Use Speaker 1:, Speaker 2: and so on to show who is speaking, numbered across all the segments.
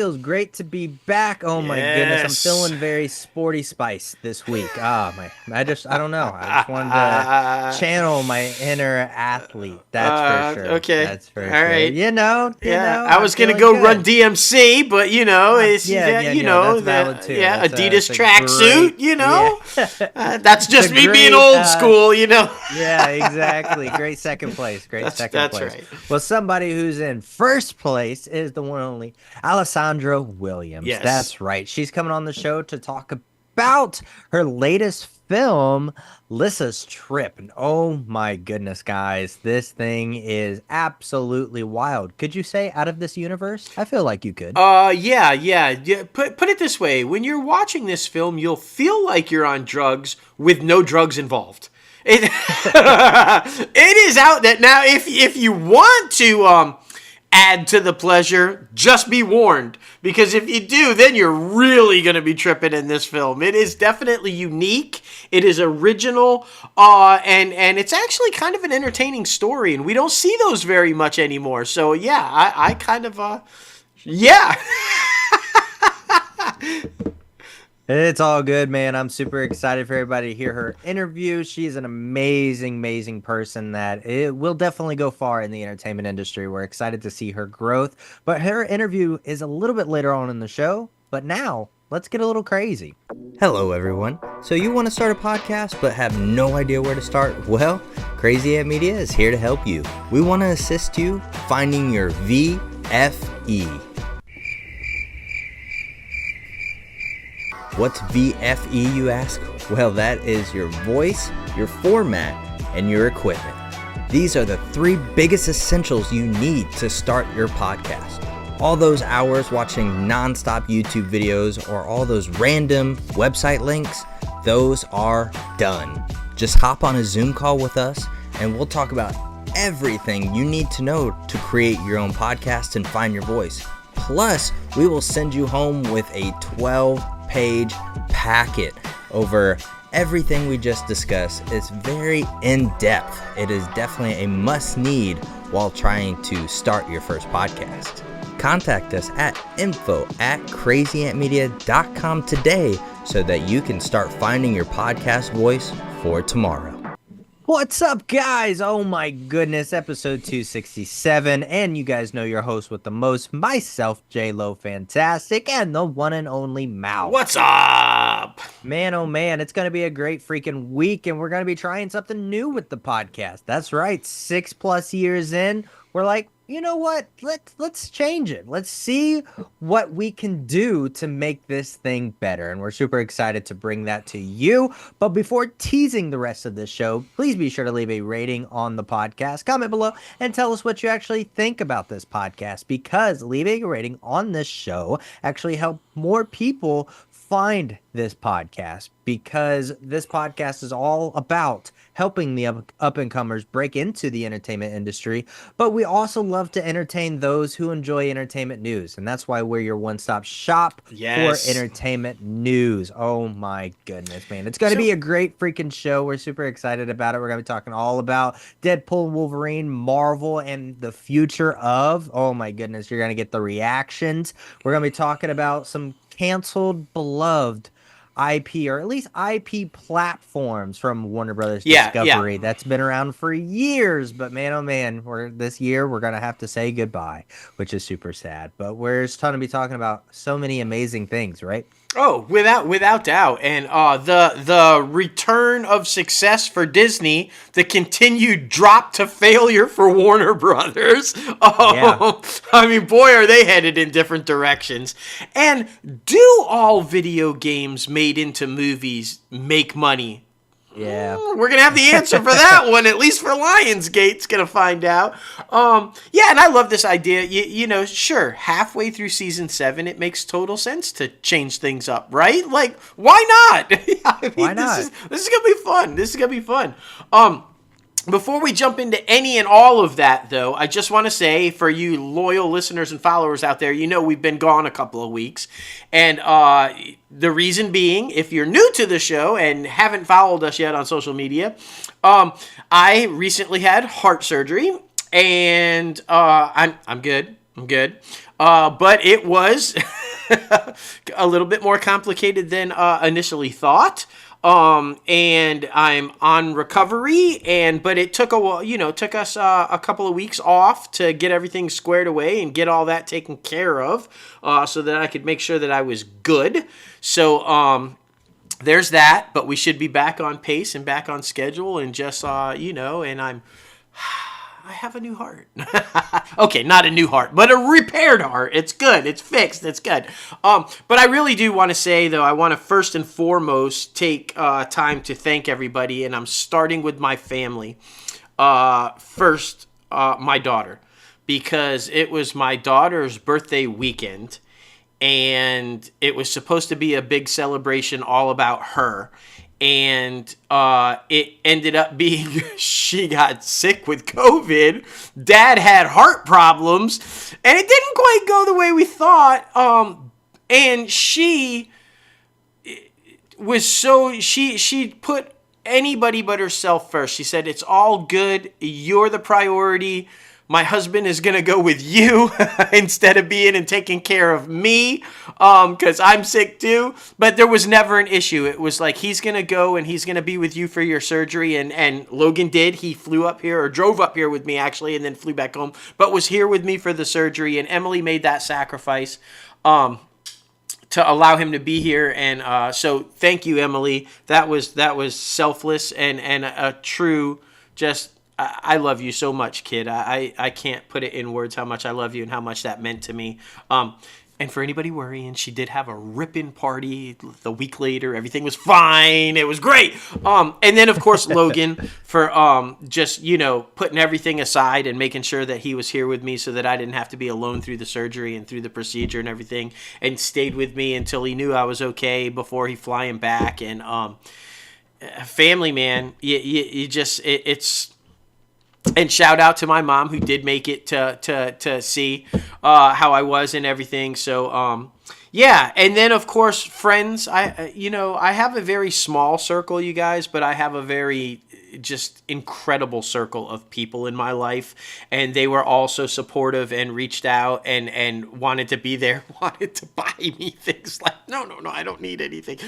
Speaker 1: feels great to be back. Oh my goodness, I'm feeling very sporty spice this week. I don't know. I just wanted to channel my inner athlete. That's for sure.
Speaker 2: Okay.
Speaker 1: That's for
Speaker 2: All
Speaker 1: sure.
Speaker 2: right. I was gonna go run DMC, but it's
Speaker 1: that's valid too.
Speaker 2: Adidas tracksuit. That's just me being old school.
Speaker 1: Yeah, exactly. Great second place. That's right. Well, somebody who's in first place is the one and only Alessandra Williams.
Speaker 2: Yes.
Speaker 1: That's right. She's coming on the show to talk about her latest film, Lissa's Trip. And oh my goodness, guys, this thing is absolutely wild. Could you say out of this universe? I feel like you could.
Speaker 2: Yeah. Put it this way. When you're watching this film, you'll feel like you're on drugs with no drugs involved. It is out that now. If you want to add to the pleasure, just be warned, because if you do, then you're really going to be tripping in this film. It is definitely unique. It is original, and it's actually kind of an entertaining story, and we don't see those very much anymore. So yeah, I kind of yeah.
Speaker 1: It's all good, man. I'm super excited for everybody to hear her interview. She's an amazing person that it will definitely go far in the entertainment industry. We're excited to see her growth. But her interview is a little bit later on in the show. But now, let's get a little crazy. Hello, everyone. So you want to start a podcast but have no idea where to start? Well, Crazy Ant Media is here to help you. We want to assist you finding your VFE. What's VFE, you ask? Well, that is your voice, your format, and your equipment. These are the 3 biggest essentials you need to start your podcast. All those hours watching nonstop YouTube videos or all those random website links, those are done. Just hop on a Zoom call with us and we'll talk about everything you need to know to create your own podcast and find your voice. Plus, we will send you home with a 12-page packet over everything we just discussed. It's very in-depth. It is definitely a must-need while trying to start your first podcast. Contact us at info@crazyantmedia.com today so that you can start finding your podcast voice for tomorrow. What's up, guys? Oh my goodness, episode 267, and you guys know your host with the most, myself, J-Lo Fantastic, and the one and only Mouse.
Speaker 2: What's up?
Speaker 1: Man, oh man, it's going to be a great freaking week, and we're going to be trying something new with the podcast. That's right, 6+ years in, we're like, you know what? Let's change it. Let's see what we can do to make this thing better. And we're super excited to bring that to you. But before teasing the rest of this show, please be sure to leave a rating on the podcast. Comment below and tell us what you actually think about this podcast, because leaving a rating on this show actually helps more people find this podcast, because this podcast is all about helping the up-and-comers break into the entertainment industry, but we also love to entertain those who enjoy entertainment news, and that's why we're your one-stop shop for entertainment news. Oh my goodness, man. It's going to be a great freaking show. We're super excited about it. We're going to be talking all about Deadpool, Wolverine, Marvel, and the future of, oh my goodness, you're going to get the reactions. We're going to be talking about some canceled, beloved IP, or at least IP platforms from Warner Brothers Discovery that's been around for years. But man, oh man, this year we're going to have to say goodbye, which is super sad. But we're just going to be talking about so many amazing things, right?
Speaker 2: Oh, without doubt. And the return of success for Disney, the continued drop to failure for Warner Brothers. I mean, boy, are they headed in different directions. And do all video games made into movies make money?
Speaker 1: Yeah.
Speaker 2: We're going to have the answer for that one, at least for Lionsgate's going to find out. And I love this idea. You know, sure, halfway through season 7, it makes total sense to change things up, right? Like, why not?
Speaker 1: Why not?
Speaker 2: This is going to be fun. This is going to be fun. Before we jump into any and all of that, though, I just want to say, for you loyal listeners and followers out there, you know we've been gone a couple of weeks. And the reason being, if you're new to the show and haven't followed us yet on social media, I recently had heart surgery, and I'm good. Good. But it was a little bit more complicated than initially thought. And I'm on recovery, but it took a while, took us a couple of weeks off to get everything squared away and get all that taken care of, so that I could make sure that I was good. So, there's that, but we should be back on pace and back on schedule, and just, and I have a new heart. Okay, not a new heart, but a repaired heart. It's good. It's fixed. It's good. But I really do want to say, though, I want to first and foremost take time to thank everybody, and I'm starting with my family. First, my daughter, because it was my daughter's birthday weekend, and it was supposed to be a big celebration all about her. And it ended up being she got sick with COVID. Dad had heart problems, and it didn't quite go the way we thought. And she was she put anybody but herself first. She said, "It's all good. You're the priority. My husband is going to go with you instead of being and taking care of me, because I'm sick too." But there was never an issue. It was like, he's going to go and he's going to be with you for your surgery. And Logan did. He flew up here, or drove up here with me, actually, and then flew back home, but was here with me for the surgery. And Emily made that sacrifice to allow him to be here. And so thank you, Emily. That was selfless and a true just... I love you so much, kid. I can't put it in words how much I love you and how much that meant to me. And for anybody worrying, she did have a ripping party the week later. Everything was fine. It was great. And then, of course, Logan for just, putting everything aside and making sure that he was here with me so that I didn't have to be alone through the surgery and through the procedure and everything, and stayed with me until he knew I was okay before he flying back. And family, man, you just, it's... And shout out to my mom, who did make it to see how I was and everything. So yeah, and then of course friends. I have a very small circle, you guys, but I have a very just incredible circle of people in my life, and they were all so supportive and reached out and wanted to be there, wanted to buy me things. Like, no, I don't need anything.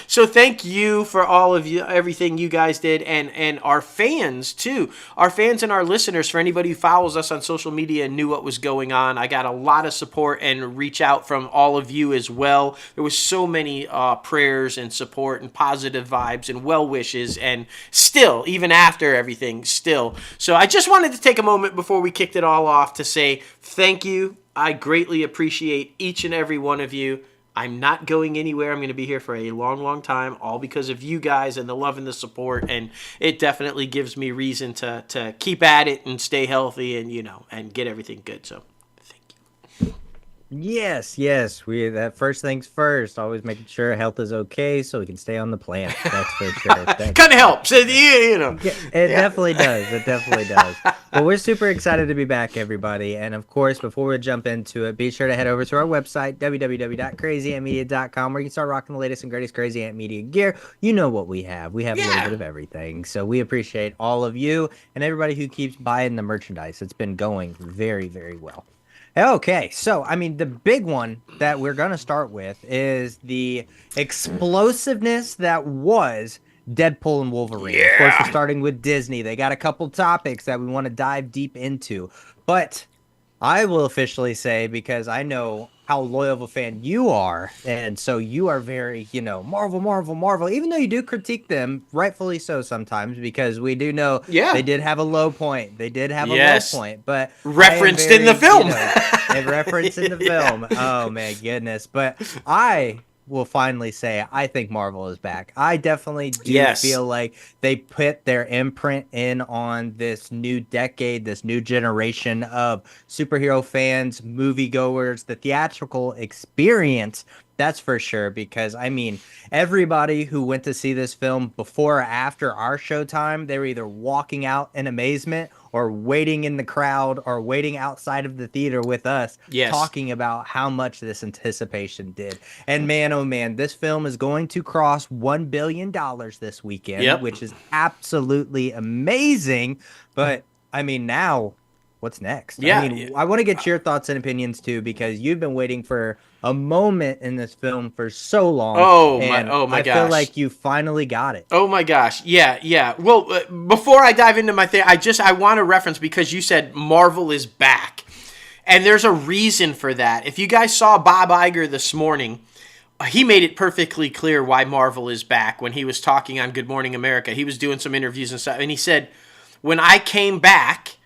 Speaker 2: So thank you for all of you, everything you guys did, and our fans too, our fans and our listeners. For anybody who follows us on social media and knew what was going on, I got a lot of support and reach out from all of you as well. There was so many prayers and support and positive vibes and well wishes, and still, even after everything, still. So I just wanted to take a moment before we kicked it all off to say thank you. I greatly appreciate each and every one of you. I'm not going anywhere. I'm going to be here for a long, long time, all because of you guys and the love and the support. And it definitely gives me reason to keep at it and stay healthy and, and get everything good. So thank you.
Speaker 1: Yes. We that first things first. Always making sure health is okay so we can stay on the planet. That's for sure.
Speaker 2: Kind of helps.
Speaker 1: It definitely does. It definitely does. Well, we're super excited to be back, everybody. And of course, before we jump into it, be sure to head over to our website, www.crazyantmedia.com, where you can start rocking the latest and greatest Crazy Ant Media gear. You know what we have. We have a little bit of everything. So we appreciate all of you and everybody who keeps buying the merchandise. It's been going very, very well. Okay, so, the big one that we're going to start with is the explosiveness that was Deadpool and Wolverine. Yeah. Of course, we're starting with Disney. They got a couple topics that we want to dive deep into. But I will officially say, because I know how loyal of a fan you are, and so you are very, Marvel, even though you do critique them, rightfully so sometimes, because we do know they did have a low point. They did have a low point, but
Speaker 2: referenced in the film.
Speaker 1: Referenced in the film. Oh, my goodness. But I will finally say I think Marvel is back. I definitely do feel like they put their imprint in on this new decade, this new generation of superhero fans, moviegoers, the theatrical experience. That's for sure, because everybody who went to see this film before or after our showtime, they were either walking out in amazement or waiting in the crowd or waiting outside of the theater with us, talking about how much this anticipation did. And man, oh man, this film is going to cross $1 billion this weekend, which is absolutely amazing. But now what's next?
Speaker 2: Yeah,
Speaker 1: I mean, I want to get your thoughts and opinions too, because you've been waiting for a moment in this film for so long, and
Speaker 2: oh my
Speaker 1: I feel
Speaker 2: gosh.
Speaker 1: like you finally got it.
Speaker 2: Oh my gosh. Yeah, yeah. Well, before I dive into my thing, I want to reference, because you said Marvel is back. And there's a reason for that. If you guys saw Bob Iger this morning, he made it perfectly clear why Marvel is back when he was talking on Good Morning America. He was doing some interviews and stuff, and he said, when I came back,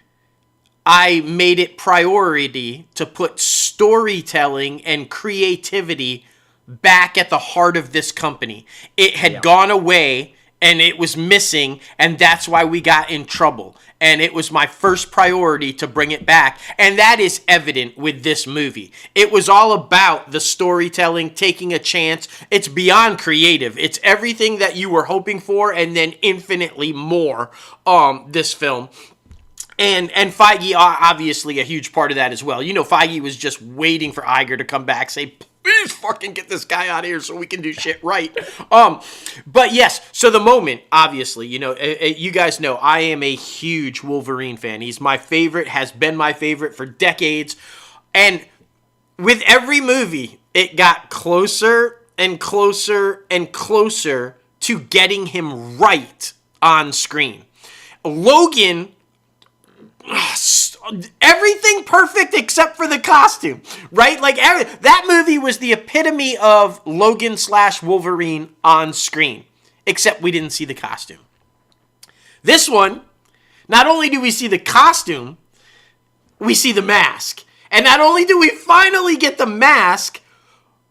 Speaker 2: I made it priority to put storytelling and creativity back at the heart of this company. It had gone away and it was missing, and that's why we got in trouble. And it was my first priority to bring it back. And that is evident with this movie. It was all about the storytelling, taking a chance. It's beyond creative. It's everything that you were hoping for and then infinitely more, this film. And Feige, obviously, a huge part of that as well. You know, Feige was just waiting for Iger to come back, say, please fucking get this guy out of here so we can do shit right. But yes, so the moment, obviously, you know, you guys know I am a huge Wolverine fan. He's my favorite, has been my favorite for decades. And with every movie, it got closer and closer and closer to getting him right on screen. Logan, everything perfect except for the costume, right? Like that movie was the epitome of Logan / Wolverine on screen, except we didn't see the costume. This one, not only do we see the costume, we see the mask. And not only do we finally get the mask,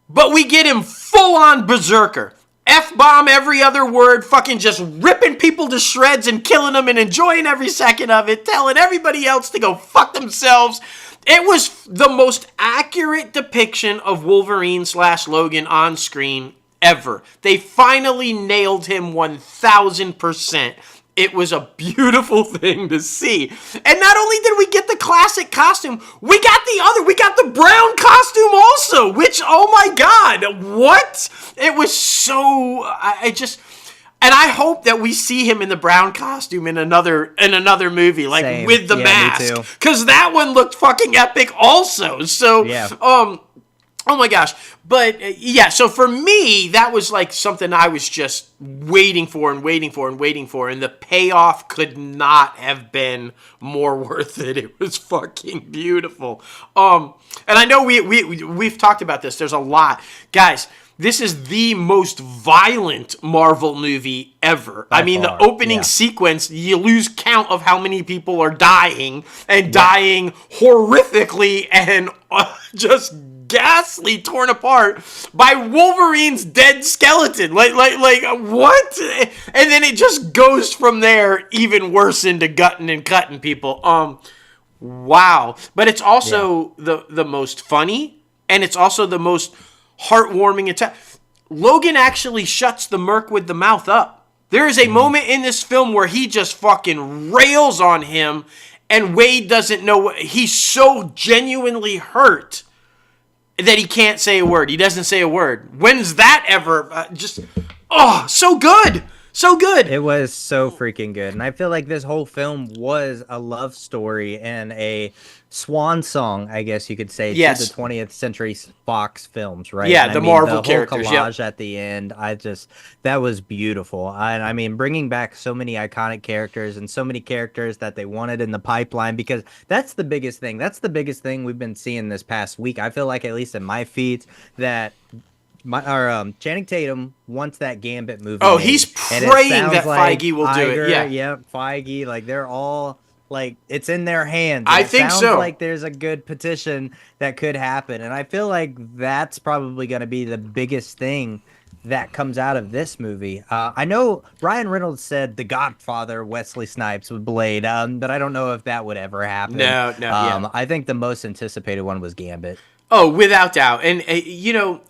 Speaker 2: but we get him full on berserker. F-bomb every other word, fucking just ripping people to shreds and killing them and enjoying every second of it, telling everybody else to go fuck themselves. It was the most accurate depiction of Wolverine / Logan on screen ever. They finally nailed him 1000%. It was a beautiful thing to see. And not only did we get the classic costume, we got the brown costume also, which, oh my God, what? It was so, and I hope that we see him in the brown costume in another movie, like
Speaker 1: Same.
Speaker 2: with the mask. Because that one looked fucking epic also. So, oh my gosh. But yeah, so for me, that was like something I was just waiting for. And the payoff could not have been more worth it. It was fucking beautiful. And I know we've talked about this. There's a lot. Guys, this is the most violent Marvel movie ever. I mean, the opening sequence, you lose count of how many people are dying, and dying horrifically and just ghastly, torn apart by Wolverine's dead skeleton. Like what? And then it just goes from there even worse into gutting and cutting people. Wow. But it's also the most funny, and it's also the most heartwarming attack. Logan actually shuts the merc with the mouth up. There is a moment in this film where he just fucking rails on him, and Wade doesn't know what, he's so genuinely hurt that he can't say a word. He doesn't say a word. When's that ever? So good. So good.
Speaker 1: It was so freaking good. And I feel like this whole film was a love story and a swan song, I guess you could say, to the 20th Century Fox films, right?
Speaker 2: Yeah, the Marvel characters.
Speaker 1: The whole collage at the end, that was beautiful. I mean, bringing back so many iconic characters and so many characters that they wanted in the pipeline, because that's the biggest thing. That's the biggest thing we've been seeing this past week. I feel like, at least in my feeds, that Channing Tatum wants that Gambit movie.
Speaker 2: Oh, he's praying that Feige will do it.
Speaker 1: Yeah, Feige, like they're all like, it's in their hands.
Speaker 2: I think so.
Speaker 1: Sounds like there's a good petition that could happen, and I feel like that's probably going to be the biggest thing that comes out of this movie. I know Ryan Reynolds said The Godfather, Wesley Snipes with Blade, but I don't know if that would ever happen.
Speaker 2: No.
Speaker 1: I think the most anticipated one was Gambit.
Speaker 2: Oh, without doubt. And, and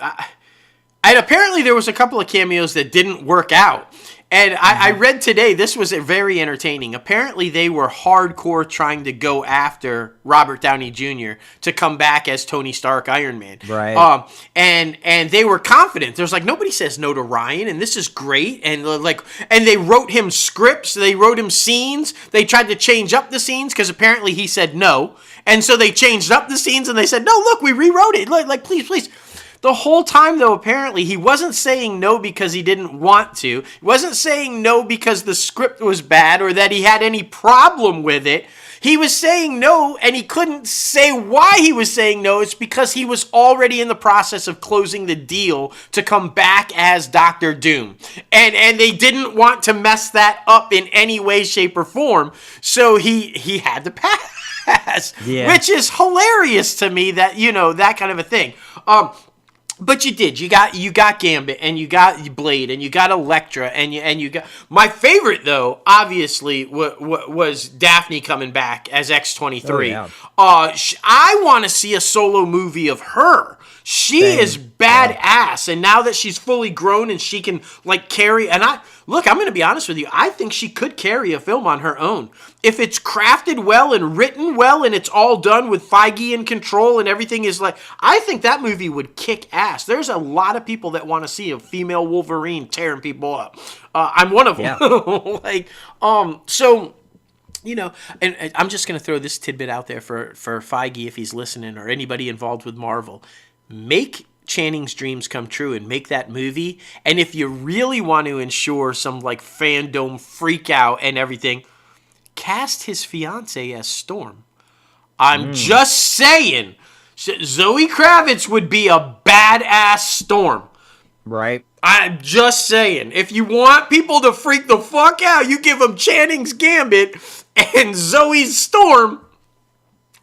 Speaker 2: apparently there was a couple of cameos that didn't work out. And I read today, this was very entertaining. Apparently, they were hardcore trying to go after Robert Downey Jr. to come back as Tony Stark Iron Man.
Speaker 1: Right.
Speaker 2: And they were confident. There's like, nobody says no to Ryan, and this is great. And they wrote him scripts. They wrote him scenes. They tried to change up the scenes because apparently he said no. And so they changed up the scenes and they said, no, look, we rewrote it. Like, please. The whole time, though, apparently, he wasn't saying no because he didn't want to. He wasn't saying no because the script was bad or that he had any problem with it. He was saying no, and he couldn't say why he was saying no. It's because he was already in the process of closing the deal to come back as Doctor Doom. And they didn't want to mess that up in any way, shape, or form. So he had to pass. Yeah. Which is hilarious to me that, that kind of a thing. But you did. You got Gambit, and you got Blade, and you got Elektra, and you got. My favorite, though, obviously, was Daphne coming back as X-23. Oh, yeah. I want to see a solo movie of her. She is badass, and now that she's fully grown and she can carry. And I'm going to be honest with you. I think she could carry a film on her own if it's crafted well and written well, and it's all done with Feige in control, and everything is I think that movie would kick ass. There's a lot of people that want to see a female Wolverine tearing people up. I'm one of them. Yeah. So. And I'm just going to throw this tidbit out there for Feige if he's listening or anybody involved with Marvel. Make Channing's dreams come true and make that movie. And if you really want to ensure some fandom freak out and everything, cast his fiance as Storm. I'm just saying, Zoe Kravitz would be a badass Storm.
Speaker 1: Right.
Speaker 2: I'm just saying, if you want people to freak the fuck out, you give them Channing's Gambit and Zoe's Storm.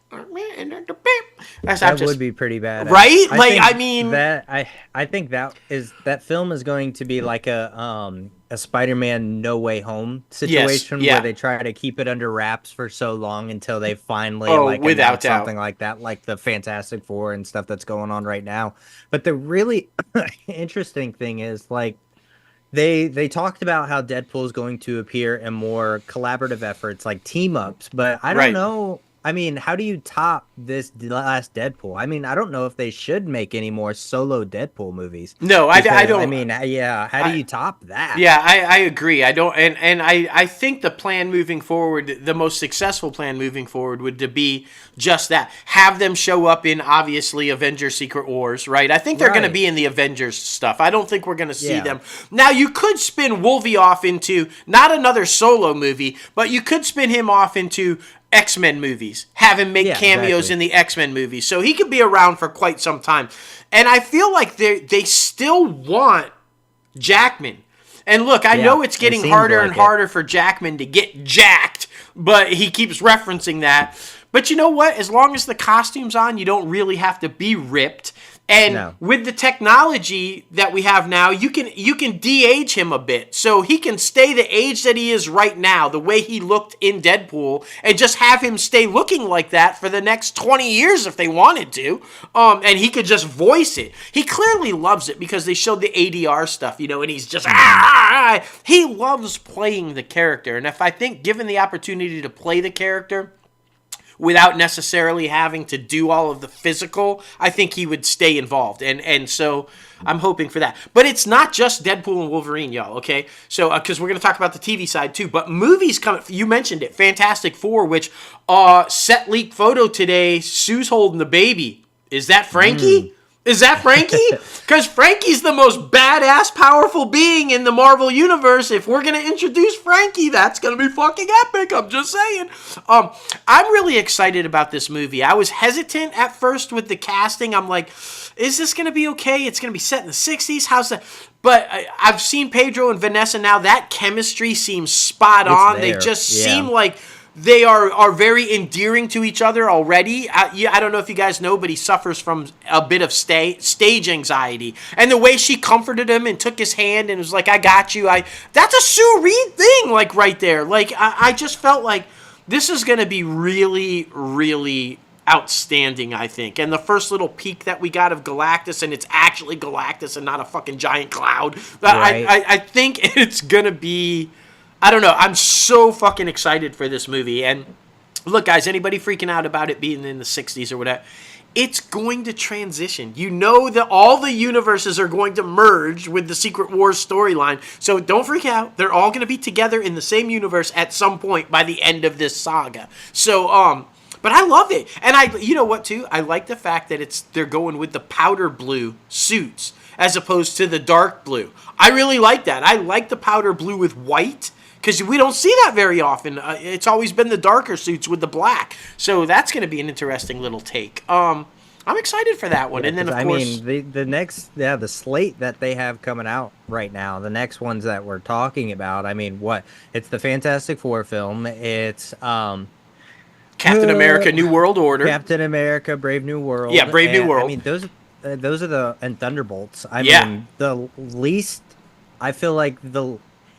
Speaker 1: That would be pretty bad,
Speaker 2: right?
Speaker 1: I think that film is going to be like a Spider-Man No Way Home situation where they try to keep it under wraps for so long until they finally announce something like that, like the Fantastic Four and stuff that's going on right now. But the really interesting thing is they talked about how Deadpool is going to appear in more collaborative efforts like team ups, but I don't know. I mean, how do you top this last Deadpool? I mean, I don't know if they should make any more solo Deadpool movies.
Speaker 2: No, I don't.
Speaker 1: I mean, yeah, how do you top that?
Speaker 2: Yeah, I agree. I don't, and I think the plan moving forward, the most successful plan moving forward would to be just that. Have them show up in, obviously, Avengers Secret Wars, right? I think they're going to be in the Avengers stuff. I don't think we're going to see them. Now, you could spin Wolvie off into, not another solo movie, but you could spin him off into X-Men movies, have him make cameos in the X-Men movies, so he could be around for quite some time. And I feel like they still want Jackman. And look, I know it's getting harder and harder for Jackman to get jacked, but he keeps referencing that. But you know what? As long as the costume's on, you don't really have to be ripped. And with the technology that we have now, you can de-age him a bit. So he can stay the age that he is right now, the way he looked in Deadpool, and just have him stay looking like that for the next 20 years if they wanted to. And he could just voice it. He clearly loves it because they showed the ADR stuff, and he's just, he loves playing the character. And if I think given the opportunity to play the character without necessarily having to do all of the physical, I think he would stay involved. And so I'm hoping for that. But it's not just Deadpool and Wolverine, y'all, okay? So, because we're going to talk about the TV side too. But movies coming, you mentioned it, Fantastic Four, which set leak photo today, Sue's holding the baby. Is that Frankie? Is that Frankie? Because Frankie's the most badass, powerful being in the Marvel Universe. If we're going to introduce Frankie, that's going to be fucking epic. I'm just saying. I'm really excited about this movie. I was hesitant at first with the casting. I'm like, is this going to be okay? It's going to be set in the 60s. How's that? But I've seen Pedro and Vanessa now. That chemistry seems spot on. They just seem like they are very endearing to each other already. I don't know if you guys know, but he suffers from a bit of stage anxiety. And the way she comforted him and took his hand and was like, I got you. That's a Sue Reed thing, right there. I just felt like this is going to be really, really outstanding, I think. And the first little peek that we got of Galactus, and it's actually Galactus and not a fucking giant cloud.
Speaker 1: Right.
Speaker 2: I think it's gonna be, I don't know. I'm so fucking excited for this movie. And look, guys, anybody freaking out about it being in the 60s or whatever, it's going to transition. You know that all the universes are going to merge with the Secret Wars storyline. So don't freak out. They're all going to be together in the same universe at some point by the end of this saga. So, but I love it. And you know what, too? I like the fact that they're going with the powder blue suits as opposed to the dark blue. I really like that. I like the powder blue with white, because we don't see that very often. It's always been the darker suits with the black. So that's going to be an interesting little take. I'm excited for that one.
Speaker 1: Yeah,
Speaker 2: and then, of
Speaker 1: course,
Speaker 2: I
Speaker 1: mean, the next, the slate that they have coming out right now, the next ones that we're talking about, I mean, it's the Fantastic Four film. It's
Speaker 2: Captain America, New World Order.
Speaker 1: Captain America, Brave New World.
Speaker 2: Yeah, Brave New World.
Speaker 1: I mean, those are and Thunderbolts. I mean, the least, I feel like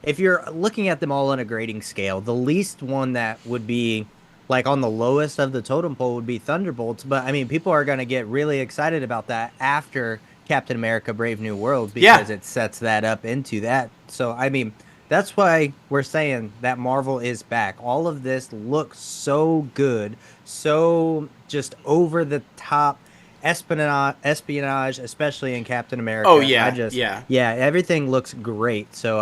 Speaker 1: if you're looking at them all on a grading scale, the least one that would be like on the lowest of the totem pole would be Thunderbolts. But I mean, people are going to get really excited about that after Captain America Brave New World, because it sets that up into that. So, I mean, that's why we're saying that Marvel is back. All of this looks so good, so just over the top espionage, especially in Captain America.
Speaker 2: Oh, yeah.
Speaker 1: Yeah, everything looks great. So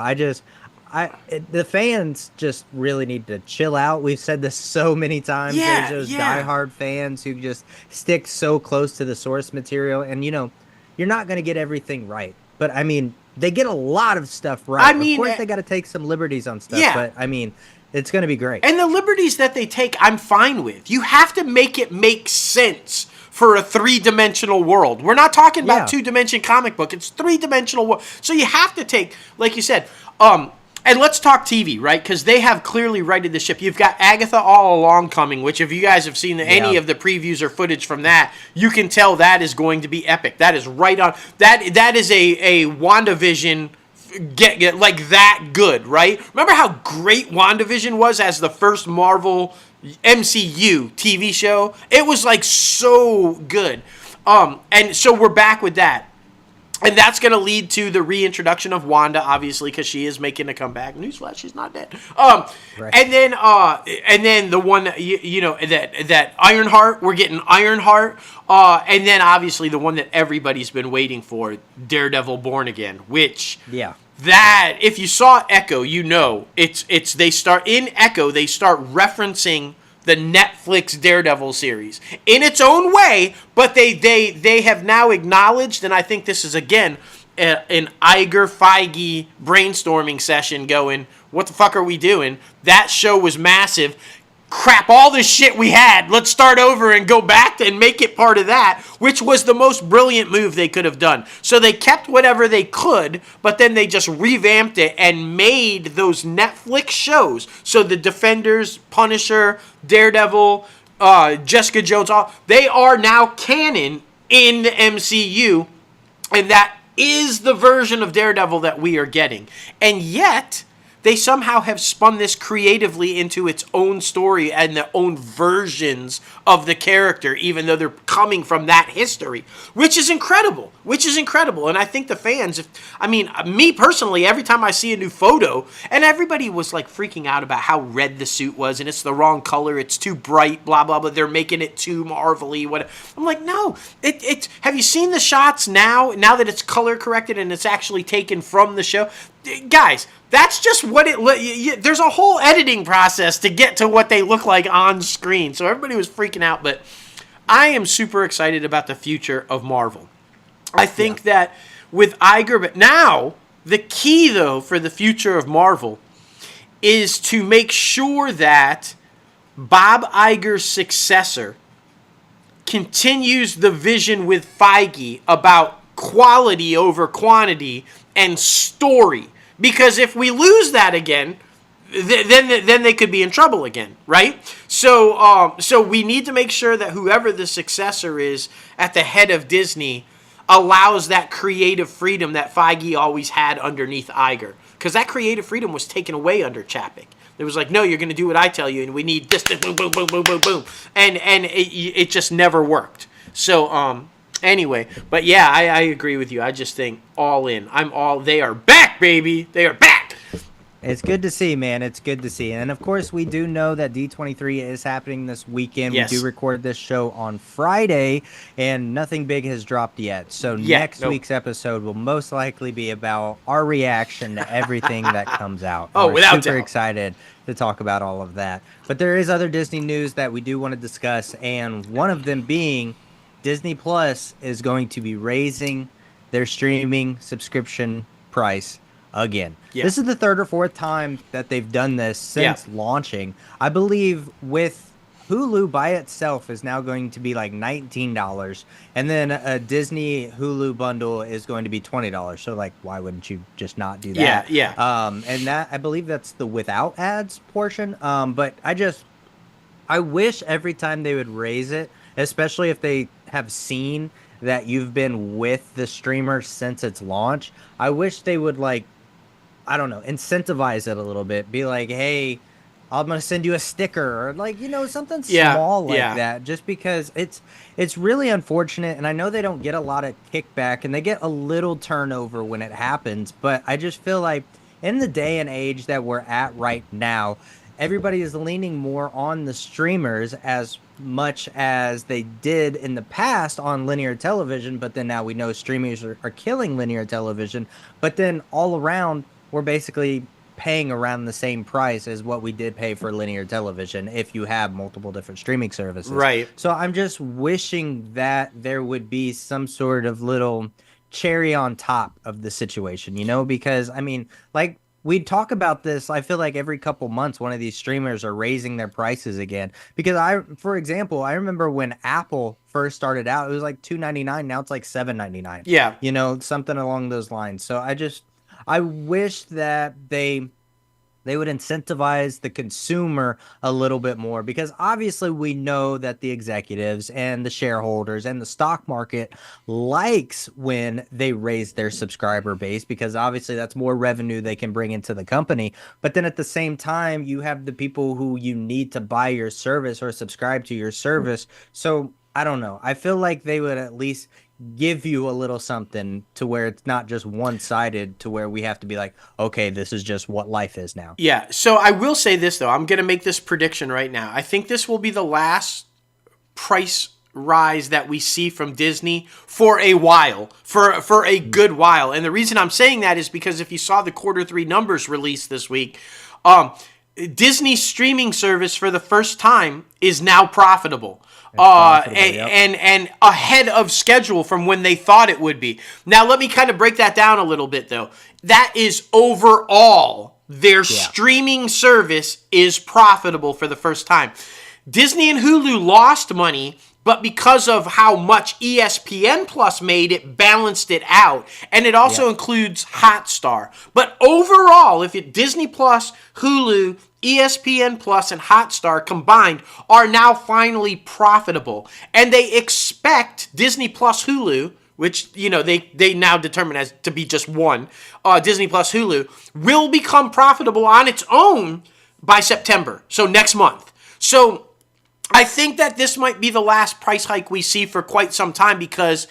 Speaker 1: the fans just really need to chill out. We've said this so many times. There's those diehard fans who just stick so close to the source material. And, you're not going to get everything right. But, I mean, they get a lot of stuff right. I mean, of course, they got to take some liberties on stuff. But, I mean, it's going to be great.
Speaker 2: And the liberties that they take, I'm fine with. You have to make it make sense for a three-dimensional world. We're not talking about two-dimension comic book. It's three-dimensional world. So you have to take, like you said, and let's talk TV, right? Because they have clearly righted the ship. You've got Agatha All Along coming, which if you guys have seen any of the previews or footage from that, you can tell that is going to be epic. That is right on. That is a WandaVision get like that good, right? Remember how great WandaVision was as the first Marvel MCU TV show? It was like so good. And so we're back with that. And that's going to lead to the reintroduction of Wanda, obviously, because she is making a comeback. Newsflash, she's not dead. Right. And then the one that Ironheart, we're getting Ironheart, and then obviously the one that everybody's been waiting for, Daredevil Born Again, which that if you saw Echo, they start referencing the Netflix Daredevil series in its own way, but they have now acknowledged, and I think this is again an Iger Feige brainstorming session going, what the fuck are we doing? That show was massive. Crap, all this shit we had, let's start over and go back and make it part of that, which was the most brilliant move they could have done. So they kept whatever they could, but then they just revamped it and made those Netflix shows. So the Defenders, Punisher, Daredevil, Jessica Jones, they are now canon in the MCU, and that is the version of Daredevil that we are getting. And yet they somehow have spun this creatively into its own story and their own versions of the character, even though they're coming from that history, which is incredible. And I think the fans, me personally, every time I see a new photo, and everybody was like freaking out about how red the suit was, and it's the wrong color, it's too bright, blah, blah, blah, they're making it too Marvel-y, whatever. I'm like, no, have you seen the shots now that it's color corrected and it's actually taken from the show? Guys, that's just what there's a whole editing process to get to what they look like on screen. So everybody was freaking out, but I am super excited about the future of Marvel. I think that with Iger, but now the key though for the future of Marvel is to make sure that Bob Iger's successor continues the vision with Feige about quality over quantity and story. Because if we lose that again, then they could be in trouble again, right? So we need to make sure that whoever the successor is at the head of Disney allows that creative freedom that Feige always had underneath Iger. Because that creative freedom was taken away under Chapek. It was like, no, you're going to do what I tell you, and we need this, boom, boom, boom, boom, boom, boom. And it just never worked. So, anyway, but yeah, I agree with you. I just think all in. They are back, baby. They are back.
Speaker 1: It's good to see, man. It's good to see. And of course, we do know that D23 is happening this weekend.
Speaker 2: Yes.
Speaker 1: We do record this show on Friday, and nothing big has dropped yet. So next week's episode will most likely be about our reaction to everything that comes out.
Speaker 2: Oh, without doubt.
Speaker 1: Super excited to talk about all of that. But there is other Disney news that we do want to discuss, and one of them being Disney Plus is going to be raising their streaming subscription price again. Yeah. This is the third or fourth time that they've done this since launching. I believe with Hulu by itself is now going to be like $19, and then a Disney Hulu bundle is going to be $20. So like, why wouldn't you just not do that?
Speaker 2: Yeah.
Speaker 1: And that, I believe that's the without ads portion. But I wish every time they would raise it, especially if they have seen that you've been with the streamer since its launch, I wish they would incentivize it a little bit. Be like, hey, I'm going to send you a sticker, or like, something small like that, just because it's really unfortunate. And I know they don't get a lot of kickback, and they get a little turnover when it happens. But I just feel like in the day and age that we're at right now, everybody is leaning more on the streamers as much as they did in the past on linear television. But then now we know streamers are killing linear television. But then all around, we're basically paying around the same price as what we did pay for linear television if you have multiple different streaming services.
Speaker 2: Right.
Speaker 1: So I'm just wishing that there would be some sort of little cherry on top of the situation, because, I mean, like, we talk about this, I feel like every couple months, one of these streamers are raising their prices again. Because for example, I remember when Apple first started out, it was like $2.99. Now it's like $7.99.
Speaker 2: Yeah.
Speaker 1: Something along those lines. So I wish that they would incentivize the consumer a little bit more, because obviously we know that the executives and the shareholders and the stock market likes when they raise their subscriber base, because obviously that's more revenue they can bring into the company. But then at the same time, you have the people who you need to buy your service or subscribe to your service. So I don't know. I feel like they would at least give you a little something to where it's not just one-sided, to where we have to be like, okay, this is just what life is now.
Speaker 2: Yeah. So I will say this, though. I'm going to make this prediction right now. I think this will be the last price rise that we see from Disney for a while, for a good while. And the reason I'm saying that is because if you saw the Q3 numbers released this week, Disney's streaming service for the first time is now profitable. And ahead of schedule from when they thought it would be. Now, let me kind of break that down a little bit, though. That is overall, their streaming service is profitable for the first time. Disney and Hulu lost money, but because of how much ESPN Plus made, it balanced it out. And it also includes Hotstar. But overall, if Disney Plus, Hulu, ESPN Plus, and Hotstar combined are now finally profitable. And they expect Disney Plus Hulu, which, they now determine as to be just one, Disney Plus Hulu, will become profitable on its own by September. So next month. So I think that this might be the last price hike we see for quite some time, because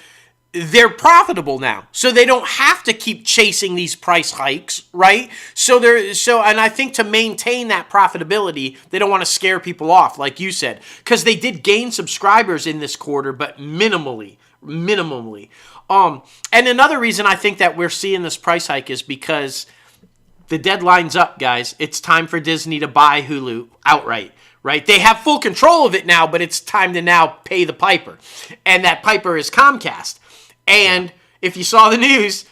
Speaker 2: they're profitable now. So they don't have to keep chasing these price hikes, right? And I think to maintain that profitability, they don't want to scare people off, like you said, because they did gain subscribers in this quarter, but minimally. And another reason I think that we're seeing this price hike is because the deadline's up, guys. It's time for Disney to buy Hulu outright. Right? They have full control of it now, but it's time to now pay the piper. And that piper is Comcast. And if you saw the news,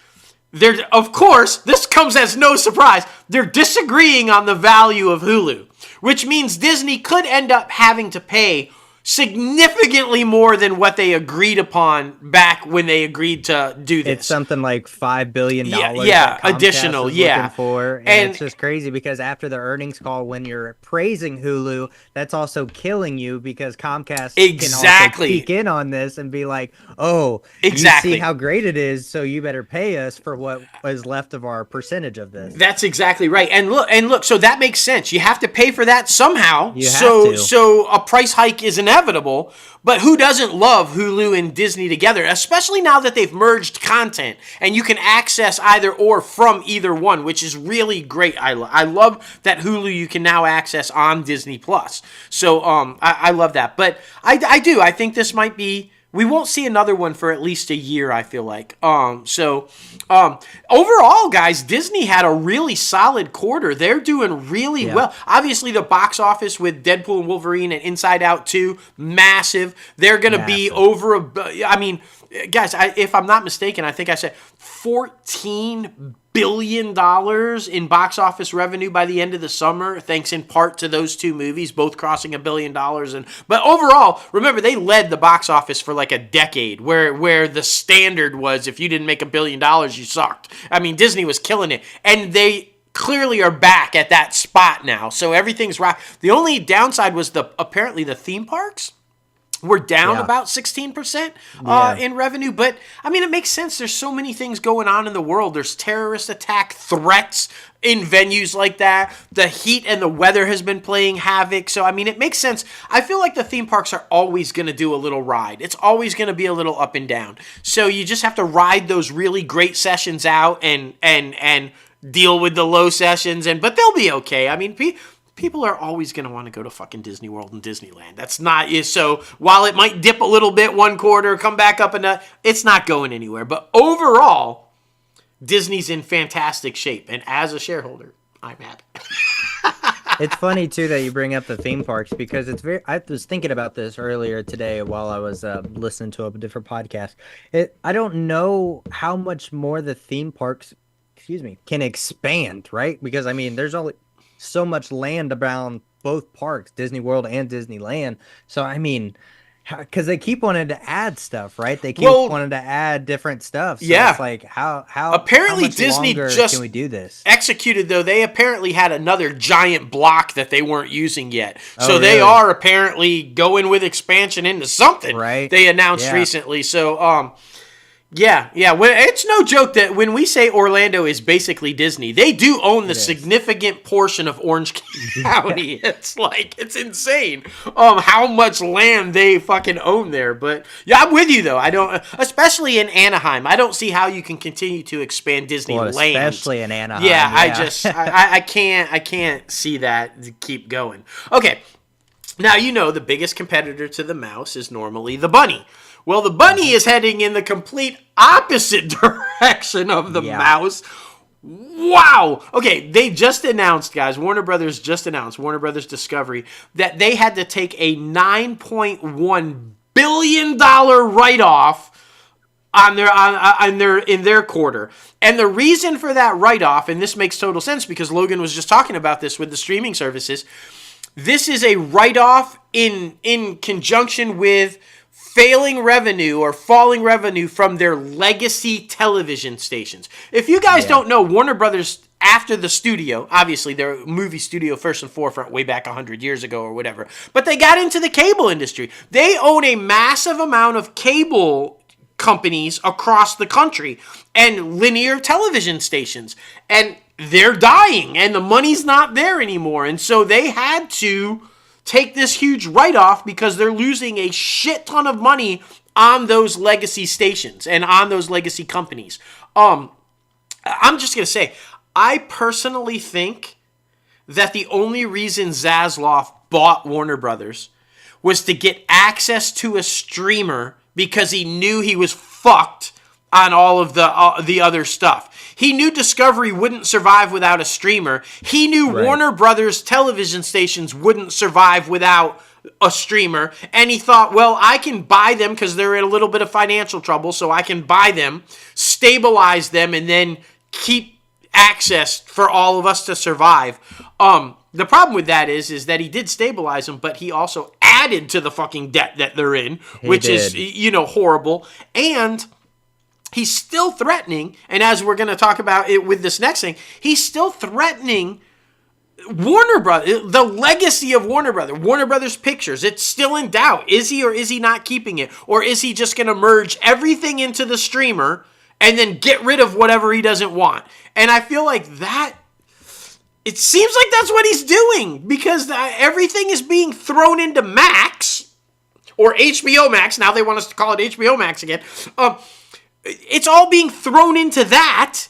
Speaker 2: of course, this comes as no surprise, they're disagreeing on the value of Hulu, which means Disney could end up having to pay significantly more than what they agreed upon back when they agreed to do this.
Speaker 1: It's something like $5 billion.
Speaker 2: Yeah, additional,
Speaker 1: looking for, and it's just crazy because after the earnings call, when you're praising Hulu, that's also killing you because Comcast can also peek in on this and be like, "Oh, you see how great it is, so you better pay us for what is left of our percentage of this."
Speaker 2: That's exactly right. And look, so that makes sense. You have to pay for that somehow.
Speaker 1: So
Speaker 2: a price hike is inevitable. But who doesn't love Hulu and Disney together, especially now that they've merged content and you can access either or from either one, which is really great. I love that Hulu you can now access on Disney Plus. So I love that. But I do. I think this might be. We won't see another one for at least a year, I feel like. Overall, guys, Disney had a really solid quarter. They're doing really well. Obviously, the box office with Deadpool and Wolverine and Inside Out 2, massive. They're going to be over guys, if I'm not mistaken, I think I said $14 billion in box office revenue by the end of the summer, thanks in part to those two movies, both crossing $1 billion. But overall, remember, they led the box office for like a decade, where the standard was if you didn't make $1 billion, you sucked. I mean, Disney was killing it, and they clearly are back at that spot now. So everything's right. The only downside was apparently the theme parks were down about 16% in revenue. But, I mean, it makes sense. There's so many things going on in the world. There's terrorist attack threats in venues like that. The heat and the weather has been playing havoc. So, I mean, it makes sense. I feel like the theme parks are always going to do a little ride. It's always going to be a little up and down. So you just have to ride those really great sessions out and deal with the low sessions. But they'll be okay. I mean, people are always going to want to go to fucking Disney World and Disneyland. That's not so. While it might dip a little bit one quarter, come back up, it's not going anywhere. But overall, Disney's in fantastic shape, and as a shareholder, I'm happy.
Speaker 1: It's funny too that you bring up the theme parks because I was thinking about this earlier today while I was listening to a different podcast. I don't know how much more the theme parks, can expand, right? Because I mean, there's only so much land around both parks, Disney World and Disneyland. So, I mean, because they keep wanting to add stuff, right? They keep wanting to add different stuff. So it's like, how
Speaker 2: apparently
Speaker 1: how much
Speaker 2: Disney
Speaker 1: just can we do this?
Speaker 2: Executed, though, they apparently had another giant block that they weren't using yet. So
Speaker 1: really?
Speaker 2: They are apparently going with expansion into something.
Speaker 1: Right.
Speaker 2: They announced recently. So, Yeah. It's no joke that when we say Orlando is basically Disney, they do own the significant portion of Orange County. It's insane how much land they fucking own there. But yeah, I'm with you though. I don't, especially in Anaheim. I don't see how you can continue to expand Disneyland.
Speaker 1: Especially in Anaheim.
Speaker 2: Yeah. I can't see that keep going. Okay. Now, the biggest competitor to the mouse is normally the bunny. Well, the bunny is heading in the complete opposite direction of the mouse. Wow. Okay, they just announced, guys, Warner Brothers Discovery, that they had to take a $9.1 billion write-off in their quarter. And the reason for that write-off, and this makes total sense because Logan was just talking about this with the streaming services, this is a write-off in conjunction with falling revenue from their legacy television stations. If you guys don't know, Warner Brothers, after the studio, obviously they're a movie studio first and forefront way back 100 years ago or whatever, but they got into the cable industry. They own a massive amount of cable companies across the country and linear television stations, and they're dying and the money's not there anymore. And so they had to take this huge write-off because they're losing a shit ton of money on those legacy stations and on those legacy companies. I'm just going to say, I personally think that the only reason Zaslav bought Warner Brothers was to get access to a streamer because he knew he was fucked on all of the other stuff. He knew Discovery wouldn't survive without a streamer. He knew Warner Brothers television stations wouldn't survive without a streamer. And he thought, well, I can buy them because they're in a little bit of financial trouble, so I can buy them, stabilize them, and then keep access for all of us to survive. The problem with that is that he did stabilize them, but he also added to the fucking debt that they're in, which is,
Speaker 1: did.
Speaker 2: Horrible. And he's still threatening, and as we're going to talk about it with this next thing, he's still threatening Warner Brothers, the legacy of Warner Brothers Pictures. It's still in doubt. Is he or is he not keeping it? Or is he just going to merge everything into the streamer and then get rid of whatever he doesn't want? And I feel like that, it seems like that's what he's doing, because everything is being thrown into Max, or HBO Max. Now they want us to call it HBO Max again. It's all being thrown into that,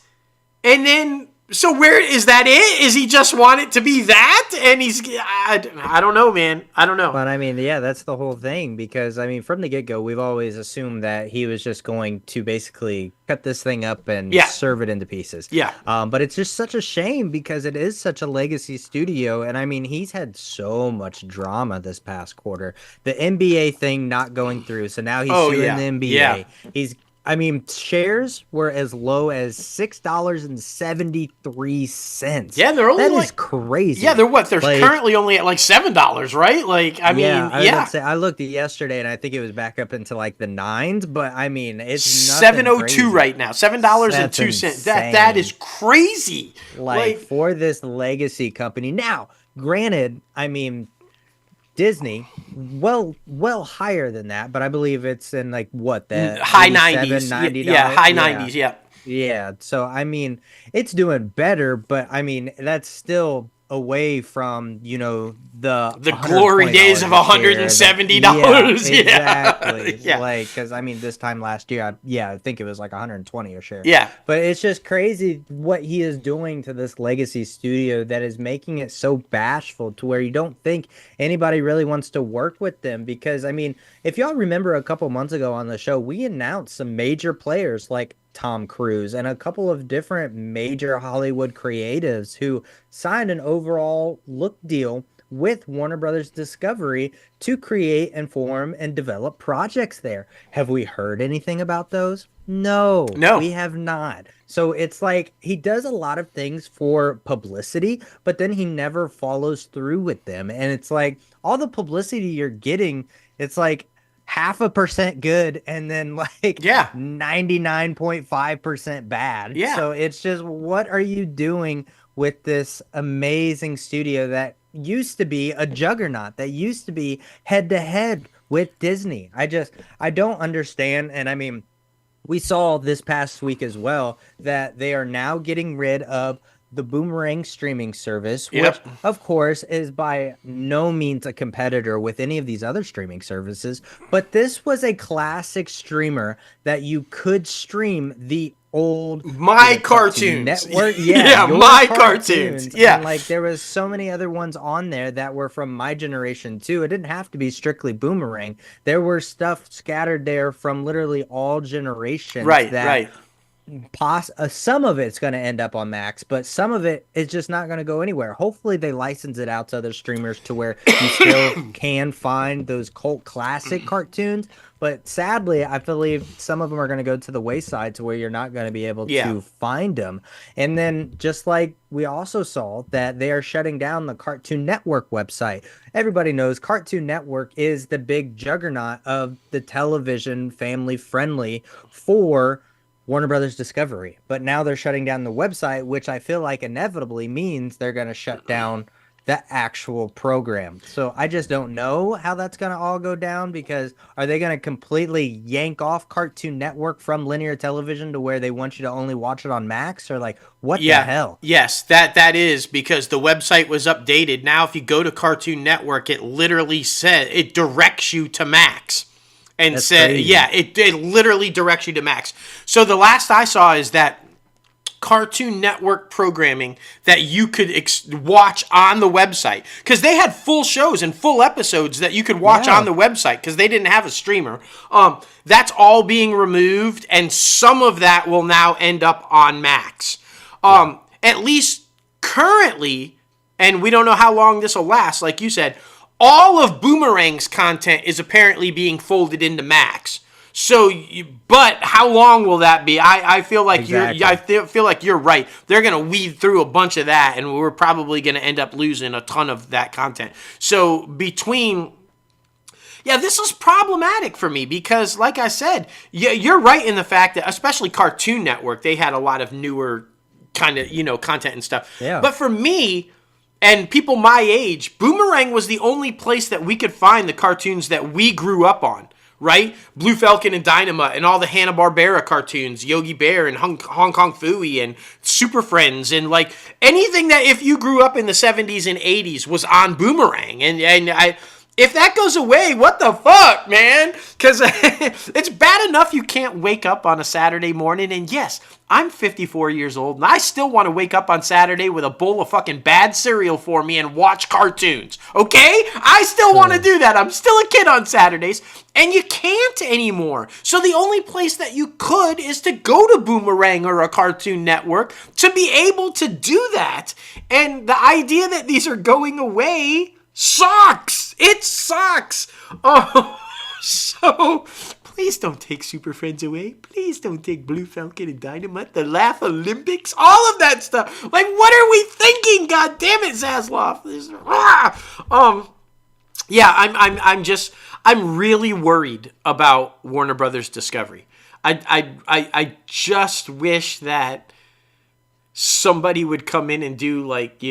Speaker 2: and then, so where is that it? Is he just want it to be that? And I don't know, man. I don't know.
Speaker 1: But I mean, yeah, that's the whole thing, because I mean, from the get-go, we've always assumed that he was just going to basically cut this thing up and serve it into pieces.
Speaker 2: Yeah.
Speaker 1: But it's just such a shame, because it is such a legacy studio, and I mean, he's had so much drama this past quarter. The NBA thing not going through, so now he's suing the NBA.
Speaker 2: Yeah.
Speaker 1: I mean, shares were as low as $6.73.
Speaker 2: Yeah, they're only
Speaker 1: that is crazy.
Speaker 2: Yeah, they're what? They're currently only at like $7, right? Like, I mean,
Speaker 1: I looked at yesterday, and I think it was back up into like the nines. But I mean, it's
Speaker 2: $7.02 right now. $7.02. That is crazy.
Speaker 1: Like for this legacy company. Now, granted, I mean, Disney, well higher than that, but I believe it's in like what, the
Speaker 2: high 90s,
Speaker 1: $90.
Speaker 2: Yeah, high 90s, yeah.
Speaker 1: Yeah, so I mean, it's doing better, but I mean, that's still away from, the
Speaker 2: glory days of $170.
Speaker 1: Yeah, exactly.
Speaker 2: Yeah.
Speaker 1: Like, because I mean, this time last year, I think it was like 120 a share.
Speaker 2: Yeah.
Speaker 1: But it's just crazy what he is doing to this legacy studio that is making it so bashful to where you don't think anybody really wants to work with them. Because I mean, if y'all remember a couple months ago on the show, we announced some major players like Tom Cruise and a couple of different major Hollywood creatives who signed an overall look deal with Warner Brothers Discovery to create and form and develop projects there. Have we heard anything about those? No, we have not. So it's like he does a lot of things for publicity, but then he never follows through with them. And it's like all the publicity you're getting, it's like 0.5% good and then like 99.5% bad.
Speaker 2: Yeah.
Speaker 1: So it's just, what are you doing with this amazing studio that used to be a juggernaut, that used to be head to head with Disney? I don't understand. And I mean, we saw this past week as well that they are now getting rid of the Boomerang streaming service, which of course is by no means a competitor with any of these other streaming services. But this was a classic streamer that you could stream the old
Speaker 2: cartoons
Speaker 1: network.
Speaker 2: My cartoons. Yeah.
Speaker 1: And like there was so many other ones on there that were from my generation too. It didn't have to be strictly Boomerang. There were stuff scattered there from literally all generations.
Speaker 2: Right.
Speaker 1: Some of it's going to end up on Max, but some of it is just not going to go anywhere. Hopefully they license it out to other streamers to where you still can find those cult classic cartoons. But sadly, I believe some of them are going to go to the wayside to where you're not going to be able to find them. And then just like we also saw that they are shutting down the Cartoon Network website. Everybody knows Cartoon Network is the big juggernaut of the television family friendly for Warner Brothers Discovery. But now they're shutting down the website, which I feel like inevitably means they're going to shut down the actual program. So I just don't know how that's going to all go down, because are they going to completely yank off Cartoon Network from linear television to where they want you to only watch it on Max, or like what the hell?
Speaker 2: Yes, that is because the website was updated. Now if you go to Cartoon Network, it literally said it directs you to Max. And said, it literally directs you to Max. So the last I saw is that Cartoon Network programming that you could watch on the website, because they had full shows and full episodes that you could watch on the website because they didn't have a streamer. That's all being removed, and some of that will now end up on Max. At least currently, and we don't know how long this will last, like you said. All of Boomerang's content is apparently being folded into Max. So, but how long will that be? I feel like feel like you're right. They're gonna weed through a bunch of that, and we're probably gonna end up losing a ton of that content. So between Yeah, this was problematic for me because, like I said, you're right in the fact that, especially Cartoon Network, they had a lot of newer kind of, content and stuff.
Speaker 1: Yeah.
Speaker 2: But for me and people my age, Boomerang was the only place that we could find the cartoons that we grew up on, right? Blue Falcon and Dynamite and all the Hanna-Barbera cartoons, Yogi Bear and Hong Kong Phooey and Super Friends, and like anything that if you grew up in the 70s and 80s was on Boomerang. And if that goes away, what the fuck, man? Because it's bad enough you can't wake up on a Saturday morning. And yes, I'm 54 years old, and I still want to wake up on Saturday with a bowl of fucking bad cereal for me and watch cartoons, okay? I still want to do that. I'm still a kid on Saturdays, and you can't anymore. So the only place that you could is to go to Boomerang or a Cartoon Network to be able to do that. And the idea that these are going away sucks. It sucks. Oh, so please don't take Super Friends away. Please don't take Blue Falcon and Dynamite, the Laugh Olympics, all of that stuff. Like, what are we thinking? God damn it, Zaslav. I'm really worried about Warner Brothers Discovery. I just wish that somebody would come in and do, like,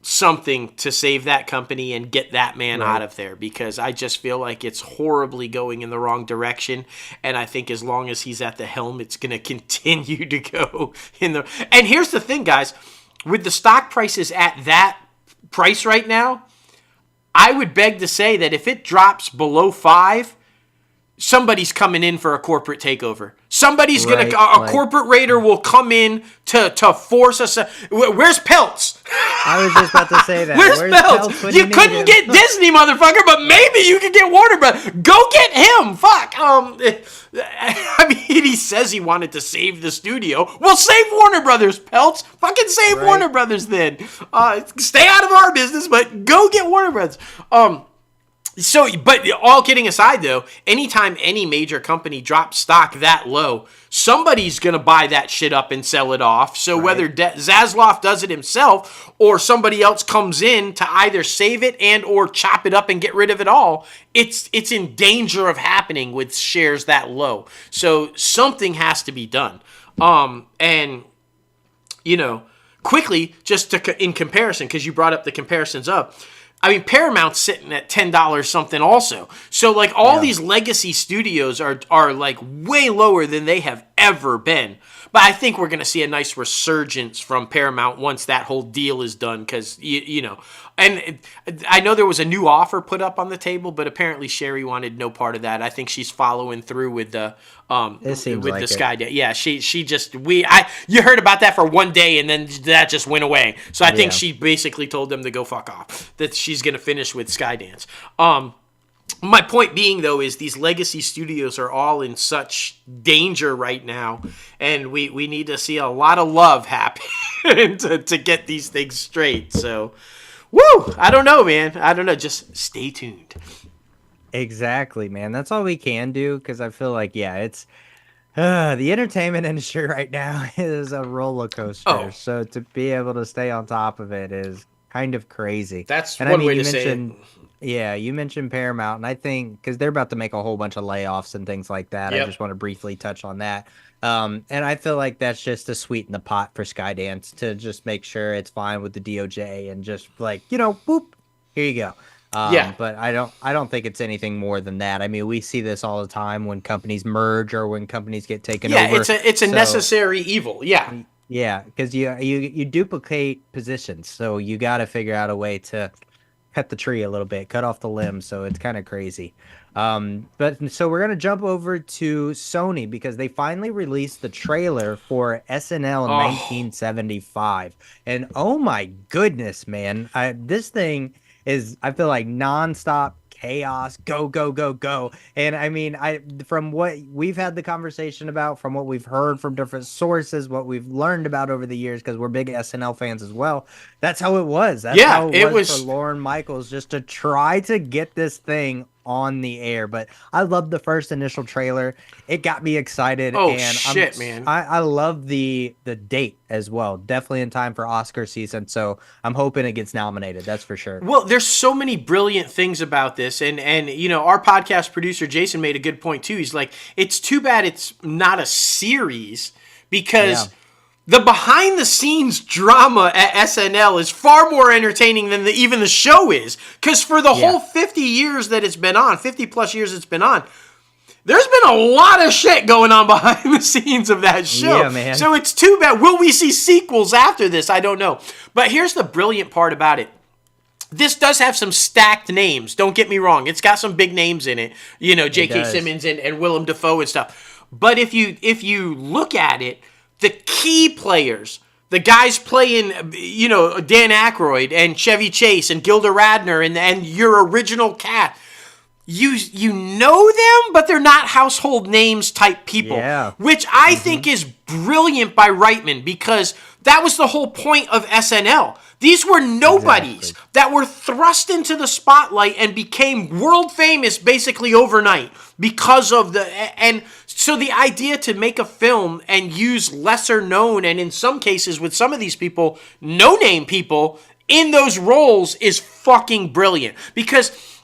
Speaker 2: something to save that company and get that man out of there, because I just feel like it's horribly going in the wrong direction. And I think as long as he's at the helm, it's going to continue to go in the... And here's the thing, guys. With the stock prices at that price right now, I would beg to say that if it drops below 5, somebody's coming in for a corporate takeover. Somebody's going to... A corporate raider will come in to force us... Where's Peltz?
Speaker 1: I was just about to say that.
Speaker 2: Where's Peltz? You couldn't get Disney, motherfucker, but maybe you could get Warner Brothers. Go get him. Fuck. I mean, he says he wanted to save the studio. Well, save Warner Brothers, Peltz. Fucking save Warner Brothers then. Stay out of our business, but go get Warner Brothers. So, but all kidding aside, though, anytime any major company drops stock that low, somebody's going to buy that shit up and sell it off. So whether Zaslav does it himself or somebody else comes in to either save it and or chop it up and get rid of it all, it's in danger of happening with shares that low. So something has to be done. And, quickly, just in comparison, because you brought up the comparisons up, I mean, Paramount's sitting at $10 something also. So, like, all these legacy studios are like, way lower than they have ever been. But I think we're going to see a nice resurgence from Paramount once that whole deal is done. Because, and I know there was a new offer put up on the table, but apparently Sherry wanted no part of that. I think she's following through with the Sky Day. Yeah, you heard about that for one day and then that just went away. So I think she basically told them to go fuck off. That she's going to finish with Skydance. My point being, though, is these legacy studios are all in such danger right now, and we need to see a lot of love happen to get these things straight. So, woo! I don't know, man. I don't know. Just stay tuned.
Speaker 1: Exactly, man. That's all we can do, because I feel like, it's the entertainment industry right now is a roller coaster. Oh. So to be able to stay on top of it is kind of crazy.
Speaker 2: That's one way to say it.
Speaker 1: Yeah, you mentioned Paramount, and I think because they're about to make a whole bunch of layoffs and things like that, I just want to briefly touch on that. And I feel like that's just to sweeten the pot for Skydance, to just make sure it's fine with the DOJ and just like, boop, here you go. But I don't think it's anything more than that. I mean, we see this all the time when companies merge or when companies get taken over.
Speaker 2: Yeah, it's a necessary evil. Yeah.
Speaker 1: Yeah, because you duplicate positions, so you got to figure out a way to cut the tree a little bit, cut off the limb, so it's kind of crazy. But so we're going to jump over to Sony, because they finally released the trailer for SNL 1975. And oh my goodness, man, this thing is, I feel like, nonstop chaos, go, go, go, go. And I mean, from what we've had the conversation about, from what we've heard from different sources, what we've learned about over the years, because we're big SNL fans as well, that's how it was. That's how it was for Lorne Michaels, just to try to get this thing on the air. But I love the first initial trailer. It got me excited.
Speaker 2: Oh,
Speaker 1: and
Speaker 2: shit, man.
Speaker 1: I love the date as well. Definitely in time for Oscar season. So I'm hoping it gets nominated. That's for sure.
Speaker 2: Well, there's so many brilliant things about this, and you know, our podcast producer Jason made a good point too. He's like, it's too bad it's not a series because the behind the scenes drama at SNL is far more entertaining than even the show is. Because for the whole 50 years that it's been on, 50 plus years it's been on, there's been a lot of shit going on behind the scenes of that show.
Speaker 1: Yeah, man.
Speaker 2: So it's too bad. Will we see sequels after this? I don't know. But here's the brilliant part about it. This does have some stacked names. Don't get me wrong. It's got some big names in it. You know, J.K. Simmons and Willem Dafoe and stuff. But if you look at it, the key players, the guys playing, you know, Dan Aykroyd and Chevy Chase and Gilda Radner and your original cast, you know them, but they're not household names type people, which I think is brilliant by Reitman because that was the whole point of SNL. These were nobodies that were thrust into the spotlight and became world famous basically overnight because of and so the idea to make a film and use lesser known and in some cases with some of these people, no name people in those roles is fucking brilliant because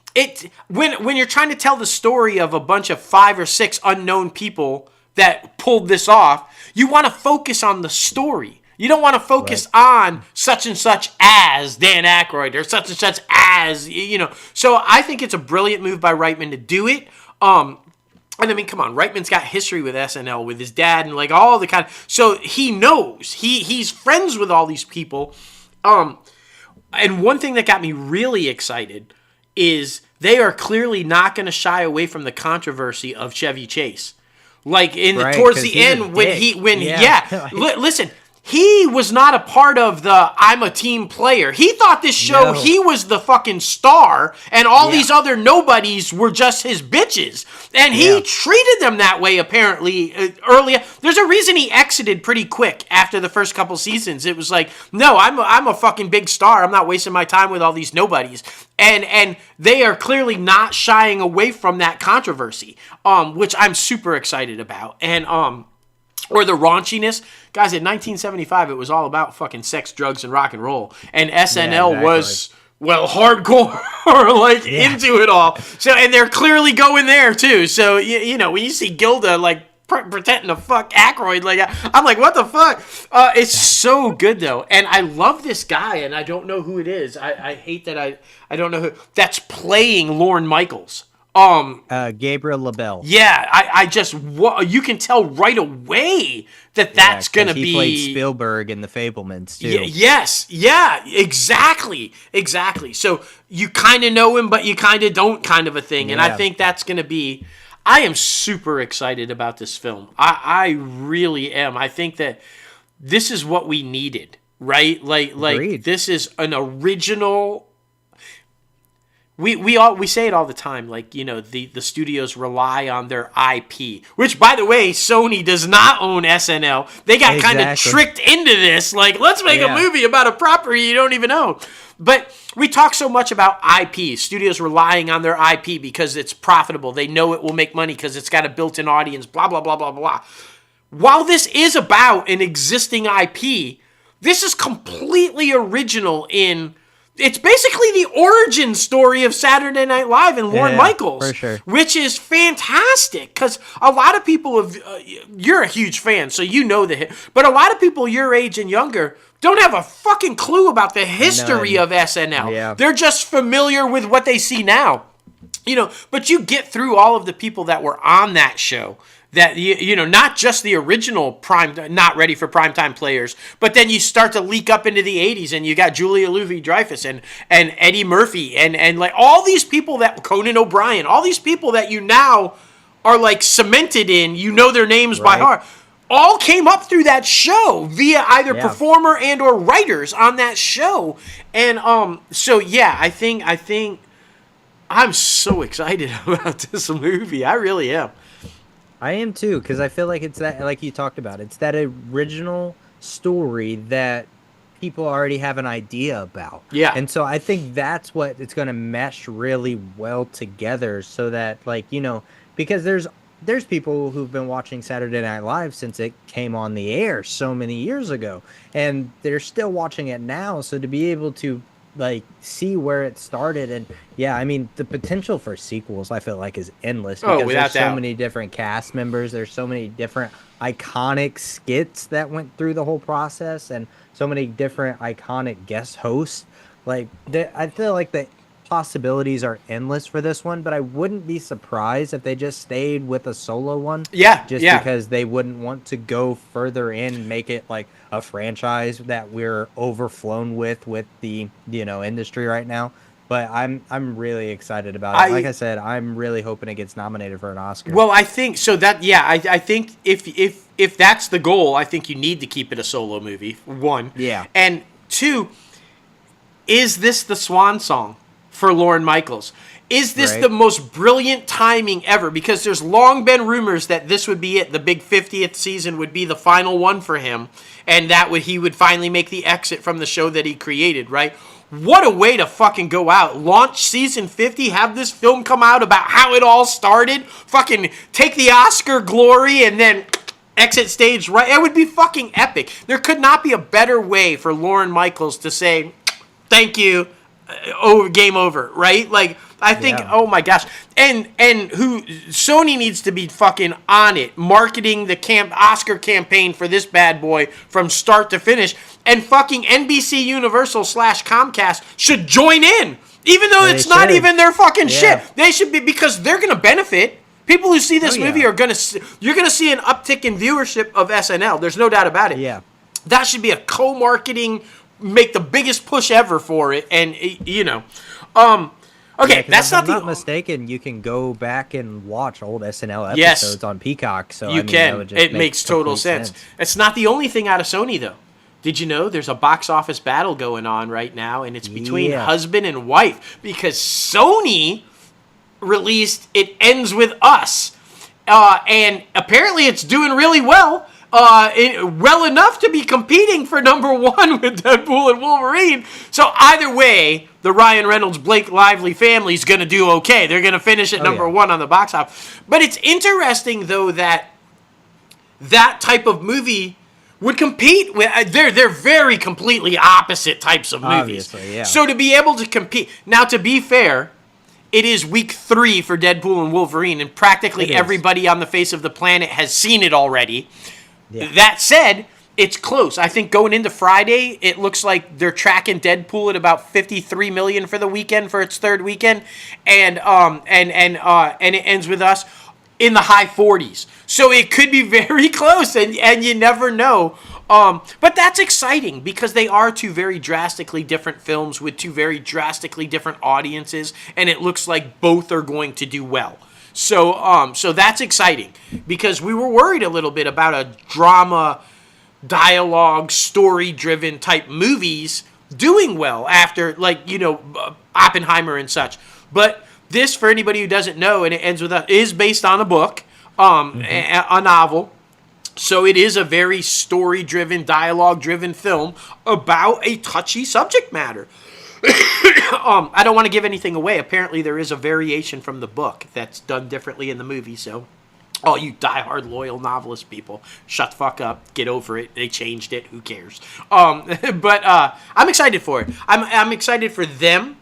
Speaker 2: when you're trying to tell the story of a bunch of 5 or 6 unknown people that pulled this off, you want to focus on the story. You don't want to focus on such and such as Dan Aykroyd or such and such as, you know. So I think it's a brilliant move by Reitman to do it. And I mean, come on, Reitman's got history with SNL, with his dad and like all the kind of, so he knows. He's friends with all these people. And one thing that got me really excited is they are clearly not going to shy away from the controversy of Chevy Chase. Like towards the end listen, he was not a part of the I'm a team player. He thought this show, he was the fucking star, and all these other nobodies were just his bitches. And he treated them that way, apparently, earlier. There's a reason he exited pretty quick after the first couple seasons. It was like, no, I'm a fucking big star. I'm not wasting my time with all these nobodies. And they are clearly not shying away from that controversy, which I'm super excited about. And, or the raunchiness. Guys, in 1975, it was all about fucking sex, drugs, and rock and roll. And SNL was, well, hardcore, into it all. So, and they're clearly going there, too. So, you know, when you see Gilda, like, pretending to fuck Aykroyd, like, I'm like, what the fuck? It's so good, though. And I love this guy, and I don't know who it is. I hate that I don't know who. That's playing Lorne Michaels.
Speaker 1: Gabriel LaBelle.
Speaker 2: Yeah, I just you can tell right away that's gonna be.
Speaker 1: He played Spielberg in The Fabelmans too.
Speaker 2: Yes, exactly. So you kind of know him, but you kind of don't, kind of a thing. And I think that's gonna be. I am super excited about this film. I really am. I think that this is what we needed, right? Like
Speaker 1: Agreed.
Speaker 2: This is an original. We say it all the time, like, you know, the studios rely on their IP, which, by the way, Sony does not own SNL. They got kind of tricked into this, like, let's make a movie about a property you don't even own. But we talk so much about IP, studios relying on their IP because it's profitable. They know it will make money because it's got a built-in audience, blah, blah, blah, blah, blah. While this is about an existing IP, this is completely original in... It's basically the origin story of Saturday Night Live and Lorne Michaels,
Speaker 1: for sure.
Speaker 2: Which is fantastic because a lot of people have. You're a huge fan, so you know the hit. But a lot of people your age and younger don't have a fucking clue about the history of SNL.
Speaker 1: Yeah.
Speaker 2: They're just familiar with what they see now, you know. But you get through all of the people that were on that show. That, you know, not just the original not ready for primetime players, but then you start to leak up into the 80s and you got Julia Louis-Dreyfus and Eddie Murphy and like all these people that, Conan O'Brien, all these people that you now are like cemented in, you know their names by heart, all came up through that show via either performer and or writers on that show. And so yeah, I think I'm so excited about this movie. I really am.
Speaker 1: I am too, because I feel like it's that, like you talked about, it's that original story that people already have an idea about.
Speaker 2: Yeah.
Speaker 1: And so I think that's what it's going to mesh really well together, so that, like, because there's people who've been watching Saturday Night Live since it came on the air so many years ago, and they're still watching it now. So to be able to, like, see where it started, and yeah, I mean, the potential for sequels, I feel like, is endless, because
Speaker 2: without
Speaker 1: there's so
Speaker 2: doubt.
Speaker 1: many different cast members, there's so many different iconic skits that went through the whole process, and so many different iconic guest hosts. Like, I feel like the possibilities are endless for this one, but I wouldn't be surprised if they just stayed with a solo one.
Speaker 2: Yeah,
Speaker 1: Just
Speaker 2: yeah.
Speaker 1: because they wouldn't want to go further in and make it like a franchise that we're overflown with the, industry right now. But I'm really excited about it. Like I said, I'm really hoping it gets nominated for an Oscar.
Speaker 2: Well, I think so. I think if that's the goal, I think you need to keep it a solo movie. One,
Speaker 1: Yeah.
Speaker 2: and two, is this the swan song for Lorne Michaels? Is this the most brilliant timing ever? Because there's long been rumors that this would be it. The big 50th season would be the final one for him, and he would finally make the exit from the show that he created, right? What a way to fucking go out. Launch season 50, have this film come out about how it all started, fucking take the Oscar glory, and then exit stage right. It would be fucking epic. There could not be a better way for Lorne Michaels to say, thank you, game over, right? Like, I think, oh my gosh. And who Sony needs to be fucking on it, marketing the Oscar campaign for this bad boy from start to finish. And fucking NBC Universal / Comcast should join in, even though it's not even their fucking shit. They should be, because they're gonna benefit. People who see this movie are you're gonna see an uptick in viewership of SNL. There's no doubt about it.
Speaker 1: Yeah,
Speaker 2: that should be a co-marketing, make the biggest push ever for it, and okay, that's
Speaker 1: if I'm not mistaken, you can go back and watch old SNL episodes on Peacock. So
Speaker 2: you can. It makes total sense. It's not the only thing out of Sony, though. Did you know there's a box office battle going on right now, and it's between husband and wife, because Sony released It Ends With Us, and apparently it's doing really well. Well enough to be competing for number one with Deadpool and Wolverine. So either way, the Ryan Reynolds, Blake Lively family is going to do okay. They're going to finish at number one on the box office. But it's interesting, though, that type of movie would compete with. They're very completely opposite types of movies.
Speaker 1: Obviously, yeah.
Speaker 2: So to be able to compete. Now, to be fair, it is week 3 for Deadpool and Wolverine, and practically everybody on the face of the planet has seen it already. Yeah. That said, it's close. I think going into Friday, it looks like they're tracking Deadpool at about 53 million for the weekend, for its third weekend, and It Ends With Us in the high 40s. So it could be very close, and you never know. But that's exciting, because they are two very drastically different films with two very drastically different audiences, and it looks like both are going to do well. So that's exciting, because we were worried a little bit about a drama, dialogue, story-driven type movies doing well after, Oppenheimer and such. But this, for anybody who doesn't know, and It Ends With Us, is based on a book, a novel. So it is a very story-driven, dialogue-driven film about a touchy subject matter. I don't want to give anything away. Apparently, there is a variation from the book that's done differently in the movie. So, all you diehard loyal novelist people, shut the fuck up. Get over it. They changed it. Who cares? But I'm excited for it. I'm excited for them,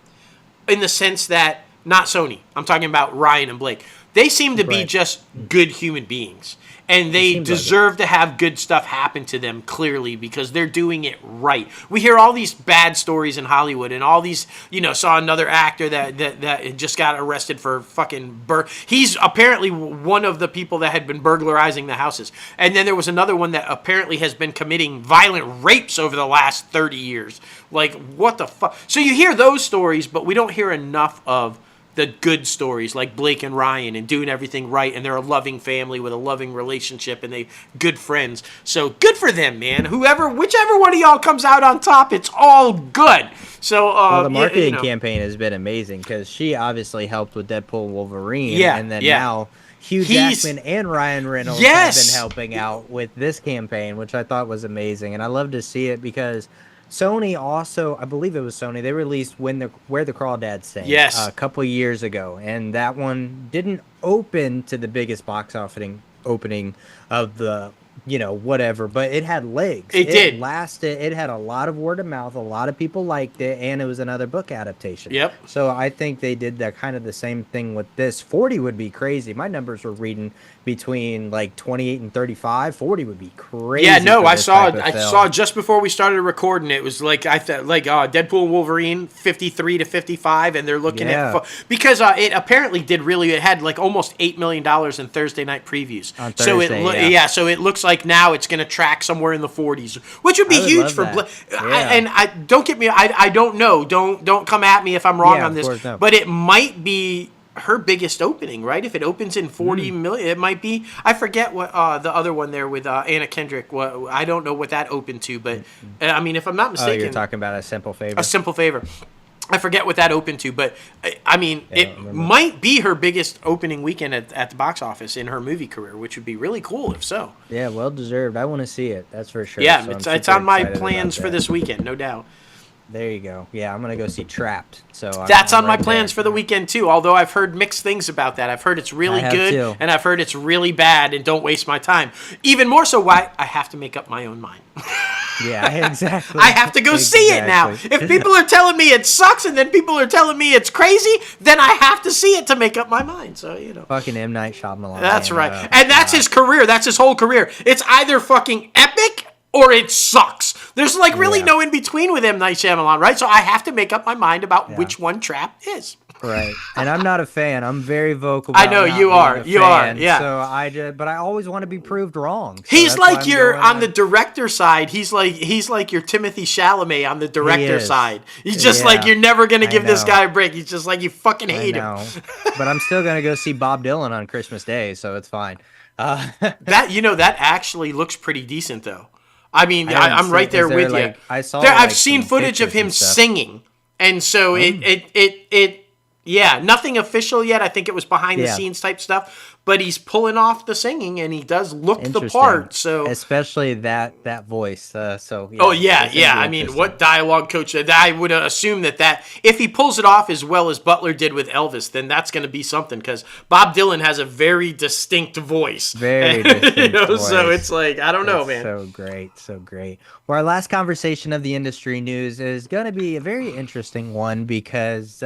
Speaker 2: in the sense that, not Sony. I'm talking about Ryan and Blake. They seem to be just good human beings. And they deserve to have good stuff happen to them, clearly, because they're doing it right. We hear all these bad stories in Hollywood, and all these, saw another actor that just got arrested for fucking he's apparently one of the people that had been burglarizing the houses. And then there was another one that apparently has been committing violent rapes over the last 30 years. Like, what the fuck? So you hear those stories, but we don't hear enough of the good stories, like Blake and Ryan, and doing everything right, and they're a loving family with a loving relationship, and they good friends. So good for them, man. Whichever one of y'all comes out on top, it's all good. So
Speaker 1: the marketing campaign has been amazing, because she obviously helped with Deadpool and Wolverine, and then now Hugh Jackman and Ryan Reynolds have been helping out with this campaign, which I thought was amazing, and I love to see it, because Sony also, I believe it was Sony, they released when the Where the Crawdads Sing a
Speaker 2: Yes,
Speaker 1: couple of years ago, and that one didn't open to the biggest box opening of the, whatever, but it had legs.
Speaker 2: it
Speaker 1: It
Speaker 2: did.
Speaker 1: lasted, it had a lot of word of mouth, a lot of people liked it, and it was another book adaptation.
Speaker 2: Yep.
Speaker 1: So I think they did that kind of the same thing with this. 40 would be crazy. My numbers were reading between like 28 and 35. 40 would be
Speaker 2: Yeah,
Speaker 1: crazy
Speaker 2: no,
Speaker 1: for
Speaker 2: I
Speaker 1: this
Speaker 2: saw
Speaker 1: type
Speaker 2: it.
Speaker 1: of
Speaker 2: I saw
Speaker 1: film.
Speaker 2: just before we started recording. It was like I thought, like Deadpool and Wolverine, 53 to 55, and they're looking at
Speaker 1: Yeah,
Speaker 2: because it apparently did really. It had like almost $8 million in Thursday night previews.
Speaker 1: on
Speaker 2: So
Speaker 1: Thursday, yeah.
Speaker 2: yeah, so it looks like now it's going to track somewhere in the 40s, which would be
Speaker 1: I would
Speaker 2: huge
Speaker 1: love
Speaker 2: for.
Speaker 1: that. Yeah.
Speaker 2: And I don't get me. I don't know. Don't come at me if I'm wrong
Speaker 1: Yeah,
Speaker 2: on
Speaker 1: of
Speaker 2: this,
Speaker 1: course, no.
Speaker 2: but it might be her biggest opening, right? If it opens in 40
Speaker 1: Mm.
Speaker 2: million, it might be. I forget what the other one there with Anna Kendrick. What I don't know what that opened to, but I mean, if I'm not
Speaker 1: Oh, you're
Speaker 2: mistaken,
Speaker 1: talking about A Simple
Speaker 2: A
Speaker 1: Favor.
Speaker 2: Simple Favor. I forget what that opened to, but I mean,
Speaker 1: Yeah, I don't
Speaker 2: it
Speaker 1: remember.
Speaker 2: might be her biggest opening weekend at the box office in her movie career, which would be really cool if so.
Speaker 1: Yeah, well deserved. I want to see it. That's for sure.
Speaker 2: Yeah,
Speaker 1: So I'm
Speaker 2: it's
Speaker 1: super
Speaker 2: on my
Speaker 1: excited about
Speaker 2: plans for
Speaker 1: that.
Speaker 2: this weekend, no doubt.
Speaker 1: There you go. Yeah, I'm gonna go see Trapped. So
Speaker 2: That's
Speaker 1: I'm
Speaker 2: on my
Speaker 1: right
Speaker 2: plans
Speaker 1: there.
Speaker 2: for the weekend too. Although I've heard mixed things about that. I've heard it's
Speaker 1: I
Speaker 2: really
Speaker 1: have
Speaker 2: good,
Speaker 1: too.
Speaker 2: and I've heard it's really bad. And don't waste my time. Even more so, why I have to make up my own mind.
Speaker 1: Yeah, exactly.
Speaker 2: I have to go see it now.
Speaker 1: Exactly.
Speaker 2: If people are telling me it sucks, and then people are telling me it's crazy, then I have to see it to make up my mind. So
Speaker 1: Fucking M. Night Shyamalan.
Speaker 2: that's
Speaker 1: man.
Speaker 2: right.
Speaker 1: Oh,
Speaker 2: And that's
Speaker 1: God.
Speaker 2: his career. That's his whole career. It's either fucking epic or it sucks. There's like really
Speaker 1: Yeah.
Speaker 2: no in between with M. Night Shyamalan, right? So I have to make up my mind about
Speaker 1: Yeah.
Speaker 2: which one Trap is.
Speaker 1: Right. And I'm not a fan. I'm very vocal
Speaker 2: I
Speaker 1: about
Speaker 2: know
Speaker 1: not
Speaker 2: you
Speaker 1: being
Speaker 2: are.
Speaker 1: a
Speaker 2: You are,
Speaker 1: fan.
Speaker 2: yeah.
Speaker 1: So but I always want to be proved wrong. So
Speaker 2: He's
Speaker 1: that's why
Speaker 2: like
Speaker 1: I'm
Speaker 2: your
Speaker 1: going
Speaker 2: on the director side. He's like your Timothy Chalamet on the director
Speaker 1: is.
Speaker 2: side. He's just
Speaker 1: Yeah,
Speaker 2: like you're never gonna
Speaker 1: I
Speaker 2: give this
Speaker 1: know.
Speaker 2: guy a break. He's just like you fucking
Speaker 1: I
Speaker 2: hate him.
Speaker 1: know. But I'm still gonna go see Bob Dylan on Christmas Day, so it's fine.
Speaker 2: That actually looks pretty decent though. I mean,
Speaker 1: I haven't
Speaker 2: I'm right
Speaker 1: seen-
Speaker 2: there
Speaker 1: is there,
Speaker 2: with
Speaker 1: like,
Speaker 2: you.
Speaker 1: I saw,
Speaker 2: I've
Speaker 1: like,
Speaker 2: seen
Speaker 1: some
Speaker 2: footage of
Speaker 1: pictures
Speaker 2: him
Speaker 1: and stuff.
Speaker 2: singing, and so it yeah, nothing official yet. I think it was behind the
Speaker 1: Yeah.
Speaker 2: scenes type stuff, but he's pulling off the singing and he does look the
Speaker 1: Interesting.
Speaker 2: part. So
Speaker 1: especially that voice. So yeah,
Speaker 2: oh yeah,
Speaker 1: it's gonna
Speaker 2: yeah.
Speaker 1: be
Speaker 2: I mean,
Speaker 1: interesting.
Speaker 2: what dialogue coach? I would assume that if he pulls it off as well as Butler did with Elvis, then that's going to be something because Bob Dylan has a very distinct voice.
Speaker 1: Very distinct
Speaker 2: So
Speaker 1: voice.
Speaker 2: it's like I don't know,
Speaker 1: It's
Speaker 2: man.
Speaker 1: so great, so great. Well, our last conversation of the industry news is going to be a very interesting one because,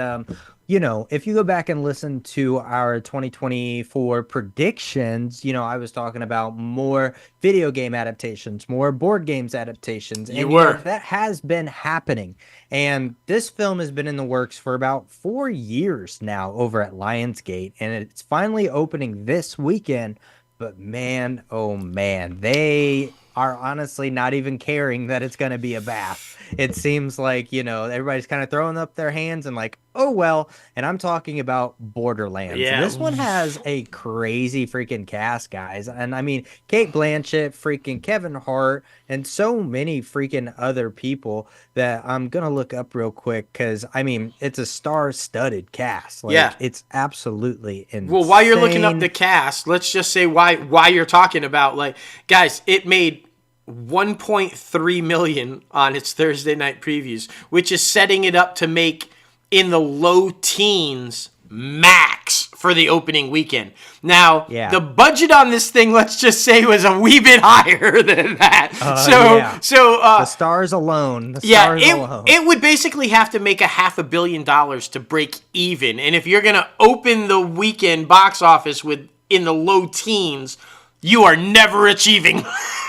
Speaker 1: if you go back and listen to our 2024 predictions, I was talking about more video game adaptations, more board games adaptations.
Speaker 2: You
Speaker 1: And
Speaker 2: were.
Speaker 1: that has been happening. And this film has been in the works for about 4 years now over at Lionsgate, and it's finally opening this weekend. But man, oh man, they are honestly not even caring that it's going to be a bath. It seems like, everybody's kind of throwing up their hands and like, oh, well. And I'm talking about Borderlands.
Speaker 2: Yeah.
Speaker 1: This one has a crazy freaking cast, guys. And I mean, Kate Blanchett, freaking Kevin Hart, and so many freaking other people that I'm going to look up real quick because, I mean, it's a star-studded cast. Like,
Speaker 2: Yeah.
Speaker 1: it's absolutely insane.
Speaker 2: Well, while you're looking up the cast, let's just say why you're talking about like guys, it made 1.3 million on its Thursday night previews, which is setting it up to make in the low teens max for the opening weekend. Now,
Speaker 1: Yeah.
Speaker 2: the budget on this thing, let's just say, was a wee bit higher than that.
Speaker 1: Yeah.
Speaker 2: So
Speaker 1: The stars alone. The
Speaker 2: yeah,
Speaker 1: stars alone.
Speaker 2: it would basically have to make $500 million to break even. And if you're going to open the weekend box office with in the low teens, you are never achieving.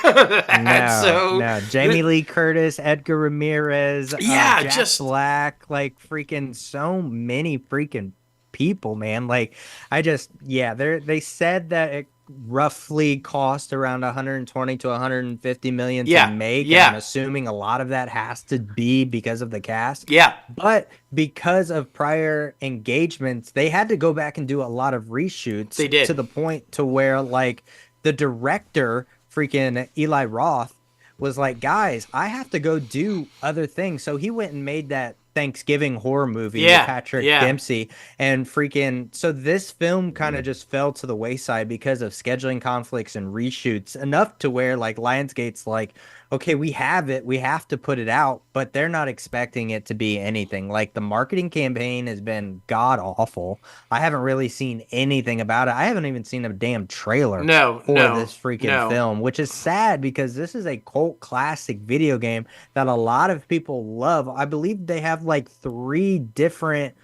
Speaker 1: No. Jamie Lee Curtis, Edgar Ramirez,
Speaker 2: Yeah,
Speaker 1: Jack
Speaker 2: just-
Speaker 1: Black, like freaking so many freaking people, man. Like, they said that it roughly cost around 120 to 150 million
Speaker 2: Yeah,
Speaker 1: to make.
Speaker 2: yeah.
Speaker 1: I'm assuming a lot of that has to be because of the cast.
Speaker 2: Yeah.
Speaker 1: But because of prior engagements, they had to go back and do a lot of reshoots.
Speaker 2: They did.
Speaker 1: To the point to where, like, the director, freaking Eli Roth, was like, guys, I have to go do other things. So he went and made that Thanksgiving horror movie
Speaker 2: Yeah,
Speaker 1: with Patrick
Speaker 2: yeah.
Speaker 1: Dempsey. And freaking, so this film kind of just fell to the wayside because of scheduling conflicts and reshoots, enough to where, like, Lionsgate's like, okay, we have it, we have to put it out, but they're not expecting it to be anything. Like the marketing campaign has been god awful. I haven't really seen anything about it. I haven't even seen a damn trailer
Speaker 2: No,
Speaker 1: for
Speaker 2: no,
Speaker 1: this freaking
Speaker 2: no.
Speaker 1: film, which is sad because this is a cult classic video game that a lot of people love. I believe they have like three different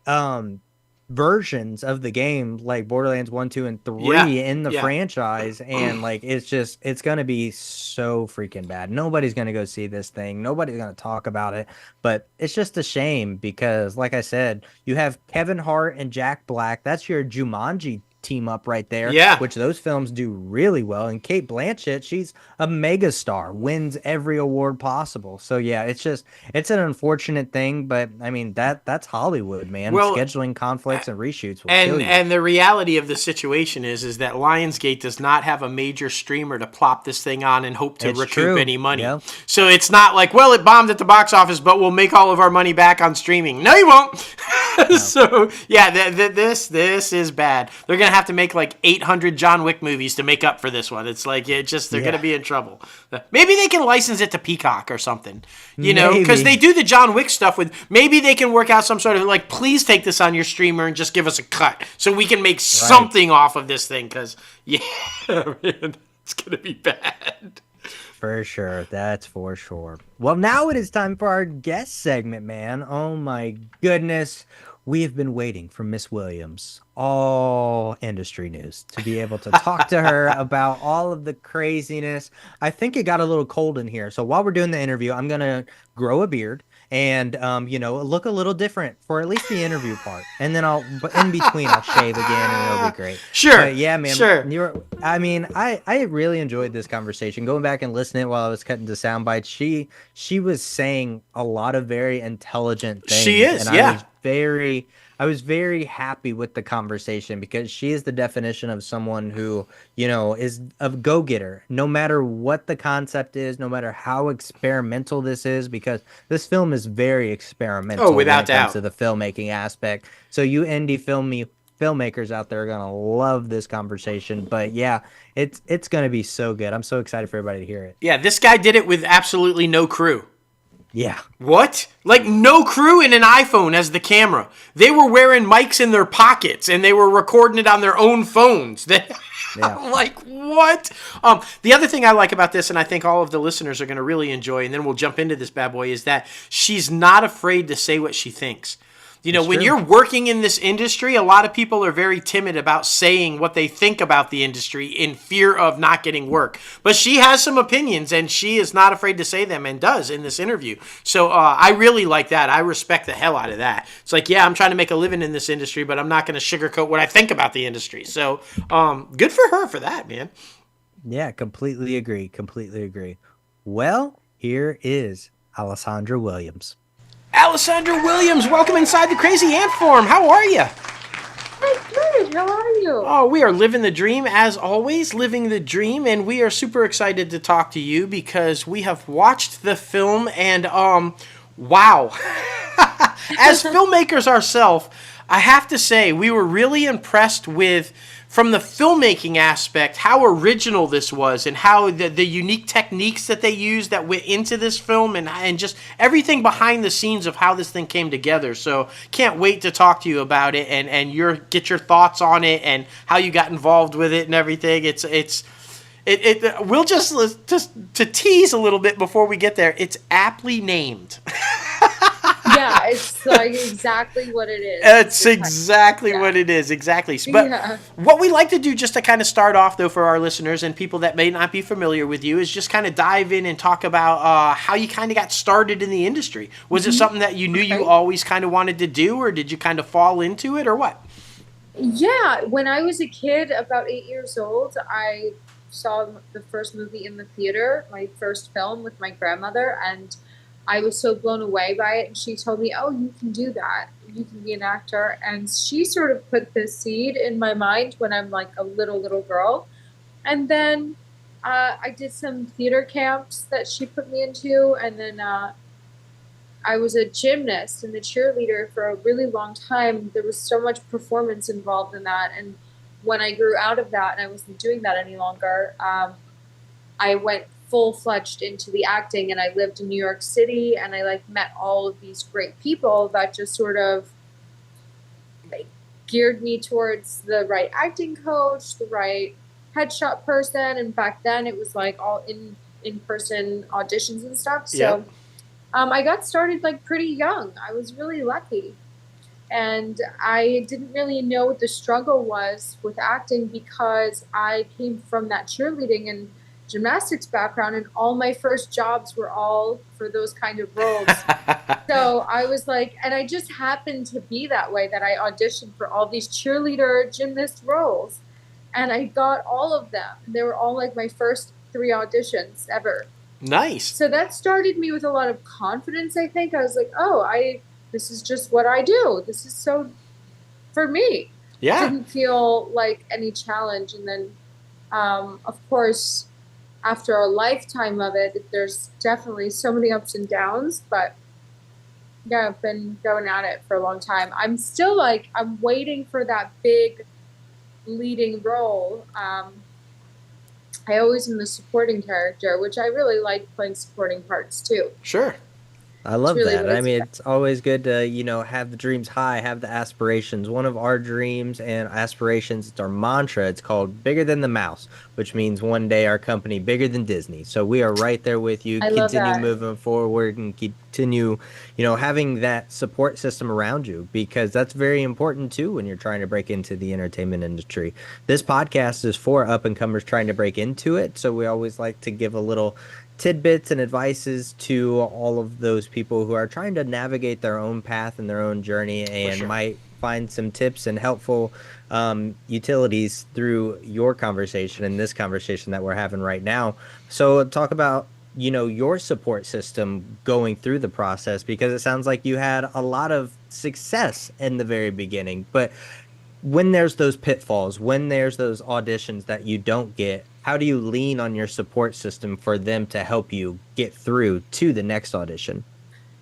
Speaker 1: um versions of the game, like Borderlands 1, 2, and
Speaker 2: Yeah,
Speaker 1: 3 in the
Speaker 2: yeah.
Speaker 1: franchise, and like it's gonna be so freaking bad. Nobody's gonna go see this thing, nobody's gonna talk about it, but it's just a shame because like I said, you have Kevin Hart and Jack Black. That's your Jumanji team up right there,
Speaker 2: Yeah.
Speaker 1: which those films do really well. And Kate Blanchett, she's a megastar, wins every award possible. So yeah, it's an unfortunate thing, but I mean that's Hollywood, man.
Speaker 2: Well,
Speaker 1: Scheduling conflicts and reshoots will kill
Speaker 2: and
Speaker 1: you.
Speaker 2: and the reality of the situation is that Lionsgate does not have a major streamer to plop this thing on and hope to
Speaker 1: It's
Speaker 2: recoup
Speaker 1: true.
Speaker 2: any money.
Speaker 1: Yeah.
Speaker 2: So it's not like, well, it bombed at the box office, but we'll make all of our money back on streaming. No, you won't.
Speaker 1: No.
Speaker 2: So yeah, this is bad. They're gonna have to make like 800 John Wick movies to make up for this one. It's like they're gonna
Speaker 1: Yeah.
Speaker 2: be in trouble. Maybe they can license it to Peacock or something, because they
Speaker 1: Maybe.
Speaker 2: do the John Wick stuff with. Maybe they can work out some sort of like, please take this on your streamer and just give us a cut so we can make
Speaker 1: Right.
Speaker 2: something off of this thing. Because yeah, man, it's gonna be bad.
Speaker 1: For sure. That's for sure. Well, now it is time for our guest segment, man. Oh my goodness. We have been waiting for Miss Williams, all industry news, to be able to talk to her about all of the craziness. I think it got a little cold in here. So while we're doing the interview, I'm gonna grow a beard and look a little different for at least the interview part. And then but in between I'll shave again and it'll be great.
Speaker 2: Sure,
Speaker 1: But yeah, man,
Speaker 2: sure.
Speaker 1: I mean, I really enjoyed this conversation. Going back and listening while I was cutting to sound bites, she was saying a lot of very intelligent
Speaker 2: She
Speaker 1: things,
Speaker 2: is,
Speaker 1: and
Speaker 2: yeah.
Speaker 1: I was very happy with the conversation because she is the definition of someone who, is a go-getter, no matter what the concept is, no matter how experimental this is, because this film is very
Speaker 2: Oh,
Speaker 1: experimental when
Speaker 2: without
Speaker 1: it comes
Speaker 2: doubt.
Speaker 1: to the filmmaking aspect. So you indie filmmakers out there are gonna love this conversation. But yeah, it's gonna be so good. I'm so excited for everybody to hear it.
Speaker 2: Yeah, this guy did it with absolutely no crew.
Speaker 1: Yeah.
Speaker 2: What? Like no crew and an iPhone as the camera. They were wearing mics in their pockets and they were recording it on their own phones.
Speaker 1: Yeah.
Speaker 2: I'm like, what? The other thing I like about this, and I think all of the listeners are going to really enjoy, and then we'll jump into this bad boy, is that she's not afraid to say what she thinks.
Speaker 1: It's
Speaker 2: When
Speaker 1: true.
Speaker 2: you're working in this industry, a lot of people are very timid about saying what they think about the industry in fear of not getting work. But she has some opinions, and she is not afraid to say them and does in this interview. So I really like that. I respect the hell out of that. It's like, yeah, I'm trying to make a living in this industry, but I'm not going to sugarcoat what I think about the industry. So good for her for that, man.
Speaker 1: Yeah, completely agree. Completely agree. Well, here is Alessandra Williams.
Speaker 2: Alessandra Williams, welcome inside the Crazy Ant Farm. How are you?
Speaker 3: Hi, good. How are you?
Speaker 2: Oh, we are living the dream as always, living the dream, and we are super excited to talk to you because we have watched the film and wow. As filmmakers ourselves, I have to say we were really impressed with, from the filmmaking aspect, how original this was and how the unique techniques that they used that went into this film and just everything behind the scenes of how this thing came together. So can't wait to talk to you about it and get your thoughts on it and how you got involved with it and everything. We'll just to tease a little bit before we get there. It's aptly named.
Speaker 3: Yeah, it's like exactly what it is.
Speaker 2: That's exactly what it is. Exactly. But
Speaker 3: Yeah.
Speaker 2: what we like to do just to kind of start off, though, for our listeners and people that may not be familiar with you, is just kind of dive in and talk about how you kind of got started in the industry. Was it something that you knew you
Speaker 3: Okay.
Speaker 2: always kind of wanted to do, or did you kind of fall into it, or what?
Speaker 3: Yeah, when I was a kid, about 8 years old, I saw the first movie in the theater, my first film with my grandmother, and I was so blown away by it. And she told me, "Oh, you can do that. You can be an actor." And she sort of put this seed in my mind when I'm like a little girl. And then I did some theater camps that she put me into, and then I was a gymnast and a cheerleader for a really long time. There was so much performance involved in that. And when I grew out of that and I wasn't doing that any longer, I went full-fledged into the acting, and I lived in New York City, and I like met all of these great people that just sort of like geared me towards the right acting coach, the right headshot person. And back then it was like all in-person auditions and stuff. So I got started like pretty young. I was really lucky. And I didn't really know what the struggle was with acting because I came from that cheerleading and gymnastics background, and all my first jobs were all for those kind of roles. So I was like, and I just happened to be that way, that I auditioned for all these cheerleader gymnast roles, and I got all of them. They were all like my first 3 auditions ever.
Speaker 2: Nice.
Speaker 3: So that started me with a lot of confidence, I think. I was like, this is just what I do. This is so for me.
Speaker 2: Yeah.
Speaker 3: It didn't feel like any challenge. And then, of course, after a lifetime of it, there's definitely so many ups and downs. But yeah, I've been going at it for a long time. I'm still like, I'm waiting for that big leading role. I always am the supporting character, which I really like playing supporting parts too.
Speaker 2: Sure.
Speaker 1: I love that. I mean, it's always good to, have the dreams high, have the aspirations. One of our dreams and aspirations, it's our mantra. It's called Bigger Than the Mouse, which means one day our company bigger than Disney. So we are right there with you. Continue moving forward and continue, having that support system around you, because that's very important too when you're trying to break into the entertainment industry. This podcast is for up-and-comers trying to break into it. So we always like to give a little tidbits and advices to all of those people who are trying to navigate their own path and their own journey, and might find some tips and helpful utilities through your conversation and this conversation that we're having right now. So talk about, your support system going through the process, because it sounds like you had a lot of success in the very beginning, but when there's those pitfalls, when there's those auditions that you don't get, how do you lean on your support system for them to help you get through to the next audition?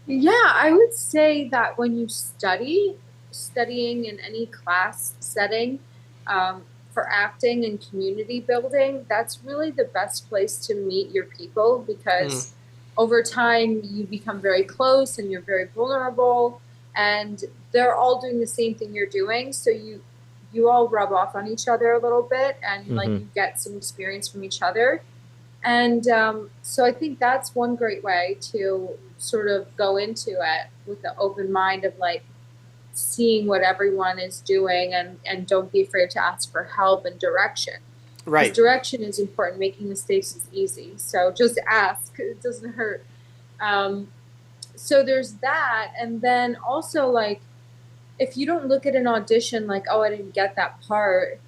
Speaker 3: Yeah, I would say that when you studying in any class setting for acting and community building, that's really the best place to meet your people, because over time you become very close and you're very vulnerable, and they're all doing the same thing you're doing. So you all rub off on each other a little bit, and like you get some experience from each other. And so I think that's one great way to sort of go into it with the open mind of like seeing what everyone is doing, and don't be afraid to ask for help and direction.
Speaker 2: Right.
Speaker 3: Because direction is important. Making mistakes is easy. So just ask. It doesn't hurt. So there's that. And then also, like, if you don't look at an audition like, oh, I didn't get that part,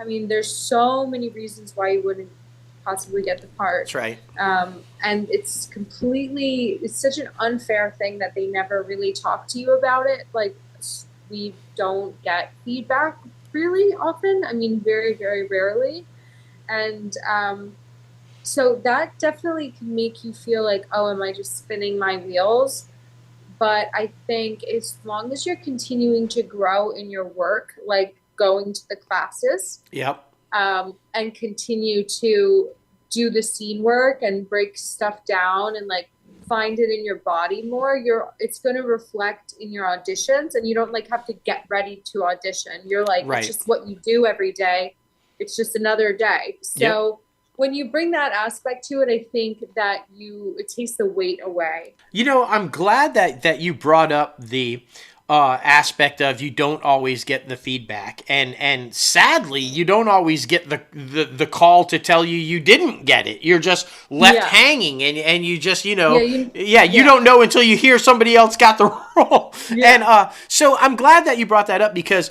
Speaker 3: I mean, there's so many reasons why you wouldn't possibly get the part.
Speaker 2: That's right.
Speaker 3: And it's such an unfair thing that they never really talk to you about it. Like, we don't get feedback really often. I mean, very, very rarely. And so that definitely can make you feel like, oh, am I just spinning my wheels? But I think as long as you're continuing to grow in your work, like going to the classes, and continue to do the scene work and break stuff down and like find it in your body more, it's going to reflect in your auditions, and you don't like have to get ready to audition. You're like, it's just what you do every day. It's just another day. So when you bring that aspect to it, I think that it takes the weight away.
Speaker 2: I'm glad that you brought up the aspect of you don't always get the feedback, and sadly you don't always get the call to tell you didn't get it. You're just left hanging, and you just you don't know until you hear somebody else got the role. And so I'm glad that you brought that up, because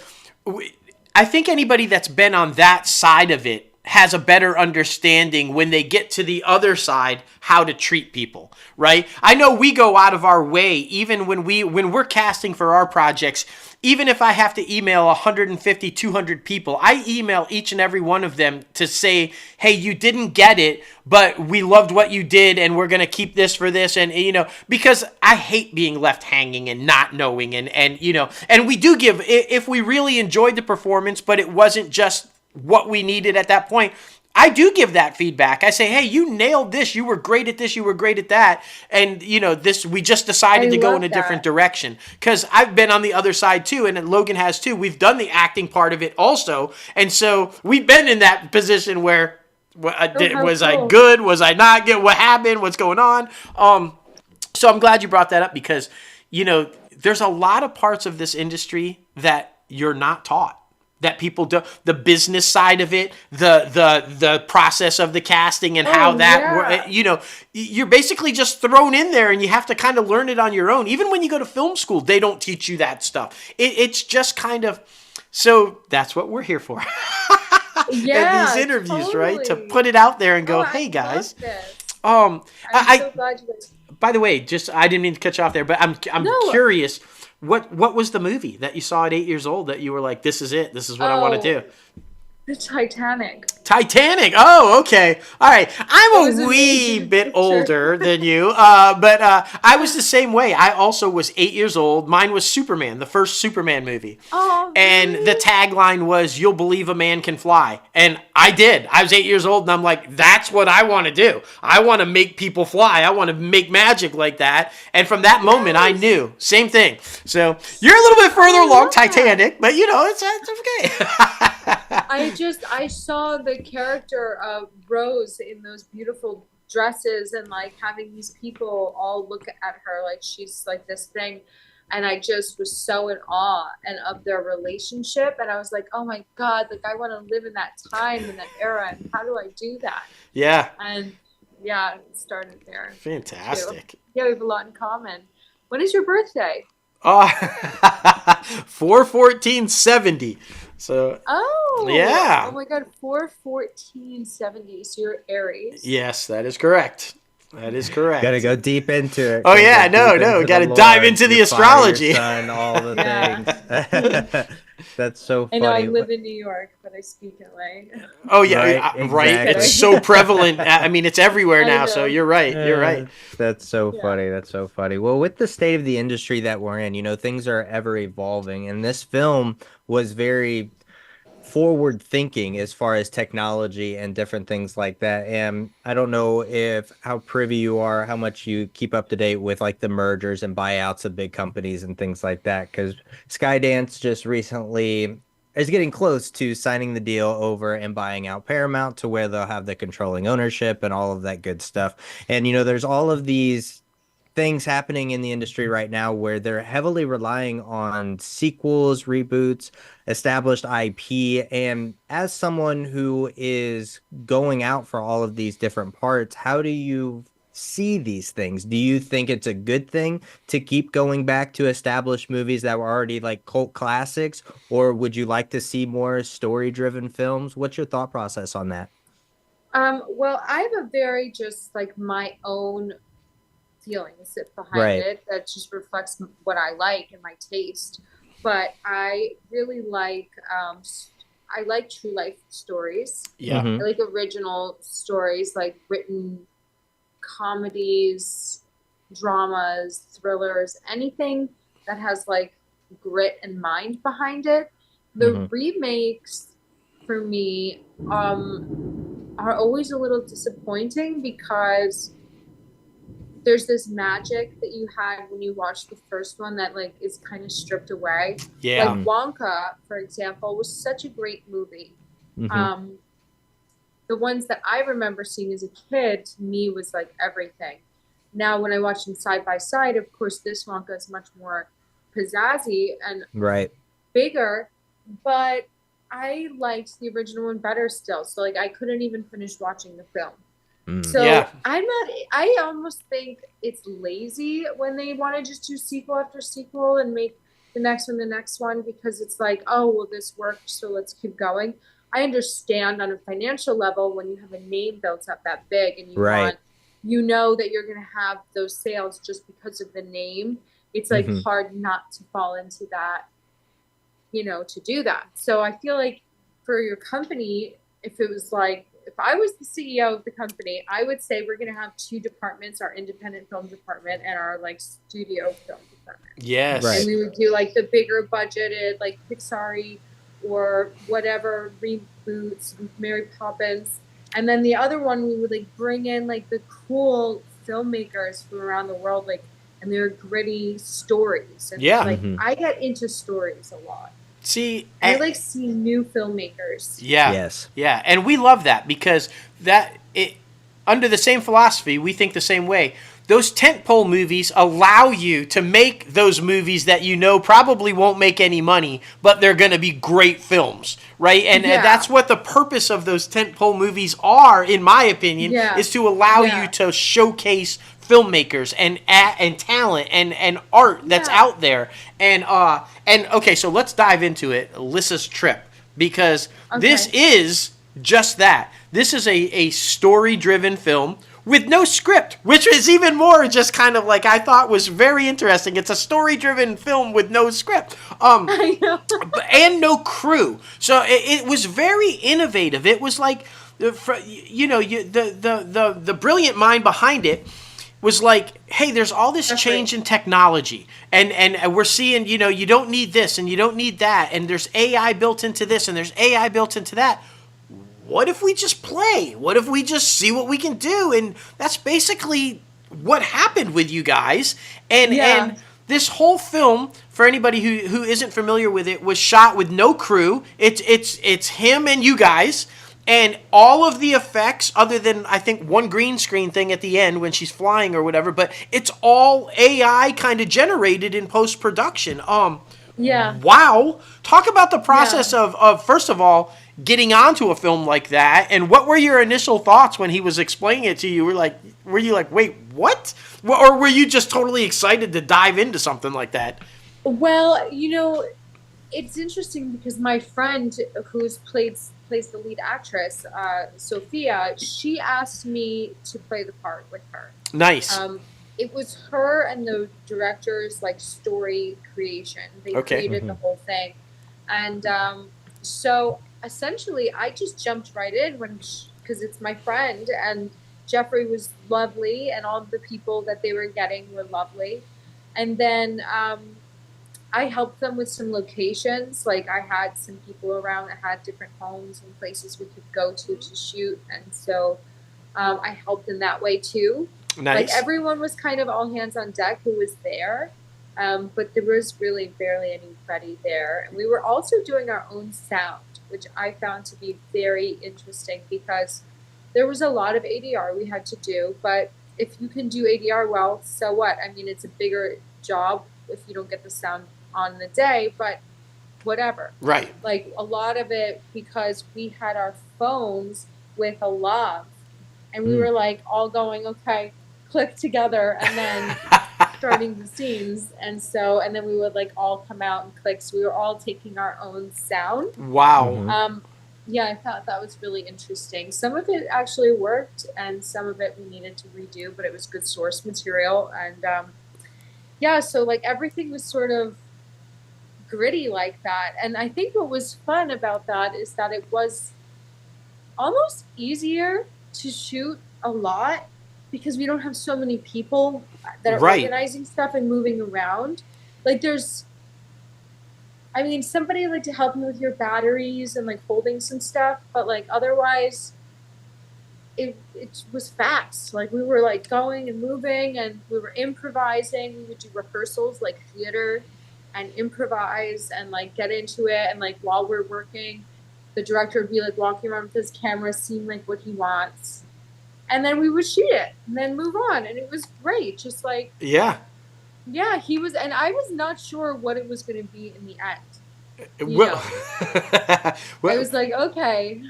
Speaker 2: I think anybody that's been on that side of it has a better understanding when they get to the other side how to treat people, right? I know we go out of our way, even when we're casting for our projects. Even if I have to email 150, 200 people, I email each and every one of them to say, hey, you didn't get it, but we loved what you did, and we're going to keep this for this. And, because I hate being left hanging and not knowing. And we do give, if we really enjoyed the performance, but it wasn't just what we needed at that point, I do give that feedback. I say, hey, you nailed this. You were great at this. You were great at that. And, this, we just decided to go in a different direction. Because I've been on the other side too, and Logan has too. We've done the acting part of it also. And so we've been in that position where, was I good? Was I not good? What happened? What's going on? So I'm glad you brought that up because, there's a lot of parts of this industry that you're not taught. That people do, the business side of it, the process of the casting and how that, you're basically just thrown in there and you have to kind of learn it on your own. Even when you go to film school, they don't teach you that stuff. It's just kind of, so that's what we're here for.
Speaker 3: Yeah,
Speaker 2: these interviews,
Speaker 3: totally.
Speaker 2: Right? To put it out there and go, hey guys.
Speaker 3: I'm so glad you guys.
Speaker 2: By the way, I didn't mean to cut you off there, but I'm curious. What was the movie that you saw at 8 years old that you were like, this is it? This is what I want to do?
Speaker 3: The Titanic.
Speaker 2: Titanic. Oh, okay. All right. I'm a wee bit older than you, but I was the same way. I also was 8 years old. Mine was Superman, the first Superman movie.
Speaker 3: Oh,
Speaker 2: and the tagline was, "You'll believe a man can fly." And I did. I was 8 years old, and I'm like, that's what I want to do. I want to make people fly. I want to make magic like that. And from that moment, I knew. Same thing. So you're a little bit further along Titanic, but it's okay.
Speaker 3: I saw the character of Rose in those beautiful dresses and like having these people all look at her like she's like this thing, and I just was so in awe and of their relationship, and I was like, oh my god, like I want to live in that time, in that era, and how do I do that?
Speaker 2: Yeah.
Speaker 3: And yeah, it started there.
Speaker 2: Fantastic.
Speaker 3: Too. Yeah, we have a lot in common. When is your birthday?
Speaker 2: 4/14/70. So. Yeah.
Speaker 3: Oh my god, 4/14/70. So you're Aries.
Speaker 2: Yes, that is correct. That is correct.
Speaker 1: Got to go deep into it.
Speaker 2: Oh yeah, no, got to dive into the astrology.
Speaker 1: Sun, all the things. That's so funny.
Speaker 3: I know I live in New York, but I speak LA.
Speaker 2: Oh yeah, right.
Speaker 1: Exactly.
Speaker 2: It's so prevalent. I mean, it's everywhere now. So you're right. You're right.
Speaker 1: That's so funny. That's so funny. Well, with the state of the industry that we're in, things are ever evolving, and this film was very forward thinking as far as technology and different things like that. And I don't know how privy you are, how much you keep up to date with like the mergers and buyouts of big companies and things like that, because Skydance just recently is getting close to signing the deal over and buying out Paramount to where they'll have the controlling ownership and all of that good stuff. And there's all of these things happening in the industry right now where they're heavily relying on sequels, reboots, established IP. And as someone who is going out for all of these different parts, how do you see these things? Do you think it's a good thing to keep going back to established movies that were already like cult classics, or would you like to see more story-driven films? What's your thought process on that?
Speaker 3: Well, I have a very just like my own feelings behind it that just reflects what I like and my taste. But I really like I like true life stories.
Speaker 2: Yeah.
Speaker 3: I like original stories, like written comedies, dramas, thrillers, anything that has like grit and mind behind it. The remakes for me are always a little disappointing because there's this magic that you had when you watched the first one that like is kind of stripped away.
Speaker 2: Yeah.
Speaker 3: Like Wonka, for example, was such a great movie. The ones that I remember seeing as a kid, to me, was like everything. Now, when I watch them side by side, of course, this Wonka is much more pizzazzy and bigger, but I liked the original one better still. So like I couldn't even finish watching the film. So I almost think it's lazy when they want to just do sequel after sequel and make the next one because it's like, oh, well, this worked, so let's keep going. I understand on a financial level when you have a name built up that big and you know that you're going to have those sales just because of the name. It's like hard not to fall into that, to do that. So I feel like for your company, if I was the CEO of the company, I would say we're going to have two departments, our independent film department and our like studio film department.
Speaker 2: Yes.
Speaker 1: Right.
Speaker 3: And we would do like the bigger budgeted, like Pixar-y or whatever reboots, Mary Poppins. And then the other one, we would like bring in like the cool filmmakers from around the world, like, and their gritty stories. And like, I get into stories a lot.
Speaker 2: See,
Speaker 3: I like seeing new filmmakers.
Speaker 2: Yeah.
Speaker 1: Yes.
Speaker 2: Yeah, and we love that because under the same philosophy, we think the same way. Those tentpole movies allow you to make those movies that you know probably won't make any money, but they're going to be great films, right? And that's what the purpose of those tentpole movies are, in my opinion, is to allow you to showcase filmmakers and talent and art that's out there. And okay, so let's dive into it. Alyssa's Trip, because this is just that. This is a story-driven film with no script, which is even more just kind of like I thought was very interesting. It's a story-driven film with no script,
Speaker 3: I know.
Speaker 2: and no crew. So it was very innovative. It was like, the brilliant mind behind it was like, hey, there's all this change in technology, and we're seeing, you don't need this and you don't need that, and there's AI built into this and there's AI built into that. What if we just play? What if we just see what we can do? And that's basically what happened with you guys. And this whole film, for anybody who isn't familiar with it, was shot with no crew. It's him and you guys. And all of the effects, other than, I think, one green screen thing at the end when she's flying or whatever, but it's all AI kind of generated in post-production. Wow. Talk about the process of, first of all, getting onto a film like that, and what were your initial thoughts when he was explaining it to you? Were you like, wait, what? Or were you just totally excited to dive into something like that?
Speaker 3: Well, it's interesting because my friend who's plays the lead actress, Sophia, she asked me to play the part with her.
Speaker 2: Nice.
Speaker 3: It was her and the director's like story creation. They created the whole thing. And so essentially I just jumped right in because it's my friend, and Jeffrey was lovely and all the people that they were getting were lovely. And then I helped them with some locations. Like I had some people around that had different homes and places we could go to shoot. And so I helped in that way too.
Speaker 2: Nice.
Speaker 3: Like everyone was kind of all hands on deck who was there. But there was really barely anybody there. And we were also doing our own sound, which I found to be very interesting because there was a lot of ADR we had to do. But if you can do ADR well, so what? I mean, it's a bigger job if you don't get the sound on the day, but whatever.
Speaker 2: Right.
Speaker 3: Like a lot of it, because we had our phones with a lav, and we were like all going, okay, click together, and then starting the scenes. And then we would like all come out and click. So we were all taking our own sound.
Speaker 2: Wow.
Speaker 3: Yeah, I thought that was really interesting. Some of it actually worked, and some of it we needed to redo, but it was good source material. And so like everything was sort of gritty like that. And I think what was fun about that is that it was almost easier to shoot a lot because we don't have so many people that are organizing stuff and moving around. Like somebody like to help me with your batteries and like holding some stuff, but like otherwise it was fast. Like we were like going and moving, and we were improvising. We would do rehearsals like theater and improvise and like get into it. And like while we're working, the director would be like walking around with his camera, seeing like what he wants. And then we would shoot it and then move on. And it was great. Just like,
Speaker 2: yeah,
Speaker 3: he was, and I was not sure what it was going to be in the end.
Speaker 2: Well,
Speaker 3: I was like, okay,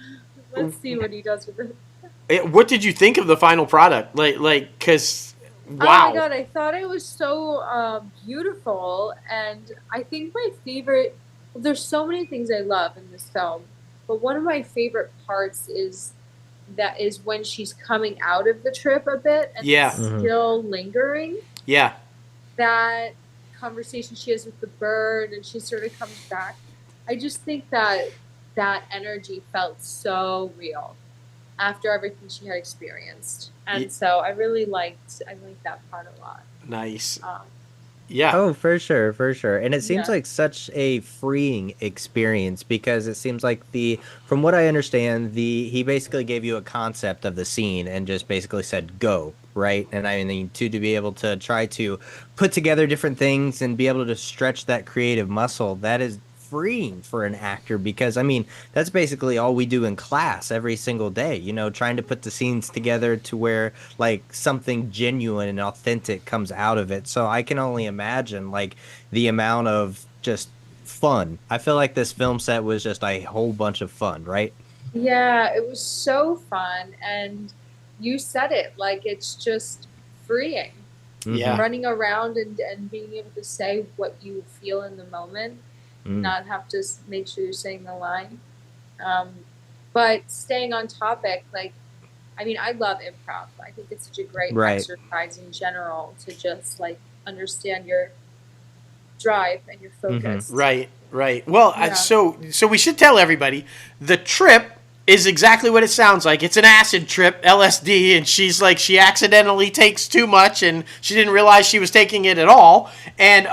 Speaker 3: let's see what he does with it.
Speaker 2: What did you think of the final product? Like, cause wow.
Speaker 3: Oh my God, I thought it was so beautiful. And I think my favorite, there's so many things I love in this film, but one of my favorite parts is when she's coming out of the trip a bit and still lingering.
Speaker 2: Yeah.
Speaker 3: That conversation she has with the bird, and she sort of comes back. I just think that energy felt so real after everything she had experienced. And so I really liked that part a lot.
Speaker 2: Nice. Yeah.
Speaker 1: Oh, for sure, for sure. And it seems
Speaker 3: Yeah.
Speaker 1: like such a freeing experience because it seems like from what I understand, he basically gave you a concept of the scene and just basically said go, right? And I mean to be able to try to put together different things and be able to stretch that creative muscle, that is freeing for an actor because I mean, that's basically all we do in class every single day, trying to put the scenes together to where like something genuine and authentic comes out of it. So I can only imagine like the amount of just fun. I feel like this film set was just a whole bunch of fun, right?
Speaker 3: Yeah, it was so fun. And you said it, like it's just freeing.
Speaker 1: Mm-hmm.
Speaker 2: Yeah.
Speaker 3: Running around and being able to say what you feel in the moment,
Speaker 1: Mm.
Speaker 3: not have to make sure you're saying the line. Um, but staying on topic, like, I mean, I love improv. I think it's such a great
Speaker 1: Right.
Speaker 3: exercise in general to just like understand your drive and your
Speaker 1: Mm-hmm.
Speaker 3: focus.
Speaker 2: Right, right. Well,
Speaker 3: Yeah.
Speaker 2: so we should tell everybody the trip is exactly what it sounds like. It's an acid trip, LSD, and she's like she accidentally takes too much, and she didn't realize she was taking it at all, and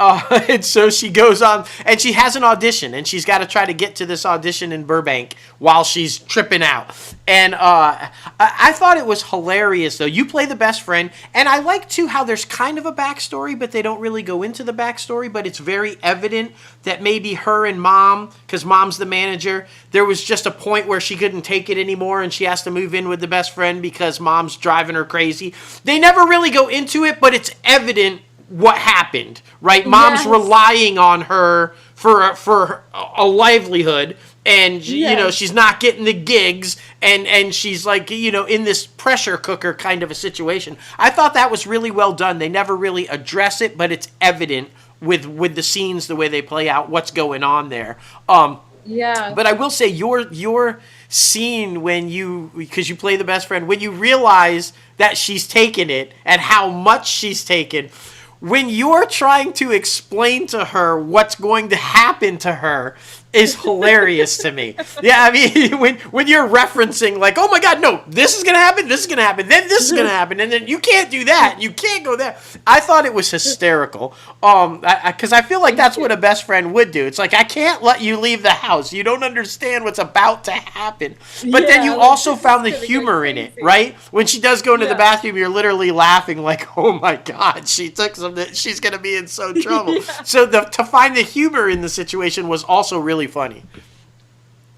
Speaker 2: and so she goes on, and she has an audition, and she's got to try to get to this audition in Burbank while she's tripping out, and I thought it was hilarious though. You play the best friend, and I like too how there's kind of a backstory, but they don't really go into the backstory, but it's very evident that maybe her and mom, because mom's the manager, there was just a point where she couldn't take it anymore and she has to move in with the best friend because mom's driving her crazy. They never really go into it, but it's evident what happened, right? Mom's
Speaker 3: Yes.
Speaker 2: relying on her for a livelihood, and
Speaker 3: Yes.
Speaker 2: she's not getting the gigs, and she's like in this pressure cooker kind of a situation. I thought that was really well done. They never really address it, but it's evident with the scenes, the way they play out, what's going on there.
Speaker 3: Yeah.
Speaker 2: But I will say your scene when because you play the best friend, when you realize that she's taken it and how much she's taken, when you're trying to explain to her what's going to happen to her is hilarious to me. Yeah, I mean, when you're referencing like, oh my God, no, this is gonna happen, then this is gonna happen, and then you can't do that, you can't go there. I thought it was hysterical. Because I feel like that's what a best friend would do. It's like I can't let you leave the house. You don't understand what's about to happen. But then you
Speaker 3: Yeah, like,
Speaker 2: also
Speaker 3: this is
Speaker 2: found the
Speaker 3: gonna go
Speaker 2: humor in it,
Speaker 3: crazy.
Speaker 2: right? When she does go into the
Speaker 3: Yeah.
Speaker 2: bathroom, you're literally laughing like, oh my God, she took something. She's gonna be in so trouble.
Speaker 3: Yeah.
Speaker 2: So to find the humor in the situation was also really funny.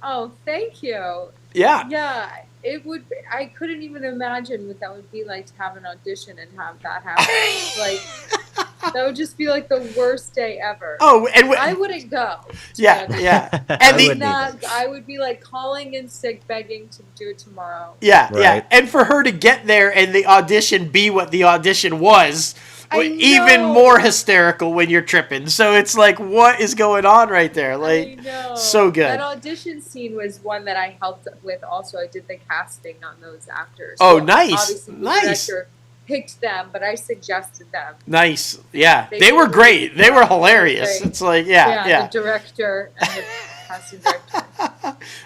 Speaker 3: Oh, thank you.
Speaker 2: Yeah.
Speaker 3: Yeah, it would. I couldn't even imagine what that would be like to have an audition and have that happen. Like that would just be like the worst day ever.
Speaker 2: Oh, and
Speaker 3: I wouldn't go.
Speaker 2: yeah,
Speaker 3: to-
Speaker 2: yeah,
Speaker 1: I
Speaker 2: and the
Speaker 1: wouldn't either.
Speaker 3: I would be like calling in sick, begging to do it tomorrow.
Speaker 2: yeah, yeah,
Speaker 1: Right.
Speaker 2: and for her to get there and the audition be what the audition was,
Speaker 3: I
Speaker 2: even
Speaker 3: know.
Speaker 2: more hysterical when you're tripping. So it's like, what is going on right there?
Speaker 3: I
Speaker 2: Like,
Speaker 3: know.
Speaker 2: so good.
Speaker 3: That audition scene was one that I helped with. Also, I did the casting on those actors.
Speaker 2: Oh,
Speaker 3: So
Speaker 2: nice,
Speaker 3: Obviously, the
Speaker 2: nice.
Speaker 3: director picked them, but I suggested them.
Speaker 2: Nice, yeah,
Speaker 3: They
Speaker 2: they were
Speaker 3: did
Speaker 2: great.
Speaker 3: really
Speaker 2: They were
Speaker 3: well.
Speaker 2: hilarious.
Speaker 3: Great.
Speaker 2: It's like, yeah.
Speaker 3: The director and the casting director.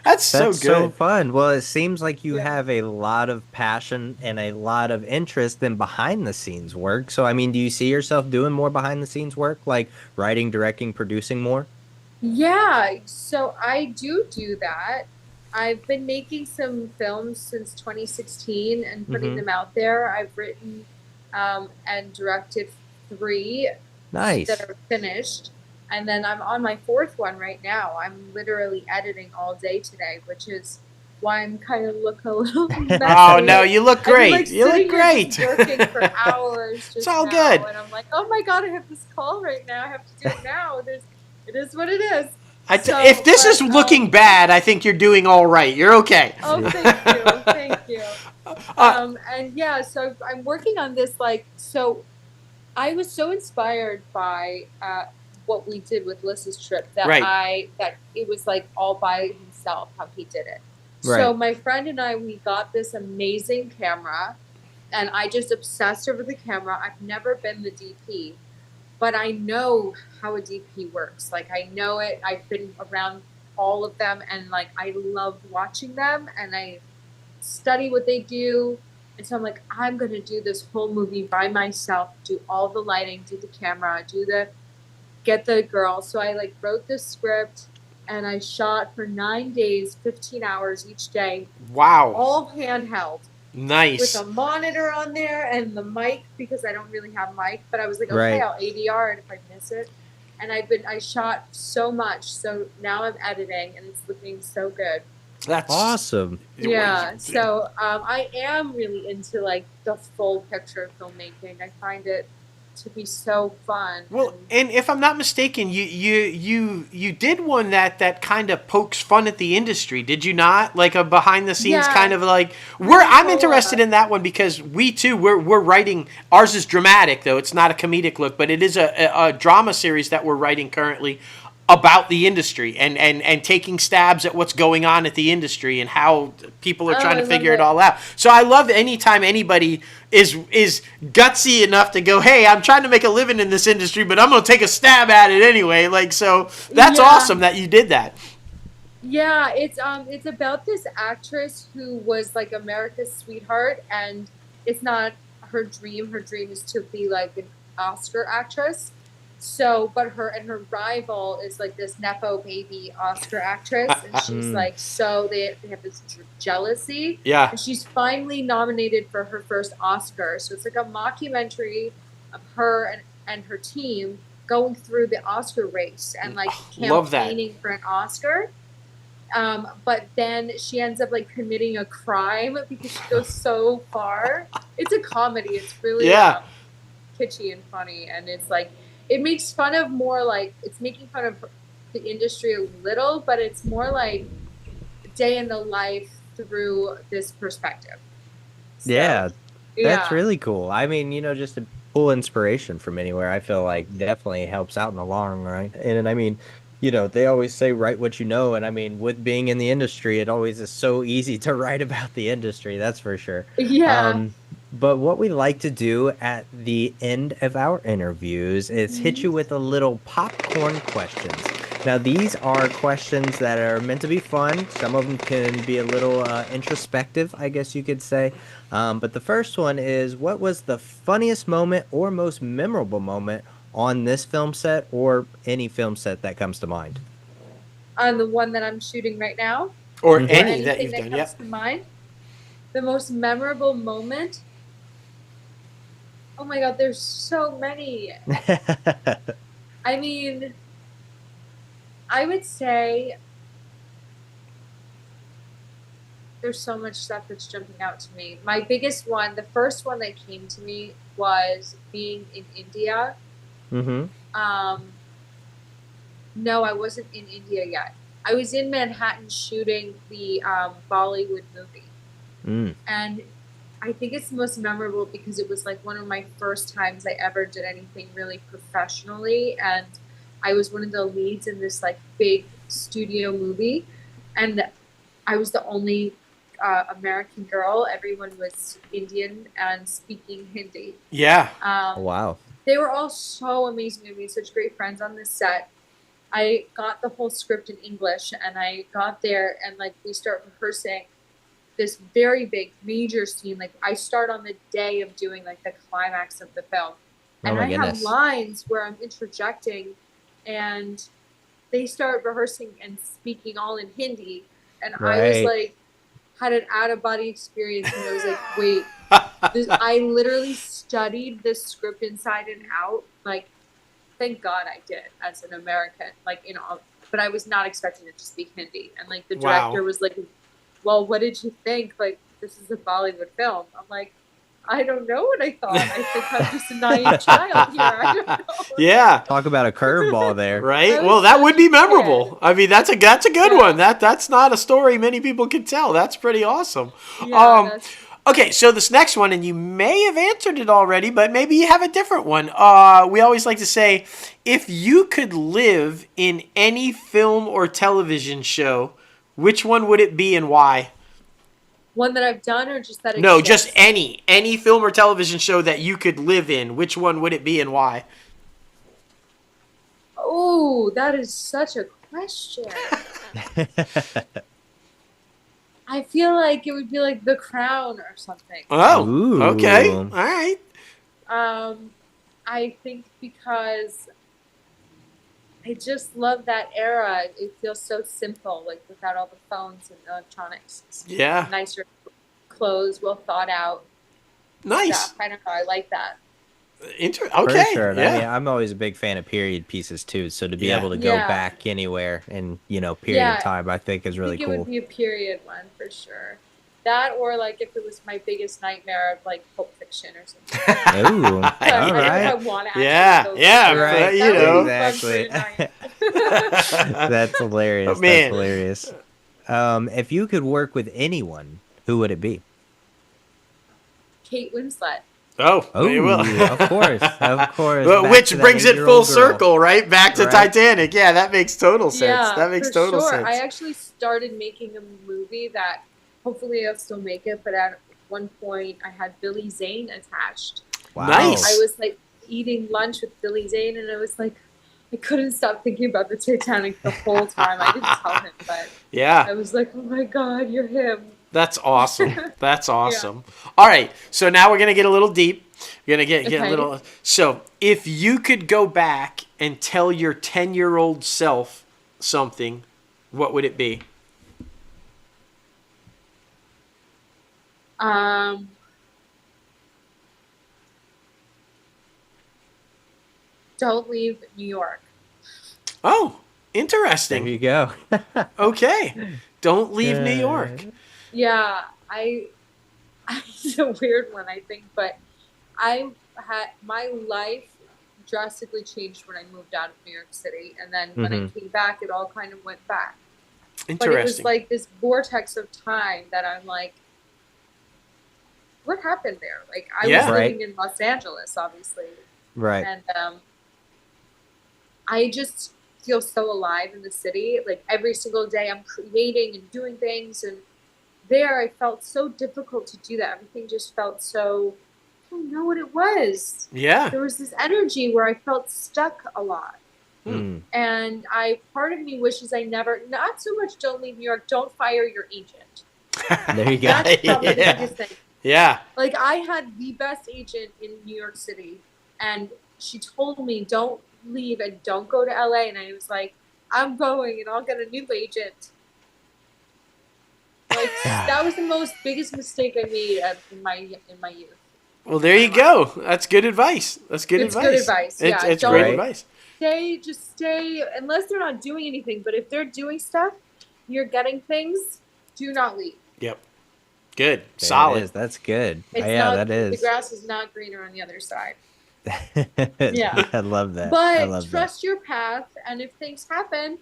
Speaker 2: That's so
Speaker 1: That's so
Speaker 2: good.
Speaker 1: fun. Well, it seems like you
Speaker 3: Yeah.
Speaker 1: have a lot of passion and a lot of interest in behind the scenes work. So, I mean, do you see yourself doing more behind the scenes work, like writing, directing, producing more?
Speaker 3: Yeah, so I do that. I've been making some films since 2016 and putting
Speaker 1: Mhm.
Speaker 3: them out there. I've written and directed 3
Speaker 1: Nice.
Speaker 3: that are finished. And then I'm on my 4th one right now. I'm literally editing all day today, which is why I'm kind of look a little messy.
Speaker 2: Oh no, you look
Speaker 3: I've been,
Speaker 2: great.
Speaker 3: like,
Speaker 2: You look
Speaker 3: sitting here
Speaker 2: great.
Speaker 3: just working for hours just
Speaker 2: It's all
Speaker 3: now,
Speaker 2: good.
Speaker 3: and I'm like, oh my God, I have this call right now. I have to do it now. It is what it is. So,
Speaker 2: If this is
Speaker 3: but,
Speaker 2: looking bad, I think you're doing all right. You're okay.
Speaker 3: Oh, thank you, thank you.
Speaker 2: Uh,
Speaker 3: And yeah, so I'm working on this. So I was so inspired by what we did with Liz's trip that
Speaker 2: Right.
Speaker 3: that it was like all by himself how he did it.
Speaker 1: Right.
Speaker 3: So my friend and I, we got this amazing camera, and I just obsessed over the camera. I've never been the DP, but I know how a DP works. Like I know it. I've been around all of them, and like I love watching them, and I study what they do. And so I'm like, I'm going to do this whole movie by myself, do all the lighting, do the camera, get the girl. So I like wrote this script and I shot for 9 days, 15 hours each day,
Speaker 2: Wow.
Speaker 3: all handheld with
Speaker 2: Nice.
Speaker 3: a monitor on there and the mic because I don't really have mic, but I was like, okay,
Speaker 1: Right.
Speaker 3: I'll ADR it if I miss it. And I shot so much. So now I'm editing and it's looking so good.
Speaker 2: That's
Speaker 1: Awesome.
Speaker 3: Yeah. So I am really into like the full picture filmmaking. I find it to be so fun.
Speaker 2: Well, and if I'm not mistaken, you did one that kind of pokes fun at the industry, did you not? Like a behind the scenes
Speaker 3: Yeah.
Speaker 2: kind of like
Speaker 3: Really
Speaker 2: I'm
Speaker 3: cool.
Speaker 2: interested in that one because we're writing. Ours is dramatic though; it's not a comedic look, but it is a drama series that we're writing currently about the industry and taking stabs at what's going on at the industry and how people are trying to figure it all out. So I love anytime anybody is gutsy enough to go, hey, I'm trying to make a living in this industry, but I'm going to take a stab at it anyway. Like, so that's awesome that you did that.
Speaker 3: Yeah, it's about this actress who was like America's sweetheart, and it's not her dream. Her dream is to be like an Oscar actress. So, but her rival is like this Nepo baby Oscar actress, and she's like, so they have this jealousy.
Speaker 2: Yeah.
Speaker 3: And she's finally nominated for her first Oscar. So it's like a mockumentary of her and her team going through the Oscar race and like campaigning for an Oscar. But then she ends up like committing a crime because she goes so far. It's a comedy. It's really kitschy and funny, and it's like. It makes fun of more like it's making fun of the industry a little, but it's more like day in the life through this perspective. So,
Speaker 1: that's really cool. I mean, just to pull inspiration from anywhere, I feel like definitely helps out in the long run. And I mean, they always say write what you know. And I mean, with being in the industry, it always is so easy to write about the industry. That's for sure.
Speaker 3: Yeah.
Speaker 1: But what we like to do at the end of our interviews is hit you with a little popcorn questions. Now, these are questions that are meant to be fun. Some of them can be a little introspective, I guess you could say. But the first one is, what was the funniest moment or most memorable moment on this film set or any film set that comes to mind?
Speaker 3: On the one that I'm shooting right now?
Speaker 2: Or any that you've done,
Speaker 3: comes to mind? The most memorable moment? Oh my God, there's so many. I mean, I would say there's so much stuff that's jumping out to me. My biggest one, the first one that came to me was being in India.
Speaker 1: Mm-hmm.
Speaker 3: No, I wasn't in India yet. I was in Manhattan shooting the Bollywood movie. And I think it's the most memorable because it was like one of my first times I ever did anything really professionally, and I was one of the leads in this like big studio movie, and I was the only American girl. Everyone was Indian and speaking Hindi.
Speaker 2: Yeah.
Speaker 1: Wow.
Speaker 3: They were all so amazing. I made such great friends on this set. I got the whole script in English, and I got there and like we start rehearsing this very big major scene. Like I start on the day of doing like the climax of the film, and I have lines where I'm interjecting, and they start rehearsing and speaking all in Hindi, and I was like had an out of body experience, and I was like, wait, I literally studied this script inside and out. Like, thank God I did as an American, like but I was not expecting it to speak Hindi, and like the director was like, well, what did you think? Like, this is a Bollywood film. I'm like, I don't know what I thought. I think I'm just a naive child here. I don't know.
Speaker 1: Yeah. Talk about a curveball there.
Speaker 2: Right? Well, that would be memorable. I mean, that's a good one. That's not a story many people can tell. That's pretty awesome.
Speaker 3: Yeah,
Speaker 2: okay, so this next one, and you may have answered it already, but maybe you have a different one. We always like to say, if you could live in any film or television show, which one would it be and why?
Speaker 3: One that I've done or just that exists?
Speaker 2: No, just any film or television show that you could live in. Which one would it be and why?
Speaker 3: Oh, that is such a question. I feel like it would be like The Crown or something.
Speaker 2: Oh,
Speaker 1: Ooh.
Speaker 2: okay. All right.
Speaker 3: I think because I just love that era. It feels so simple, like without all the phones and electronics.
Speaker 2: Yeah.
Speaker 3: Nicer clothes, well thought out
Speaker 2: Nice.
Speaker 3: stuff. I don't know. I like that.
Speaker 2: Okay.
Speaker 1: For sure.
Speaker 2: Yeah.
Speaker 1: I mean, I'm always a big fan of period pieces too. So to be
Speaker 2: Yeah.
Speaker 1: able to go
Speaker 3: Yeah.
Speaker 1: back anywhere in, period of
Speaker 3: Yeah.
Speaker 1: time, I think is
Speaker 3: I
Speaker 1: really
Speaker 3: think it
Speaker 1: cool.
Speaker 3: would be a period one for sure. That or like if it was my biggest nightmare of like Pulp Fiction or something.
Speaker 1: Ooh,
Speaker 3: But I
Speaker 1: all
Speaker 3: don't know if I
Speaker 1: right.
Speaker 3: want to actually
Speaker 2: Yeah,
Speaker 3: go
Speaker 2: yeah,
Speaker 3: there.
Speaker 1: Right,
Speaker 2: you
Speaker 3: That would
Speaker 2: know.
Speaker 3: be fun
Speaker 1: exactly.
Speaker 3: for a night.
Speaker 1: That's hilarious.
Speaker 2: Oh, man.
Speaker 1: That's hilarious. If you could work with anyone, who would it be?
Speaker 3: Kate Winslet.
Speaker 2: Oh,
Speaker 1: Oh,
Speaker 2: you will.
Speaker 1: of course, of course.
Speaker 2: Well,
Speaker 1: Back
Speaker 2: which
Speaker 1: to that
Speaker 2: brings it
Speaker 1: 8-year-old
Speaker 2: full
Speaker 1: girl.
Speaker 2: circle, right? Back to
Speaker 1: Right.
Speaker 2: Titanic. Yeah, that makes total sense.
Speaker 3: Yeah,
Speaker 2: That makes
Speaker 3: for
Speaker 2: total
Speaker 3: sure.
Speaker 2: sense.
Speaker 3: I actually started making a movie that hopefully I'll still make it, but at one point I had Billy Zane attached.
Speaker 1: Wow.
Speaker 2: Nice.
Speaker 3: I was like eating lunch with Billy Zane, and I was like, I couldn't stop thinking about the Titanic the whole time. I didn't tell him, but I
Speaker 2: Yeah,
Speaker 3: was like, oh my God, you're him.
Speaker 2: that's awesome. That's awesome. All right, so now we're gonna get a little deep. We're gonna get a
Speaker 3: Okay.
Speaker 2: little. So, if you could go back and tell your 10-year-old self something, what would it be?
Speaker 3: Don't leave New York.
Speaker 2: Oh,
Speaker 1: There
Speaker 2: interesting.
Speaker 1: you go.
Speaker 2: Okay, don't leave New York.
Speaker 3: Yeah, it's a weird one, I think, but I had my life drastically changed when I moved out of New York City, and then when I came back, it all kind of went back. But it was
Speaker 2: Interesting.
Speaker 3: like this vortex of time that I'm like, what happened there? Like I
Speaker 2: Yeah.
Speaker 3: was
Speaker 1: Right.
Speaker 3: living in Los Angeles, obviously,
Speaker 1: Right.
Speaker 3: and I just feel so alive in the city. Like every single day, I'm creating and doing things, and there I felt so difficult to do that. Everything just felt so. I don't know what it was.
Speaker 2: Yeah.
Speaker 3: There was this energy where I felt stuck a lot.
Speaker 1: Mm.
Speaker 3: And part of me wishes I never, not so much don't leave New York, don't fire your agent.
Speaker 1: There you go.
Speaker 3: That's probably
Speaker 2: Yeah.
Speaker 3: the biggest thing.
Speaker 2: Yeah.
Speaker 3: Like I had the best agent in New York City, and she told me don't leave and don't go to LA. And I was like, I'm going and I'll get a new agent. Like that was the biggest mistake I made in my youth.
Speaker 2: Well, there you go. That's good advice. That's good
Speaker 3: It's
Speaker 2: advice.
Speaker 3: good advice, yeah.
Speaker 2: It's
Speaker 3: Don't-
Speaker 2: great
Speaker 1: Right.
Speaker 2: advice.
Speaker 3: Just stay, unless they're not doing anything. But if they're doing stuff, you're getting things, do not leave.
Speaker 2: Yep. Good.
Speaker 1: There
Speaker 2: Solid.
Speaker 1: it is. That's good.
Speaker 3: It's
Speaker 1: yeah,
Speaker 3: not,
Speaker 1: that is.
Speaker 3: The grass is not greener on the other side. Yeah.
Speaker 1: I love that. I
Speaker 3: But
Speaker 1: love
Speaker 3: trust your path, and if things happen,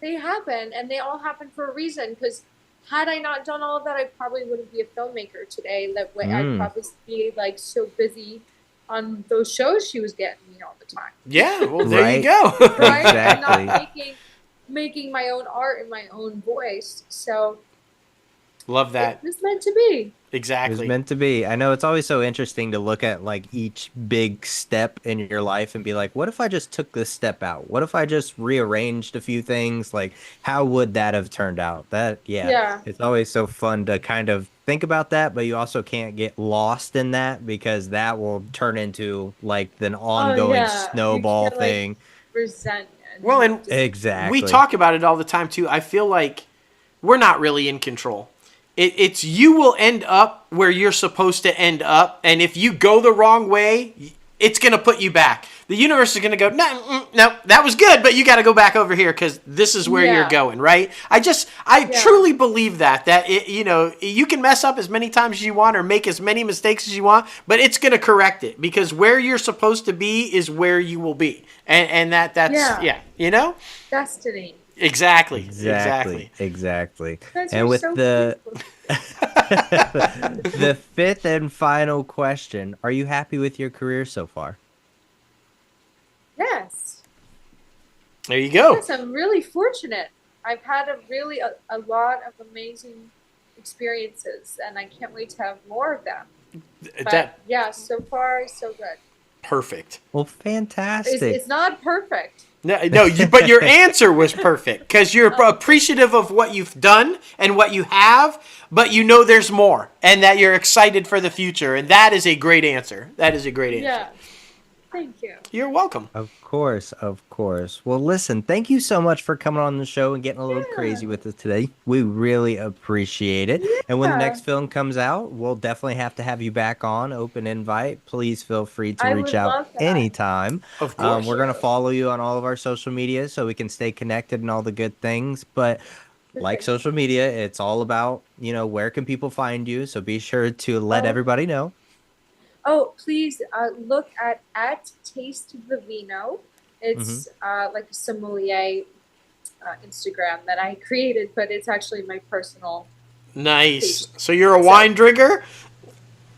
Speaker 3: they happen, and they all happen for a reason. Because had I not done all of that, I probably wouldn't be a filmmaker today. That way, I'd probably be like so busy on those shows she was getting me all the time.
Speaker 2: Yeah. Well, there
Speaker 1: Right.
Speaker 2: you go.
Speaker 3: Right?
Speaker 1: Exactly.
Speaker 3: And not making my own art in my own voice. So
Speaker 2: Love that.
Speaker 3: it was meant to be.
Speaker 1: It
Speaker 2: Exactly.
Speaker 1: was meant to be. I know it's always so interesting to look at like each big step in your life and be like, what if I just took this step out? What if I just rearranged a few things? Like, how would that have turned out?
Speaker 3: Yeah.
Speaker 1: It's always so fun to kind of think about that, but you also can't get lost in that because that will turn into like an ongoing
Speaker 3: yeah.
Speaker 1: snowball
Speaker 3: You can't, like,
Speaker 1: thing.
Speaker 3: Resentment.
Speaker 2: Well, and
Speaker 3: Just-
Speaker 1: Exactly.
Speaker 2: we talk about it all the time too. I feel like we're not really in control. It's you will end up where you're supposed to end up, and if you go the wrong way, it's gonna put you back. The universe is gonna go, no, that was good, but you got to go back over here because this is where
Speaker 3: Yeah.
Speaker 2: you're going, right? I truly believe that you can mess up as many times as you want or make as many mistakes as you want, but it's gonna correct it because where you're supposed to be is where you will be, and that's
Speaker 3: destiny.
Speaker 2: Exactly.
Speaker 1: Exactly.
Speaker 3: Guys
Speaker 1: And
Speaker 3: are
Speaker 1: with
Speaker 3: so
Speaker 1: the
Speaker 3: beautiful.
Speaker 1: the fifth and final question, are you happy with your career so far?
Speaker 3: Yes.
Speaker 2: There you go.
Speaker 3: Yes, I'm really fortunate. I've had a lot of amazing experiences, and I can't wait to have more of them. But
Speaker 2: That
Speaker 3: yeah, so far so good.
Speaker 2: perfect.
Speaker 1: Well, fantastic.
Speaker 3: It's not perfect.
Speaker 2: No, but your answer was perfect because you're appreciative of what you've done and what you have, but you know there's more and that you're excited for the future. And that is a great answer. That is a great answer.
Speaker 3: Yeah. Thank you.
Speaker 2: You're welcome.
Speaker 1: Of course, of course. Well, listen, thank you so much for coming on the show and getting a little crazy with us today. We really appreciate it. And when the next film comes out, we'll definitely have to have you back on. Open invite. Please feel free to
Speaker 3: I
Speaker 1: reach
Speaker 3: would
Speaker 1: out
Speaker 3: love that.
Speaker 2: Of
Speaker 1: anytime.
Speaker 2: course.
Speaker 1: We're going to follow you on all of our social media so we can stay connected and all the good things. But like social media, it's all about, where can people find you? So be sure to let everybody know.
Speaker 3: Oh, please look at Taste the Vino. It's like a sommelier Instagram that I created, but it's actually my personal.
Speaker 2: Nice. So you're a wine drinker?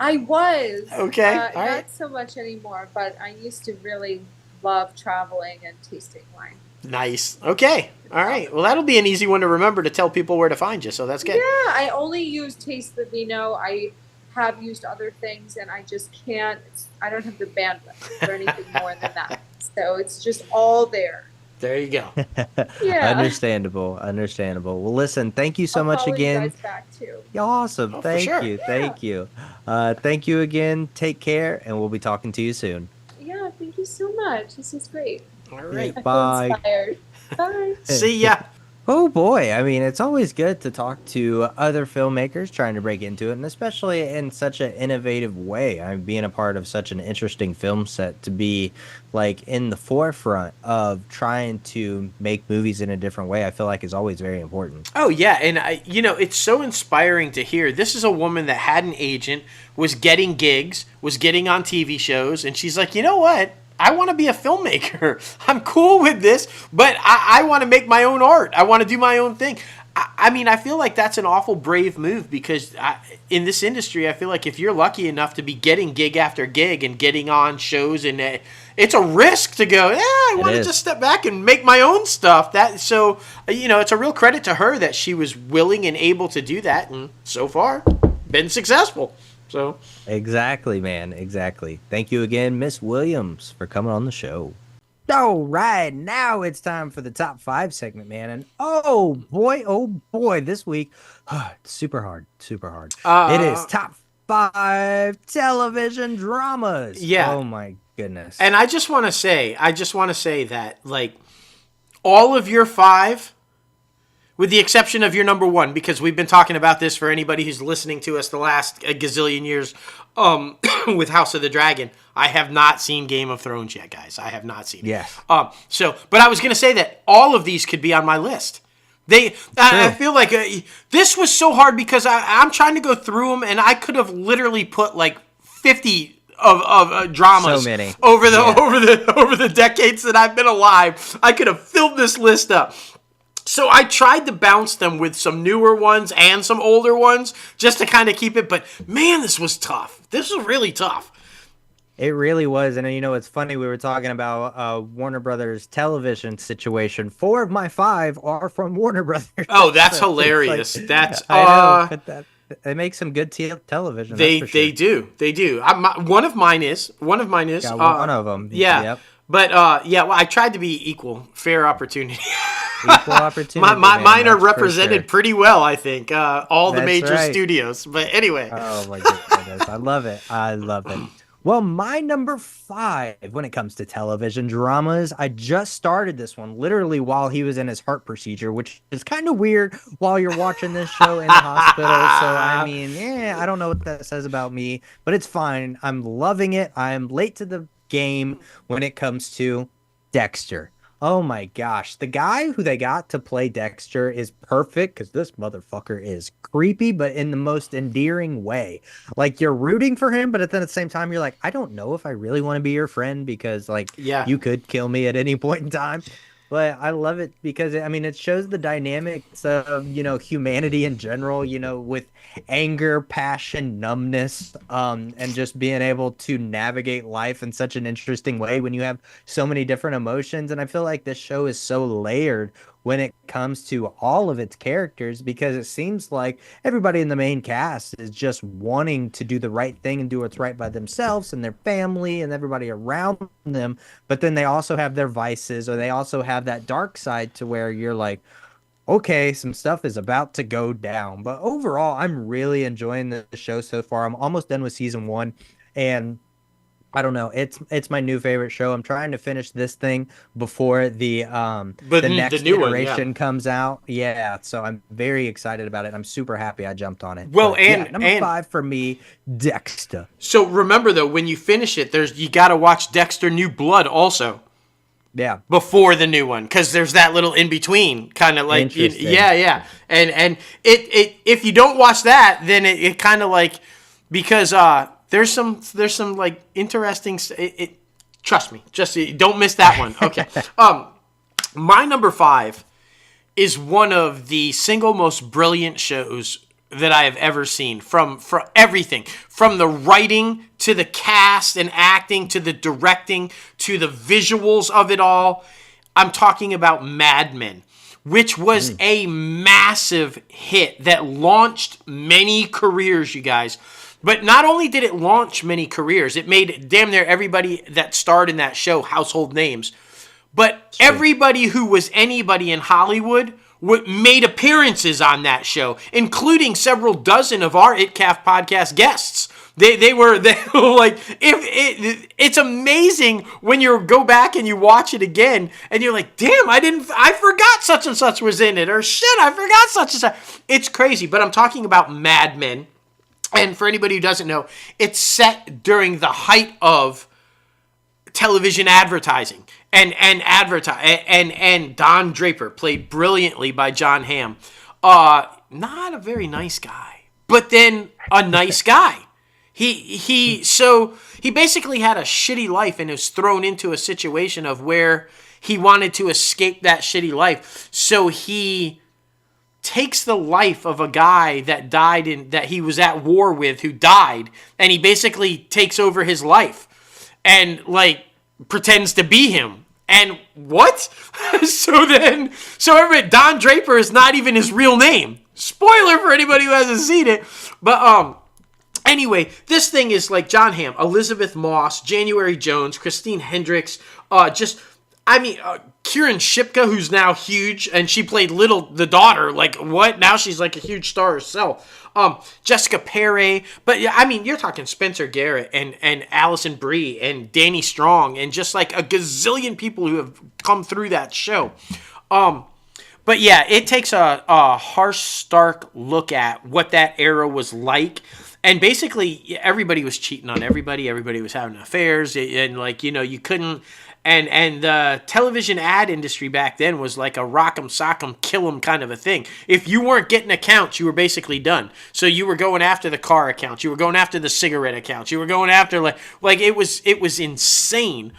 Speaker 3: I was.
Speaker 2: Okay. All right.
Speaker 3: Not so much anymore, but I used to really love traveling and tasting wine.
Speaker 2: Nice. Okay. All right. Well, that'll be an easy one to remember to tell people where to find you, so that's good.
Speaker 3: Yeah, I only use Taste the Vino. I have used other things, and I just can't. I don't have the bandwidth for anything more than that. So it's just all there.
Speaker 2: There you go.
Speaker 3: Yeah.
Speaker 1: Understandable. Well, listen, thank you so much
Speaker 3: follow
Speaker 1: again.
Speaker 3: You guys back too.
Speaker 1: Awesome.
Speaker 2: Oh,
Speaker 1: Thank
Speaker 2: for sure.
Speaker 1: you. Thank you. Thank you again. Take care, and we'll be talking to you soon.
Speaker 3: Yeah, thank you so much. This is great.
Speaker 2: All right.
Speaker 3: I
Speaker 1: Bye.
Speaker 3: feel inspired. Bye.
Speaker 2: See ya.
Speaker 1: Oh boy, I mean, it's always good to talk to other filmmakers trying to break into it, and especially in such an innovative way. I'm being a part of such an interesting film set to be like in the forefront of trying to make movies in a different way. I feel like is always very important.
Speaker 2: Oh, yeah. And, it's so inspiring to hear. This is a woman that had an agent, was getting gigs, was getting on TV shows, and she's like, you know what? I want to be a filmmaker. I'm cool with this, but I want to make my own art. I want to do my own thing. I mean, I feel like that's an awful brave move because in this industry, I feel like if you're lucky enough to be getting gig after gig and getting on shows, and it's a risk to go, I want to just step back and make my own stuff. It's a real credit to her that she was willing and able to do that, and so far, been successful. So
Speaker 1: Exactly, man. Exactly. Thank you again, Miss Williams, for coming on the show. All right, now it's time for the top 5 segment, man. And oh boy, this week, it's super hard. It is top 5 television dramas.
Speaker 2: Yeah.
Speaker 1: Oh my goodness.
Speaker 2: And I just want to say that, like, all of your 5, with the exception of your number 1, because we've been talking about this for anybody who's listening to us the last gazillion years, with House of the Dragon. I have not seen Game of Thrones yet, guys. I have not seen it.
Speaker 1: Yes.
Speaker 2: But I was going to say that all of these could be on my list. I feel like this was so hard because I'm trying to go through them, and I could have literally put like 50 of dramas
Speaker 1: So many.
Speaker 2: over the decades that I've been alive. I could have filled this list up. So I tried to bounce them with some newer ones and some older ones just to kind of keep it. But man, this was tough. This was really tough.
Speaker 1: It really was. And it's funny. We were talking about Warner Brothers television situation. 4 of my 5 are from Warner Brothers.
Speaker 2: Oh, that's hilarious. That's
Speaker 1: I know, but they make some good television.
Speaker 2: They
Speaker 1: do.
Speaker 2: One of mine is.
Speaker 1: Got one of them.
Speaker 2: Yeah.
Speaker 1: Yep.
Speaker 2: But well, I tried to be equal, fair opportunity.
Speaker 1: Equal opportunity.
Speaker 2: Mine are represented pretty well, I think. All the major
Speaker 1: right.
Speaker 2: studios. But anyway.
Speaker 1: Oh my goodness. I love it. Well, my number 5 when it comes to television dramas, I just started this one literally while he was in his heart procedure, which is kind of weird while you're watching this show in the hospital. So, I mean, I don't know what that says about me, but it's fine. I'm loving it. I'm late to the game when it comes to Dexter. Oh my gosh. The guy who they got to play Dexter is perfect because this motherfucker is creepy, but in the most endearing way. Like, you're rooting for him, but then at the same time, you're like, I don't know if I really want to be your friend because, like, you could kill me at any point in time. But I love it because, it shows the dynamics of, humanity in general, with anger, passion, numbness, and just being able to navigate life in such an interesting way when you have so many different emotions. And I feel like this show is so layered when it comes to all of its characters, because it seems like everybody in the main cast is just wanting to do the right thing and do what's right by themselves and their family and everybody around them. But then they also have their vices, or they also have that dark side to where you're like, okay, some stuff is about to go down. But overall, I'm really enjoying the show so far. I'm almost done with season 1, and I don't know. It's my new favorite show. I'm trying to finish this thing before the next
Speaker 2: new one,
Speaker 1: iteration comes out. Yeah, so I'm very excited about it. I'm super happy I jumped on it.
Speaker 2: Well,
Speaker 1: But
Speaker 2: and
Speaker 1: yeah, number
Speaker 2: and
Speaker 1: 5 for me, Dexter.
Speaker 2: so remember though, when you finish it, you got to watch Dexter New Blood also
Speaker 1: Yeah,
Speaker 2: before the new one, because there's that little in between kind of like
Speaker 1: Interesting.
Speaker 2: yeah, and it if you don't watch that, then it kind of like, because there's some like interesting trust me, just don't miss that one. Okay. My number 5 is one of the single most brilliant shows that I have ever seen, from everything, from the writing to the cast and acting to the directing to the visuals of it all. I'm talking about Mad Men, which was a massive hit that launched many careers, you guys. But not only did it launch many careers, it made damn near everybody that starred in that show household names. But everybody who was anybody in Hollywood made appearances on that show, including several dozen of our ITCAF podcast guests. They were like, it's amazing when you go back and you watch it again and you're like, damn, I forgot such and such was in it, or shit, I forgot such and such. It's crazy. But I'm talking about Mad Men. And for anybody who doesn't know, it's set during the height of television advertising. And Don Draper, played brilliantly by John Hamm. Not a very nice guy, but then a nice guy. He basically had a shitty life and was thrown into a situation of where he wanted to escape that shitty life. So he takes the life of a guy that died that he was at war with, who died, and he basically takes over his life and like pretends to be him. And what? so everybody, Don Draper is not even his real name. Spoiler for anybody who hasn't seen it. But anyway, this thing is like John Hamm, Elizabeth Moss, January Jones, Christine Hendricks, Kieran Shipka, who's now huge, and she played the daughter. Like, what? Now she's like a huge star herself. Jessica Perry. But, I mean, you're talking Spencer Garrett and Allison Brie and Danny Strong and just like a gazillion people who have come through that show. But, yeah, it takes a harsh, stark look at what that era was like. And basically, everybody was cheating on everybody. Everybody was having affairs. And like, you couldn't... And the television ad industry back then was like a rock'em sock'em kill 'em kind of a thing. If you weren't getting accounts, you were basically done. So you were going after the car accounts, you were going after the cigarette accounts, you were going after like it was insane.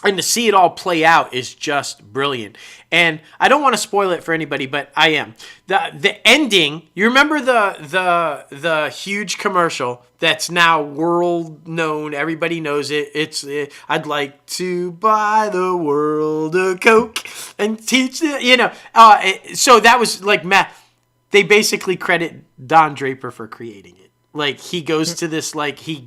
Speaker 2: And to see it all play out is just brilliant. And I don't want to spoil it for anybody, but I am. The ending, you remember the huge commercial that's now world known, everybody knows it. It's I'd like to buy the world a Coke and teach it, so that was like they basically credit Don Draper for creating it. Like, he goes to this, like, he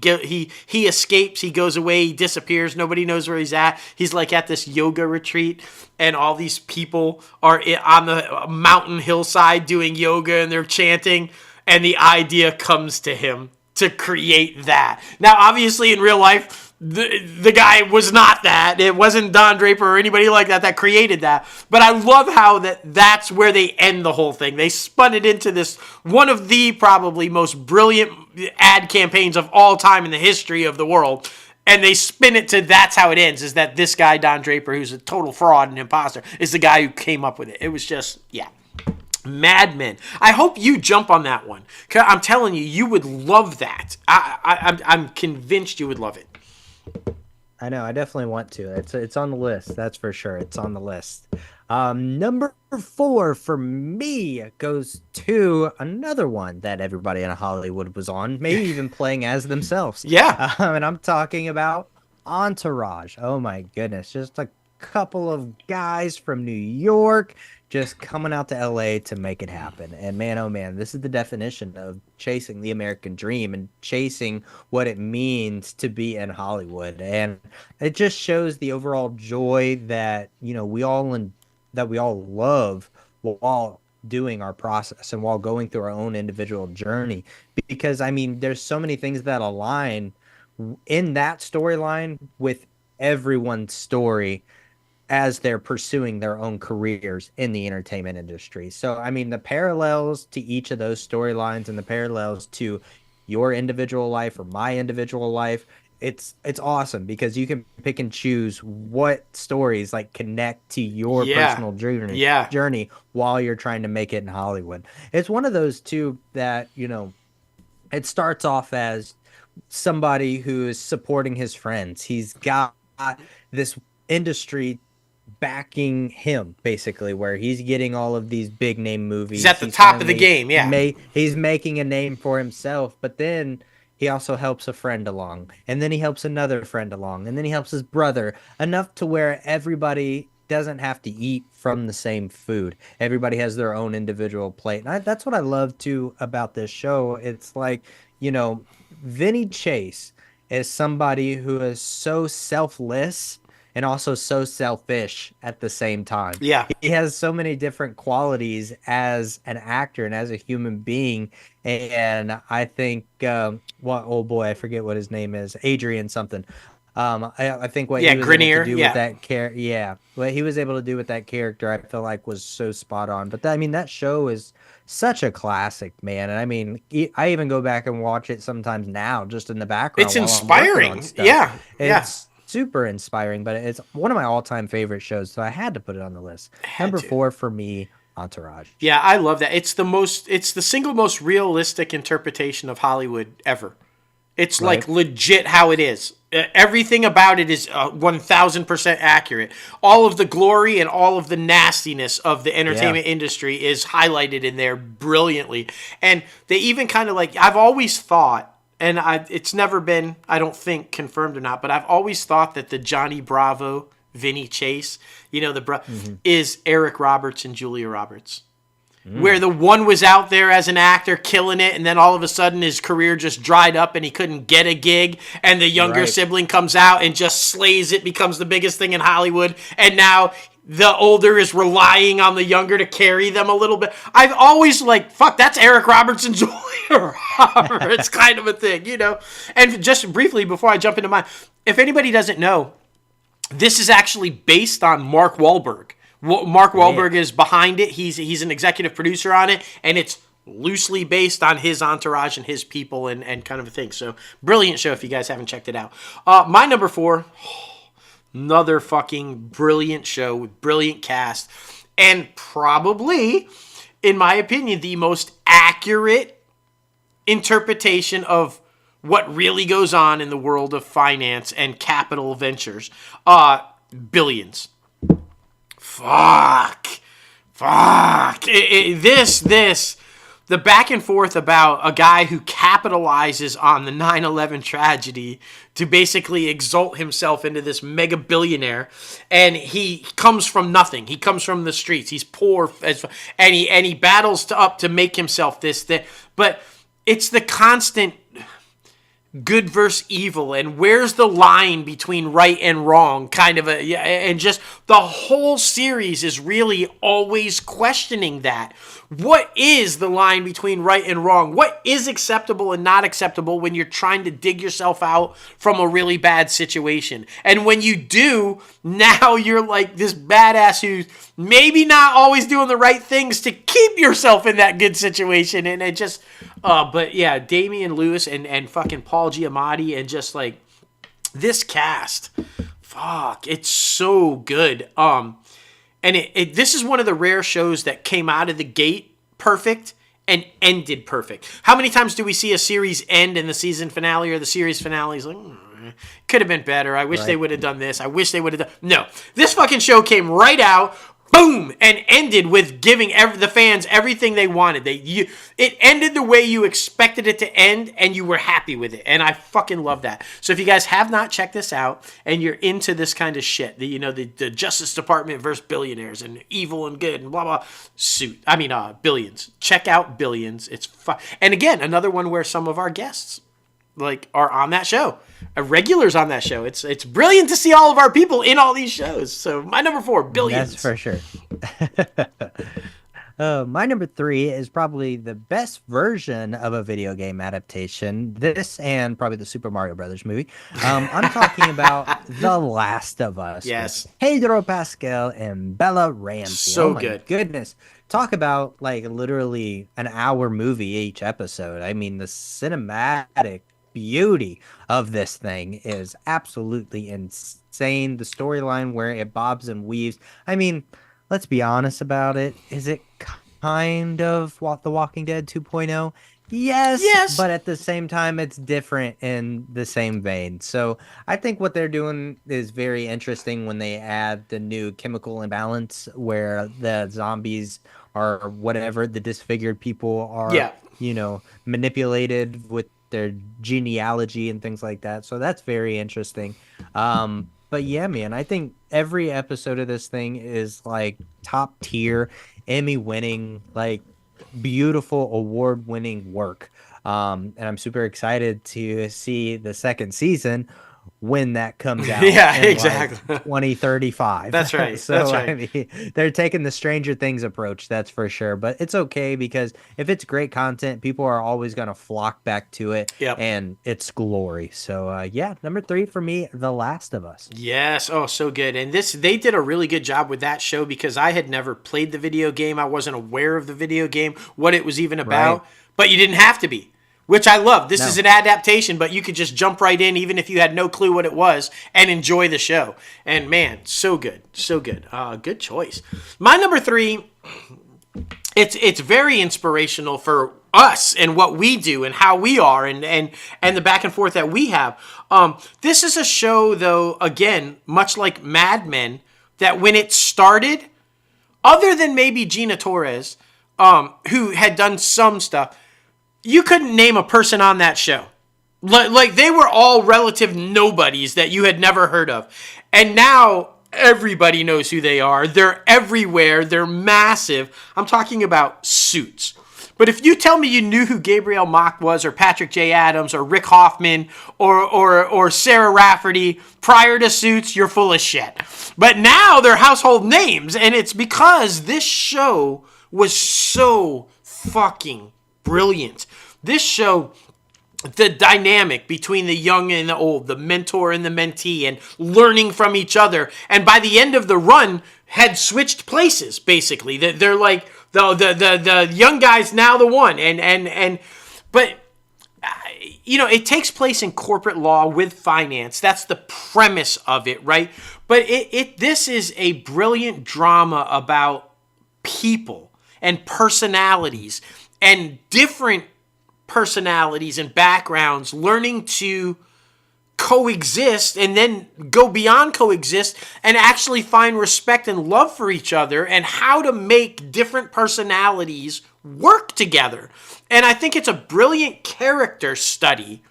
Speaker 2: escapes, he goes away, he disappears, nobody knows where he's at. He's, like, at this yoga retreat, and all these people are on the mountain hillside doing yoga, and they're chanting, and the idea comes to him to create that. Now, obviously, in real life, the guy was not that. It wasn't Don Draper or anybody like that created that. But I love how that's where they end the whole thing. They spun it into this, one of the probably most brilliant ad campaigns of all time in the history of the world. And they spin it to that's how it ends, is that this guy, Don Draper, who's a total fraud and imposter, is the guy who came up with it. It was just, yeah. Mad Men. I hope you jump on that one. I'm telling you, you would love that. I'm convinced you would love it.
Speaker 1: I know. I definitely want to. It's on the list. That's for sure. It's on the list. Number 4 for me goes to another one that everybody in Hollywood was on, maybe even playing as themselves.
Speaker 2: Yeah.
Speaker 1: And I'm talking about Entourage. Oh my goodness. Just a couple of guys from New York just coming out to LA to make it happen. And man, oh man, this is the definition of chasing the American dream and chasing what it means to be in Hollywood. And it just shows the overall joy that, that we all love while doing our process and while going through our own individual journey. Because I mean, there's so many things that align in that storyline with everyone's story as they're pursuing their own careers in the entertainment industry. So, I mean, the parallels to each of those storylines and the parallels to your individual life or my individual life, it's awesome because you can pick and choose what stories like connect to your personal journey while you're trying to make it in Hollywood. It's one of those too that, it starts off as somebody who is supporting his friends. He's got this industry backing him, basically, where he's getting all of these big name movies.
Speaker 2: He's at the top of the game,
Speaker 1: he's making a name for himself, but then he also helps a friend along, and then he helps another friend along, and then he helps his brother, enough to where everybody doesn't have to eat from the same food. Everybody has their own individual plate. And that's what I love, too, about this show. It's like, Vinny Chase is somebody who is so selfless and also so selfish at the same time.
Speaker 2: Yeah.
Speaker 1: He has so many different qualities as an actor and as a human being. And I think, oh boy, I forget what his name is, Adrian something. I think what he was
Speaker 2: Grenier,
Speaker 1: able to do with that what he was able to do with that character, I feel like was so spot on. But that show is such a classic, man. And I mean, I even go back and watch it sometimes now, just in the background.
Speaker 2: It's inspiring. Yeah.
Speaker 1: It's super inspiring, but it's one of my all-time favorite shows, so I had to put it on the list. Number 4 for me, Entourage.
Speaker 2: Yeah, I love that. It's the single most realistic interpretation of Hollywood ever. It's like legit how it is. Everything about it is 1,000% accurate. All of the glory and all of the nastiness of the entertainment industry is highlighted in there brilliantly. And they even kind of I've always thought, and it's never been, I don't think, confirmed or not, but I've always thought that the Johnny Bravo, Vinny Chase, is Eric Roberts and Julia Roberts. Where the one was out there as an actor killing it, and then all of a sudden his career just dried up and he couldn't get a gig, and the younger sibling comes out and just slays it, becomes the biggest thing in Hollywood, and now the older is relying on the younger to carry them a little bit. I've always fuck, that's Eric Roberts and Julia Roberts kind of a thing, And just briefly, before I jump into mine, if anybody doesn't know, this is actually based on Mark Wahlberg. Mark Wahlberg is behind it. He's an executive producer on it, and it's loosely based on his entourage and his people and kind of a thing. So, brilliant show if you guys haven't checked it out. My number 4, another fucking brilliant show with brilliant cast, and probably, in my opinion, the most accurate interpretation of what really goes on in the world of finance and capital ventures. Billions. Fuck. The back and forth about a guy who capitalizes on the 9/11 tragedy to basically exalt himself into this mega billionaire, and he comes from nothing. He comes from the streets. He's poor, and he battles up to make himself this. But it's the constant good versus evil, and where's the line between right and wrong, kind of and just the whole series is really always questioning that. What is the line between right and wrong? What is acceptable and not acceptable when you're trying to dig yourself out from a really bad situation? And when you do, now you're like this badass who's maybe not always doing the right things to keep yourself in that good situation. And it just, but yeah, Damian Lewis and fucking Paul Giamatti and just this cast, fuck, it's so good. And this is one of the rare shows that came out of the gate perfect and ended perfect. How many times do we see a series end in the season finale or the series finale is could have been better. I wish they would have done this. I wish they would have done. No, this fucking show came right out, boom, and ended with giving the fans everything they wanted. It ended the way you expected it to end, and you were happy with it. And I fucking love that. So if you guys have not checked this out, and you're into this kind of shit, the Justice Department versus billionaires and evil and good and blah blah, Billions. Check out Billions. It's fun. And again, another one where some of our guests are on that show, regulars on that show. It's brilliant to see all of our people in all these shows. So my number 4, Billions.
Speaker 1: That's for sure. My number 3 is probably the best version of a video game adaptation. This and probably the Super Mario Brothers movie. I'm talking about The Last of Us.
Speaker 2: Yes.
Speaker 1: Pedro Pascal and Bella Ramsey.
Speaker 2: So good.
Speaker 1: Goodness. Talk about literally an hour movie each episode. I mean, the cinematic beauty of this thing is absolutely insane. The storyline where it bobs and weaves. I mean, let's be honest about it. Is it kind of The Walking Dead 2.0? Yes, but at the same time, it's different in the same vein. So I think what they're doing is very interesting when they add the new chemical imbalance where the zombies or whatever, the disfigured people are, manipulated with their genealogy and things like that. So that's very interesting. But yeah, man, I think every episode of this thing is top tier, Emmy winning, beautiful award winning work. And I'm super excited to see the second season when that comes out.
Speaker 2: Yeah, exactly.
Speaker 1: 2035.
Speaker 2: That's right.
Speaker 1: So
Speaker 2: that's right.
Speaker 1: I mean, they're taking the Stranger Things approach, that's for sure. But it's okay because if it's great content, people are always going to flock back to it.
Speaker 2: Yep.
Speaker 1: And it's glory. So number 3 for me, The Last of Us.
Speaker 2: Yes. Oh, so good. And they did a really good job with that show because I had never played the video game. I wasn't aware of the video game, what it was even about. Right. But you didn't have to be. Which I love. This is an adaptation, but you could just jump right in even if you had no clue what it was and enjoy the show. And man, so good. So good. Good choice. My number 3, it's very inspirational for us and what we do and how we are and the back and forth that we have. This is a show, though, again, much like Mad Men, that when it started, other than maybe Gina Torres, who had done some stuff, you couldn't name a person on that show. They were all relative nobodies that you had never heard of. And now everybody knows who they are. They're everywhere. They're massive. I'm talking about Suits. But if you tell me you knew who Gabriel Macht was or Patrick J. Adams or Rick Hoffman or Sarah Rafferty prior to Suits, you're full of shit. But now they're household names. And it's because this show was so fucking brilliant. This show, the dynamic between the young and the old, the mentor and the mentee, and learning from each other, and by the end of the run, had switched places. Basically, they're like the young guy's now the one, but it takes place in corporate law with finance. That's the premise of it, right? But this is a brilliant drama about people and personalities. And different personalities and backgrounds learning to coexist and then go beyond coexist and actually find respect and love for each other and how to make different personalities work together. And I think it's a brilliant character study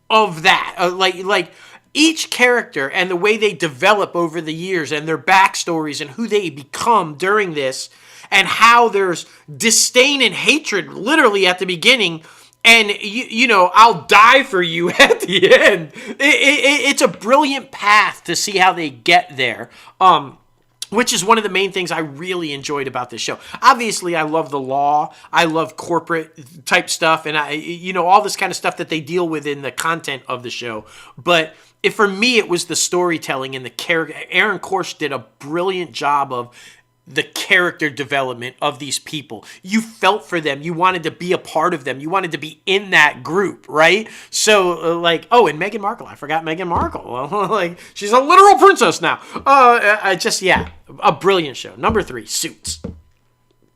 Speaker 2: of that. Like each character and the way they develop over the years and their backstories and who they become during this, and how there's disdain and hatred literally at the beginning, and I'll die for you at the end. It's a brilliant path to see how they get there, which is one of the main things I really enjoyed about this show. Obviously, I love the law, I love corporate type stuff, and all this kind of stuff that they deal with in the content of the show. But for me, it was the storytelling and the character. Aaron Korsh did a brilliant job of the character development of these people. You felt for them. You wanted to be a part of them. You wanted to be in that group, right? So, and Meghan Markle. I forgot Meghan Markle. She's a literal princess now. A brilliant show. Number 3, Suits.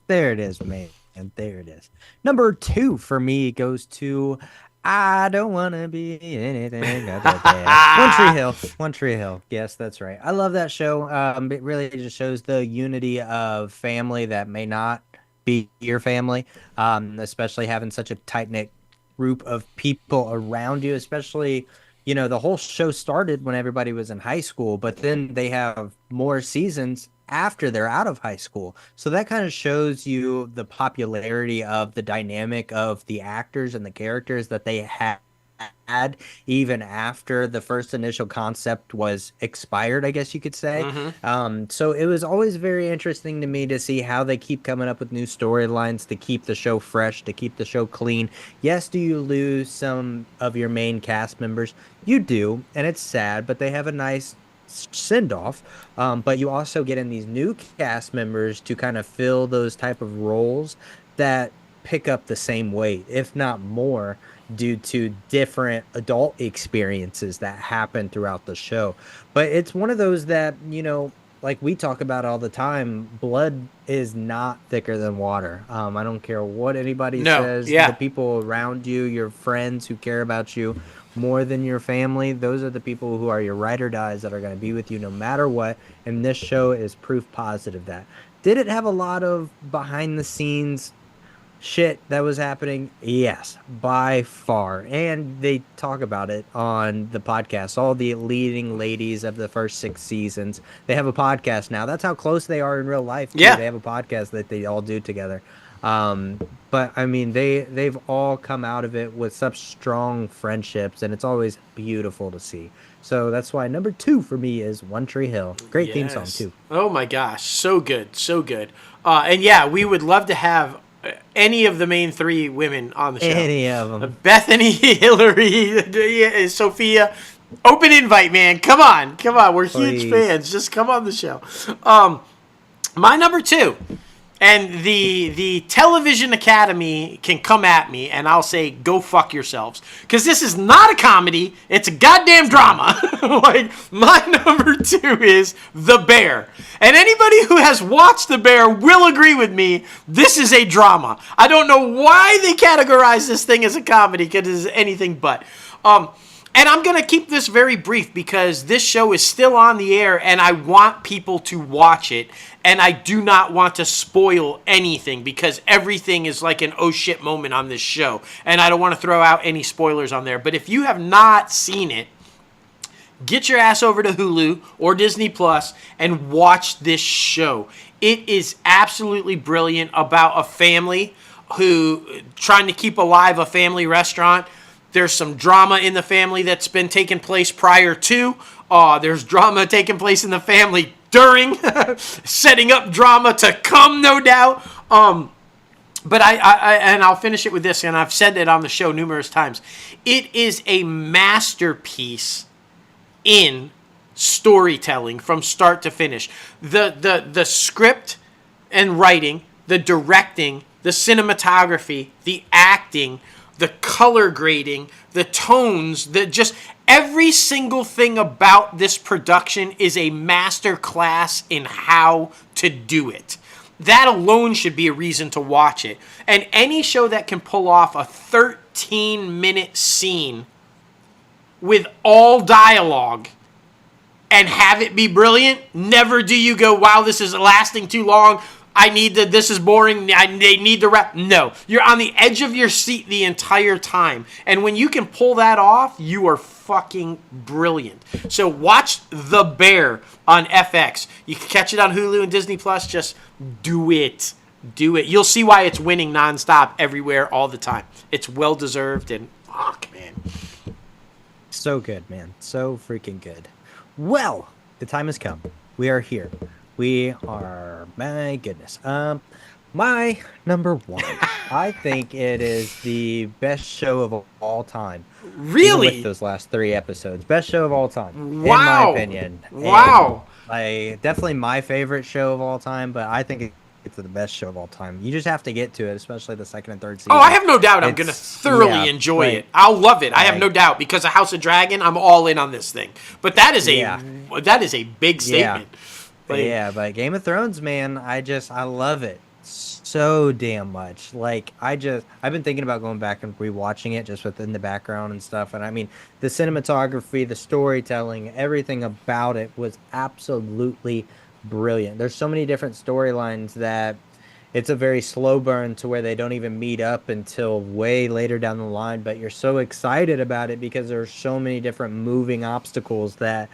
Speaker 1: There it is, man. And there it is. Number 2 for me goes to I don't want to be anything other than One Tree Hill. One Tree Hill. Yes, that's right. I love that show. It really just shows the unity of family that may not be your family, especially having such a tight-knit group of people around you, especially, the whole show started when everybody was in high school, but then they have more seasons after they're out of high school. So that kind of shows you the popularity of the dynamic of the actors and the characters that they had even after the first initial concept was expired, I guess you could say. So it was always very interesting to me to see how they keep coming up with new storylines to keep the show fresh, to keep the show clean. Yes, do you lose some of your main cast members? You do, and it's sad, but they have a nice send off. But you also get in these new cast members to kind of fill those type of roles that pick up the same weight, if not more, due to different adult experiences that happen throughout the show. But it's one of those that, like we talk about all the time, blood is not thicker than water. I don't care what anybody
Speaker 2: No,
Speaker 1: says,
Speaker 2: yeah.
Speaker 1: the people around you, your friends who care about you more than your family, those are the people who are your ride or dies that are going to be with you no matter what. And this show is proof positive that. Did it have a lot of behind the scenes shit that was happening? Yes, by far. And they talk about it on the podcast. All the leading ladies of the first 6 seasons, they have a podcast now. That's how close they are in real life, too.
Speaker 2: Yeah.
Speaker 1: They have a podcast that they all do together. But I mean, they've all come out of it with such strong friendships, and it's always beautiful to see. So that's why number 2 for me is One Tree Hill. Great theme song, too.
Speaker 2: Oh my gosh, so good, so good. And yeah, we would love to have any of the main 3 women on the show.
Speaker 1: Any of them.
Speaker 2: Bethany, Hillary, Sophia. Open invite, man. Come on. We're huge fans. Just come on the show. My number 2. And the Television Academy can come at me, and I'll say, go fuck yourselves. Because this is not a comedy. It's a goddamn drama. Like, my number 2 is The Bear. And anybody who has watched The Bear will agree with me, this is a drama. I don't know why they categorize this thing as a comedy, because it is anything but. And I'm going to keep this very brief because this show is still on the air and I want people to watch it. And I do not want to spoil anything because everything is like an oh shit moment on this show. And I don't want to throw out any spoilers on there. But if you have not seen it, get your ass over to Hulu or Disney Plus and watch this show. It is absolutely brilliant about a family who trying to keep alive a family restaurant. There's some drama in the family that's been taking place prior to. There's drama taking place in the family during, setting up drama to come, no doubt. But I'll finish it with this, and I've said it on the show numerous times. It is a masterpiece in storytelling from start to finish. The script and writing, the directing, the cinematography, the acting, the color grading, the tones, just every single thing about this production is a master class in how to do it. That alone should be a reason to watch it. And any show that can pull off a 13-minute scene with all dialogue and have it be brilliant, never do you go, wow, this is lasting too long. This is boring. They need to wrap. No, you're on the edge of your seat the entire time. And when you can pull that off, you are fucking brilliant. So watch The Bear on FX. You can catch it on Hulu and Disney Plus. Just do it. Do it. You'll see why it's winning nonstop everywhere all the time. It's well deserved and fuck, man.
Speaker 1: So good, man. So freaking good. Well, the time has come. We are here. We are, my goodness. My number 1. I think it is the best show of all time.
Speaker 2: Really?
Speaker 1: Even with those last 3 episodes. Best show of all time.
Speaker 2: Wow.
Speaker 1: In my opinion.
Speaker 2: Wow.
Speaker 1: Definitely my favorite show of all time, but I think it's the best show of all time. You just have to get to it, especially the 2nd and 3rd season.
Speaker 2: Oh, I have no doubt I'm going to thoroughly enjoy it. I'll love it. I have no doubt because of House of Dragon, I'm all in on this thing. But that is a big statement.
Speaker 1: But Game of Thrones, man, I love it. so damn much. Like I've been thinking about going back and rewatching it just within the background and stuff. And I mean, the cinematography, the storytelling, everything about it was absolutely brilliant. There's so many different storylines that it's a very slow burn to where they don't even meet up until way later down the line, but you're so excited about it because there's so many different moving obstacles that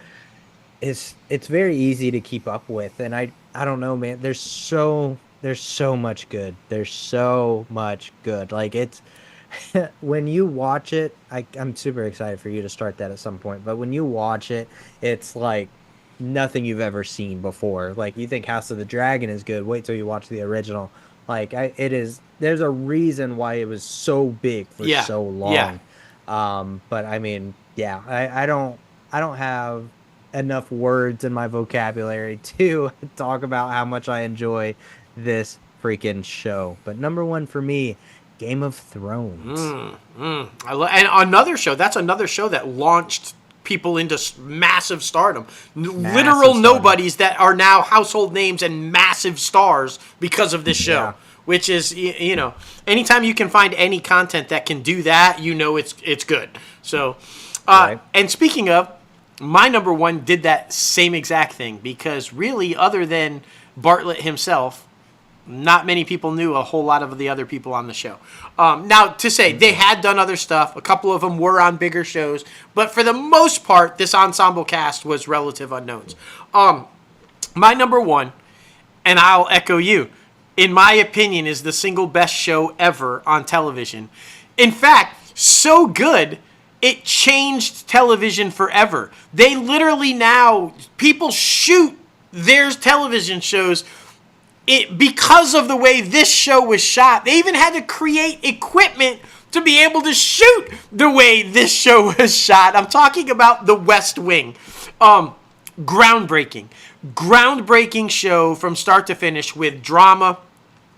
Speaker 1: it's very easy to keep up with. And I don't know, man, there's so much good. There's so much good. Like it's when you watch it, I'm super excited for you to start that at some point. But when you watch it, it's like nothing you've ever seen before. Like you think House of the Dragon is good, wait till you watch the original. Like it is. There's a reason why it was so big for
Speaker 2: Yeah,
Speaker 1: so
Speaker 2: yeah.
Speaker 1: long. But I mean, yeah, I don't have enough words in my vocabulary to talk about how much I enjoy this freaking show. But number one for me, Game of Thrones.
Speaker 2: And another show. That's another show that launched people into massive stardom. Literal
Speaker 1: Massive stardom.
Speaker 2: nobodies that are now household names and massive stars because of this show.
Speaker 1: Yeah.
Speaker 2: Which is, anytime you can find any content that can do that, it's good. So,
Speaker 1: Right.
Speaker 2: and speaking of, my number one did that same exact thing because really, other than Bartlett himself, not many people knew a whole lot of the other people on the show. Now, to say, they had done other stuff. A couple of them were on bigger shows. But for the most part, this ensemble cast was relative unknowns. My number one, and I'll echo you, in my opinion, is the single best show ever on television. In fact, so good, it changed television forever. They literally now, people shoot their television shows because of the way this show was shot. They even had to create equipment to be able to shoot the way this show was shot. I'm talking about The West Wing. Groundbreaking. Groundbreaking show from start to finish with drama,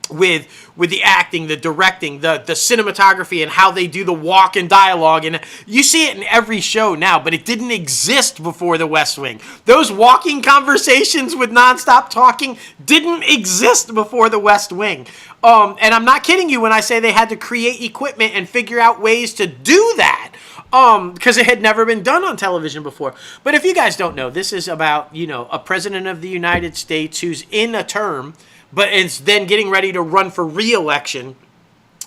Speaker 2: with the acting, the directing, the cinematography, and how they do the walk and dialogue. And you see it in every show now, but it didn't exist before The West Wing. Those walking conversations with nonstop talking didn't exist before The West Wing. And I'm not kidding you when I say they had to create equipment and figure out ways to do that. Because it had never been done on television before. But if you guys don't know, this is about, a president of the United States who's in a term, but is then getting ready to run for re-election,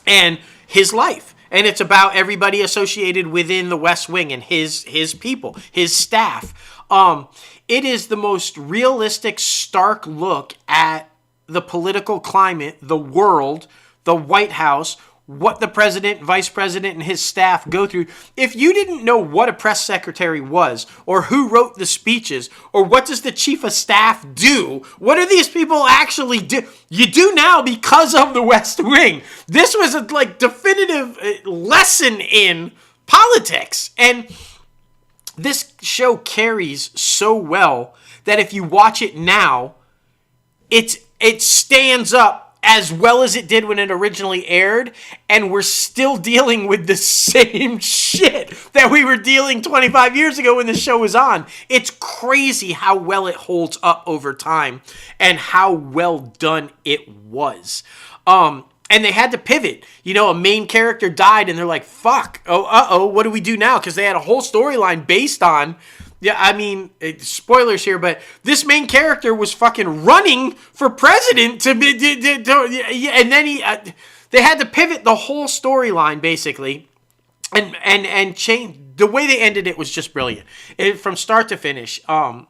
Speaker 2: and his life. And it's about everybody associated within the West Wing and his people, his staff. It is the most realistic, stark look at the political climate, the world, the White House, what the president, vice president, and his staff go through. If you didn't know what a press secretary was, or who wrote the speeches, or what does the chief of staff do, what do these people actually do? You do now because of the West Wing. This was a definitive lesson in politics. And this show carries so well that if you watch it now, it stands up as well as it did when it originally aired, and we're still dealing with the same shit that we were dealing 25 years ago when the show was on. It's crazy how well it holds up over time and how well done it was. And they had to pivot. A main character died, and they're like, fuck, what do we do now? Because they had a whole storyline based on... Yeah, I mean, spoilers here, but this main character was fucking running for president to be, and then they had to pivot the whole storyline basically, and change the way they ended it was just brilliant, from start to finish. And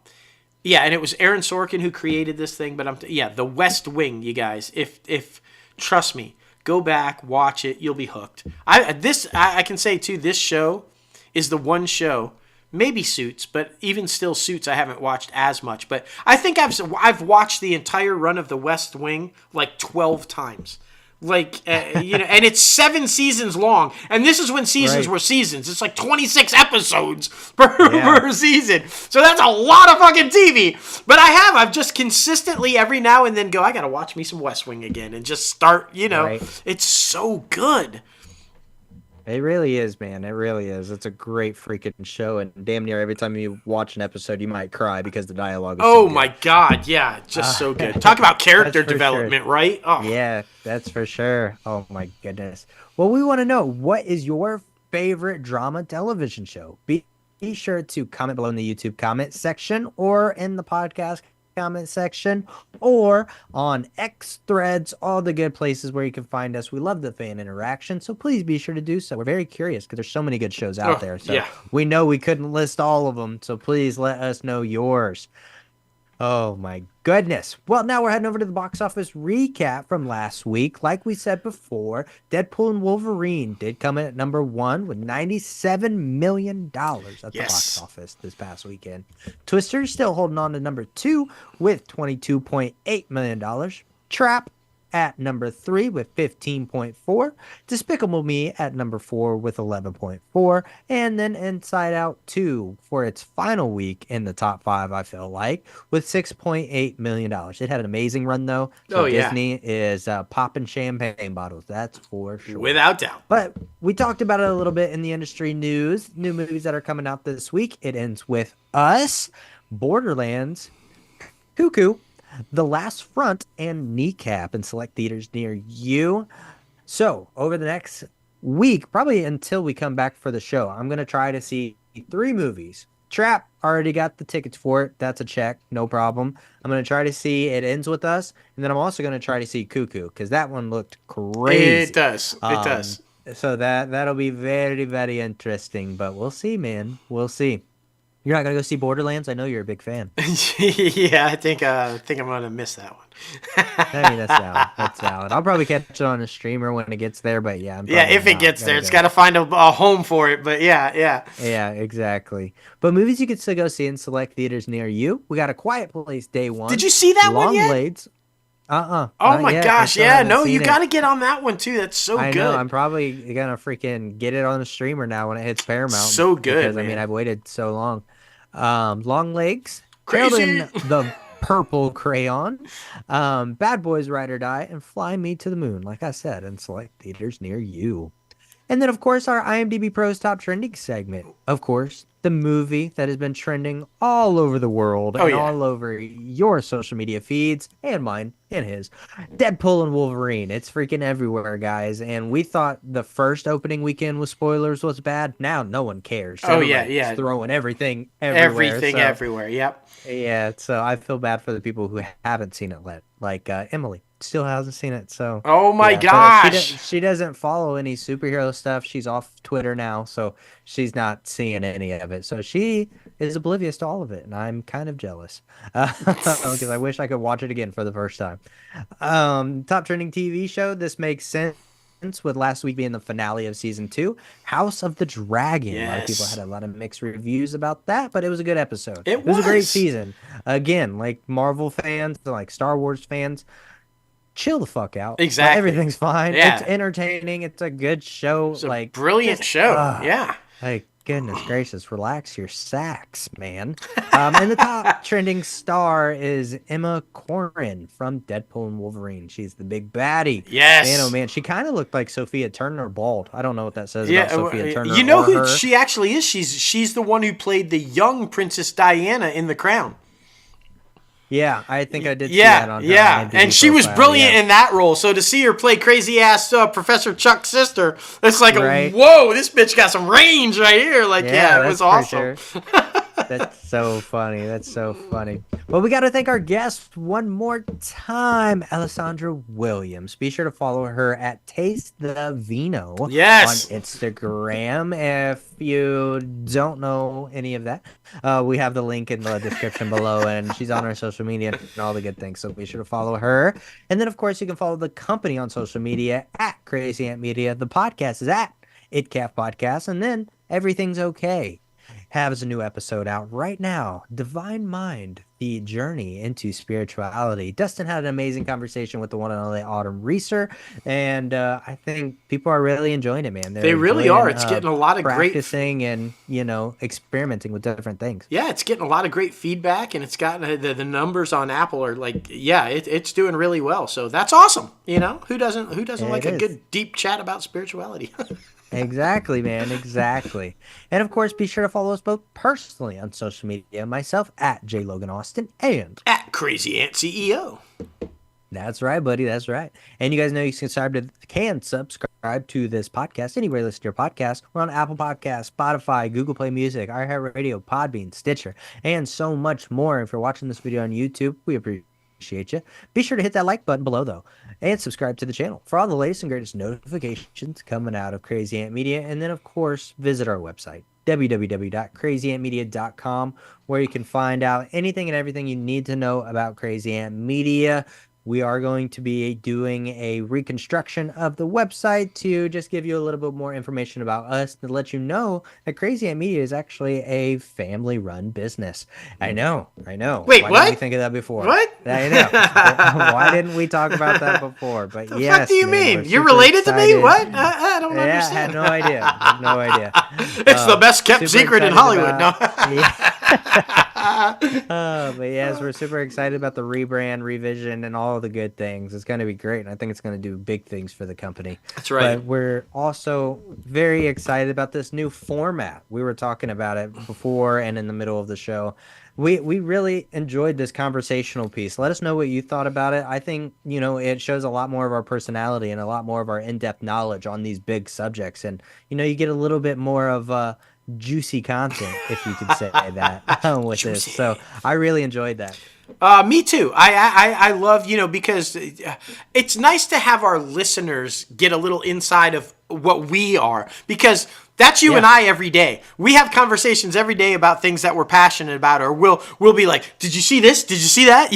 Speaker 2: it was Aaron Sorkin who created this thing, but The West Wing, you guys, if trust me, go back, watch it, you'll be hooked. I can say too, this show is the one show. Maybe Suits, but even still Suits I haven't watched as much. But I think I've watched the entire run of The West Wing 12 times. And it's 7 seasons long. And this is when seasons were seasons. It's 26 episodes per season. So that's a lot of fucking TV. But I've just consistently every now and then go, I gotta watch me some West Wing again. And just start, It's so good.
Speaker 1: It really is, man. It really is. It's a great freaking show, and damn near every time you watch an episode, you might cry because the dialogue is so
Speaker 2: Oh my
Speaker 1: good.
Speaker 2: God, yeah, just so good. Talk about
Speaker 1: That's
Speaker 2: character
Speaker 1: for sure.
Speaker 2: development, right? Oh,
Speaker 1: Yeah, that's for sure. Oh my goodness. Well, we want to know, what is your favorite drama television show? Be sure to comment below in the YouTube comment section or in the podcast comment section or on X threads, all the good places where you can find us. We love the fan interaction, so please be sure to do so. We're very curious because there's so many good shows out
Speaker 2: oh
Speaker 1: there. So
Speaker 2: yeah.
Speaker 1: we know we couldn't list all of them. So please let us know yours. Oh my goodness. Well, now we're heading over to the box office recap from last week. Like we said before, Deadpool and Wolverine did come in at number one with $97 million at the box
Speaker 2: Yes.
Speaker 1: office this past weekend. Twister still holding on to number two with $22.8 million. Trap at number three with 15.4. Despicable Me at number four with 11.4. And then Inside Out 2 for its final week in the top five, I feel like, with $6.8 million. It had an amazing run, though. So
Speaker 2: Oh yeah.
Speaker 1: Disney is popping champagne bottles. That's for sure.
Speaker 2: Without doubt.
Speaker 1: But we talked about it a little bit in the industry news. New movies that are coming out this week. It ends with Us, Borderlands, Cuckoo, The Last Front, and Kneecap in select theaters near you. So over the next week, probably until we come back for the show, I'm going to try to see three movies. Trap, already got the tickets for it. That's a check. No problem. I'm going to try to see It Ends With Us. And then I'm also going to try to see Cuckoo because that one looked crazy.
Speaker 2: It does. It does.
Speaker 1: So that'll be very, very interesting. But we'll see, man. We'll see. You're not going to go see Borderlands? I know you're a big fan.
Speaker 2: Yeah, I think I'm gonna miss that one.
Speaker 1: I mean, that's valid. That's valid. I'll probably catch it on a streamer when it gets there, but yeah, I'm
Speaker 2: Yeah,
Speaker 1: probably
Speaker 2: if it
Speaker 1: not
Speaker 2: gets
Speaker 1: gonna
Speaker 2: there, it's
Speaker 1: go.
Speaker 2: got to find a home for it. But yeah, yeah.
Speaker 1: Yeah, exactly. But movies you can still go see in select theaters near you. We got A Quiet Place Day One.
Speaker 2: Did you see that one
Speaker 1: Long
Speaker 2: yet?
Speaker 1: Blades.
Speaker 2: Oh
Speaker 1: Not
Speaker 2: my
Speaker 1: yet. I
Speaker 2: gosh,
Speaker 1: still
Speaker 2: yeah.
Speaker 1: haven't
Speaker 2: No, you
Speaker 1: seen it.
Speaker 2: got to get on that one too. That's so
Speaker 1: I
Speaker 2: good.
Speaker 1: know. I'm probably gonna freaking get it on a streamer now when it hits Paramount.
Speaker 2: So good,
Speaker 1: because I
Speaker 2: man.
Speaker 1: mean I've waited so long. Long Legs,
Speaker 2: Crazy.
Speaker 1: Geraldine the Purple Crayon, Bad Boys Ride or Die, and Fly Me to the Moon. Like I said, in select theaters near you. And then, of course, our IMDb Pros Top Trending segment. Of course, the movie that has been trending all over the world
Speaker 2: Oh,
Speaker 1: and
Speaker 2: yeah.
Speaker 1: all over your social media feeds and mine and his. Deadpool and Wolverine. It's freaking everywhere, guys. And we thought the first opening weekend with spoilers was bad. Now no one cares.
Speaker 2: Oh, yeah,
Speaker 1: Everybody's
Speaker 2: yeah.
Speaker 1: throwing everything everywhere.
Speaker 2: Everything
Speaker 1: So,
Speaker 2: everywhere. Yep.
Speaker 1: yeah, so I feel bad for the people who haven't seen it yet. Like Emily still hasn't seen it. So
Speaker 2: Oh my
Speaker 1: yeah, but
Speaker 2: gosh.
Speaker 1: she doesn't follow any superhero stuff. She's off Twitter now, so she's not seeing any of it. So she is oblivious to all of it, and I'm kind of jealous because I wish I could watch it again for the first time. Top trending TV show. This makes sense with last week being the finale of season 2, House of the Dragon. A lot of people
Speaker 2: Yes.
Speaker 1: had a lot of mixed reviews about that, but it was a good episode.
Speaker 2: It
Speaker 1: was a great
Speaker 2: was.
Speaker 1: season. Again, like Marvel fans, like Star Wars fans, chill the fuck out. Like,
Speaker 2: Exactly.
Speaker 1: everything's fine.
Speaker 2: Yeah.
Speaker 1: It's entertaining. It's a good show.
Speaker 2: It's a
Speaker 1: like
Speaker 2: brilliant
Speaker 1: just,
Speaker 2: show.
Speaker 1: ah,
Speaker 2: Yeah.
Speaker 1: like goodness gracious, relax your sacks, man. And the top trending star is Emma Corrin from Deadpool and Wolverine. She's the big baddie.
Speaker 2: Yes.
Speaker 1: Man, oh man, she kind of looked like Sophia Turner bald. I don't know what that says
Speaker 2: Yeah,
Speaker 1: about Sophia Turner.
Speaker 2: you know
Speaker 1: or
Speaker 2: who
Speaker 1: her.
Speaker 2: she actually is? She's the one who played the young Princess Diana in The Crown.
Speaker 1: Yeah, I think I did see that
Speaker 2: Yeah,
Speaker 1: on her
Speaker 2: yeah,
Speaker 1: IMDb
Speaker 2: and she was
Speaker 1: profile,
Speaker 2: brilliant
Speaker 1: yeah.
Speaker 2: in that role. So to see her play crazy ass Professor Chuck's sister, it's like
Speaker 1: Right.
Speaker 2: whoa, this bitch got some range right here. Like, yeah, it was
Speaker 1: that's for
Speaker 2: awesome.
Speaker 1: sure. That's so funny. That's so funny. Well, we got to thank our guest one more time, Alessandra Williams. Be sure to follow her at Taste the Vino
Speaker 2: Yes.
Speaker 1: on Instagram. If you don't know any of that, we have the link in the description below, and she's on our social media and all the good things. So be sure to follow her. And then, of course, you can follow the company on social media at Crazy Ant Media. The podcast is at ITCAFpodcast, and then Everything's Okay has a new episode out right now. Divine Mind, the journey into spirituality. Dustin had an amazing conversation with the one and only Autumn Reeser, and I think people are really enjoying it, man. They're
Speaker 2: They really
Speaker 1: enjoying,
Speaker 2: are. It's getting a lot of great
Speaker 1: practicing and experimenting with different things.
Speaker 2: Yeah, it's getting a lot of great feedback, and it's got the numbers on Apple are like, yeah, it's doing really well. So that's awesome. Who doesn't like
Speaker 1: It
Speaker 2: a
Speaker 1: is.
Speaker 2: good deep chat about spirituality?
Speaker 1: Exactly, man. Exactly. And of course, be sure to follow us both personally on social media. Myself at JLoganAustin and
Speaker 2: At Crazy Ant CEO.
Speaker 1: that's right, buddy. That's right. And you guys know you can subscribe to this podcast anywhere you listen to your podcast. We're on Apple Podcasts, Spotify, Google Play Music, iHeartRadio, Podbean, Stitcher, and so much more. If you're watching this video on YouTube, we appreciate you. Be sure to hit that like button below, though, and subscribe to the channel for all the latest and greatest notifications coming out of Crazy Ant Media. And then, of course, visit our website, www.crazyantmedia.com, where you can find out anything and everything you need to know about Crazy Ant Media. We are going to be doing a reconstruction of the website to just give you a little bit more information about us, to let you know that Crazy Ant Media is actually a family-run business. I know.
Speaker 2: Wait,
Speaker 1: Why
Speaker 2: what?
Speaker 1: didn't we think of that before?
Speaker 2: What?
Speaker 1: I know. Why didn't we talk about that before? But
Speaker 2: The
Speaker 1: yes,
Speaker 2: fuck do you
Speaker 1: man,
Speaker 2: mean?
Speaker 1: we're
Speaker 2: You're
Speaker 1: super
Speaker 2: related to me?
Speaker 1: excited.
Speaker 2: What? I don't
Speaker 1: Yeah, I
Speaker 2: understand.
Speaker 1: had no idea. I had no idea.
Speaker 2: It's the best kept
Speaker 1: Super
Speaker 2: secret in
Speaker 1: excited
Speaker 2: Hollywood.
Speaker 1: about-
Speaker 2: No.
Speaker 1: But yes, we're super excited about the rebrand, revision, and all the good things. It's going to be great, and I think it's going to do big things for the company.
Speaker 2: That's right.
Speaker 1: But we're also very excited about this new format. We were talking about it before and in the middle of the show. We really enjoyed this conversational piece. Let us know what you thought about it. I think, it shows a lot more of our personality and a lot more of our in-depth knowledge on these big subjects. And, you get a little bit more of juicy content, if you could say that, with this. So I really enjoyed that.
Speaker 2: Me too. I love, because it's nice to have our listeners get a little inside of what we are, because that's you and I every day. We have conversations every day about things that we're passionate about, or we'll be like, did you see this? Did you see that?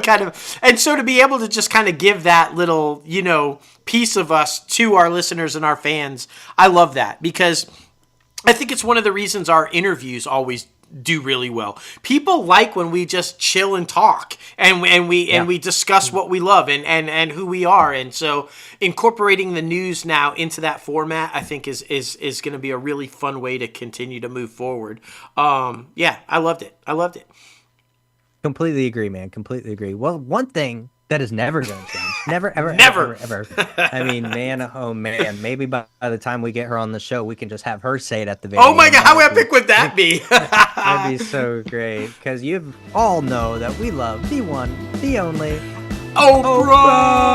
Speaker 2: Kind of. And so to be able to just kind of give that little, piece of us to our listeners and our fans, I love that, because I think it's one of the reasons our interviews always do really well. People like when we just chill and talk, and we discuss what we love and who we are. And so incorporating the news now into that format, I think is going to be a really fun way to continue to move forward. I loved it.
Speaker 1: Completely agree, man. Completely agree. Well, one thing that is never going to change. Never, ever,
Speaker 2: Never.
Speaker 1: ever, ever. I mean, man, oh man. Maybe by the time we get her on the show, we can just have her say it at the very
Speaker 2: Oh my
Speaker 1: end.
Speaker 2: God, how epic would that be?
Speaker 1: That'd be so great. Because you all know that we love the one, the only
Speaker 2: Oprah!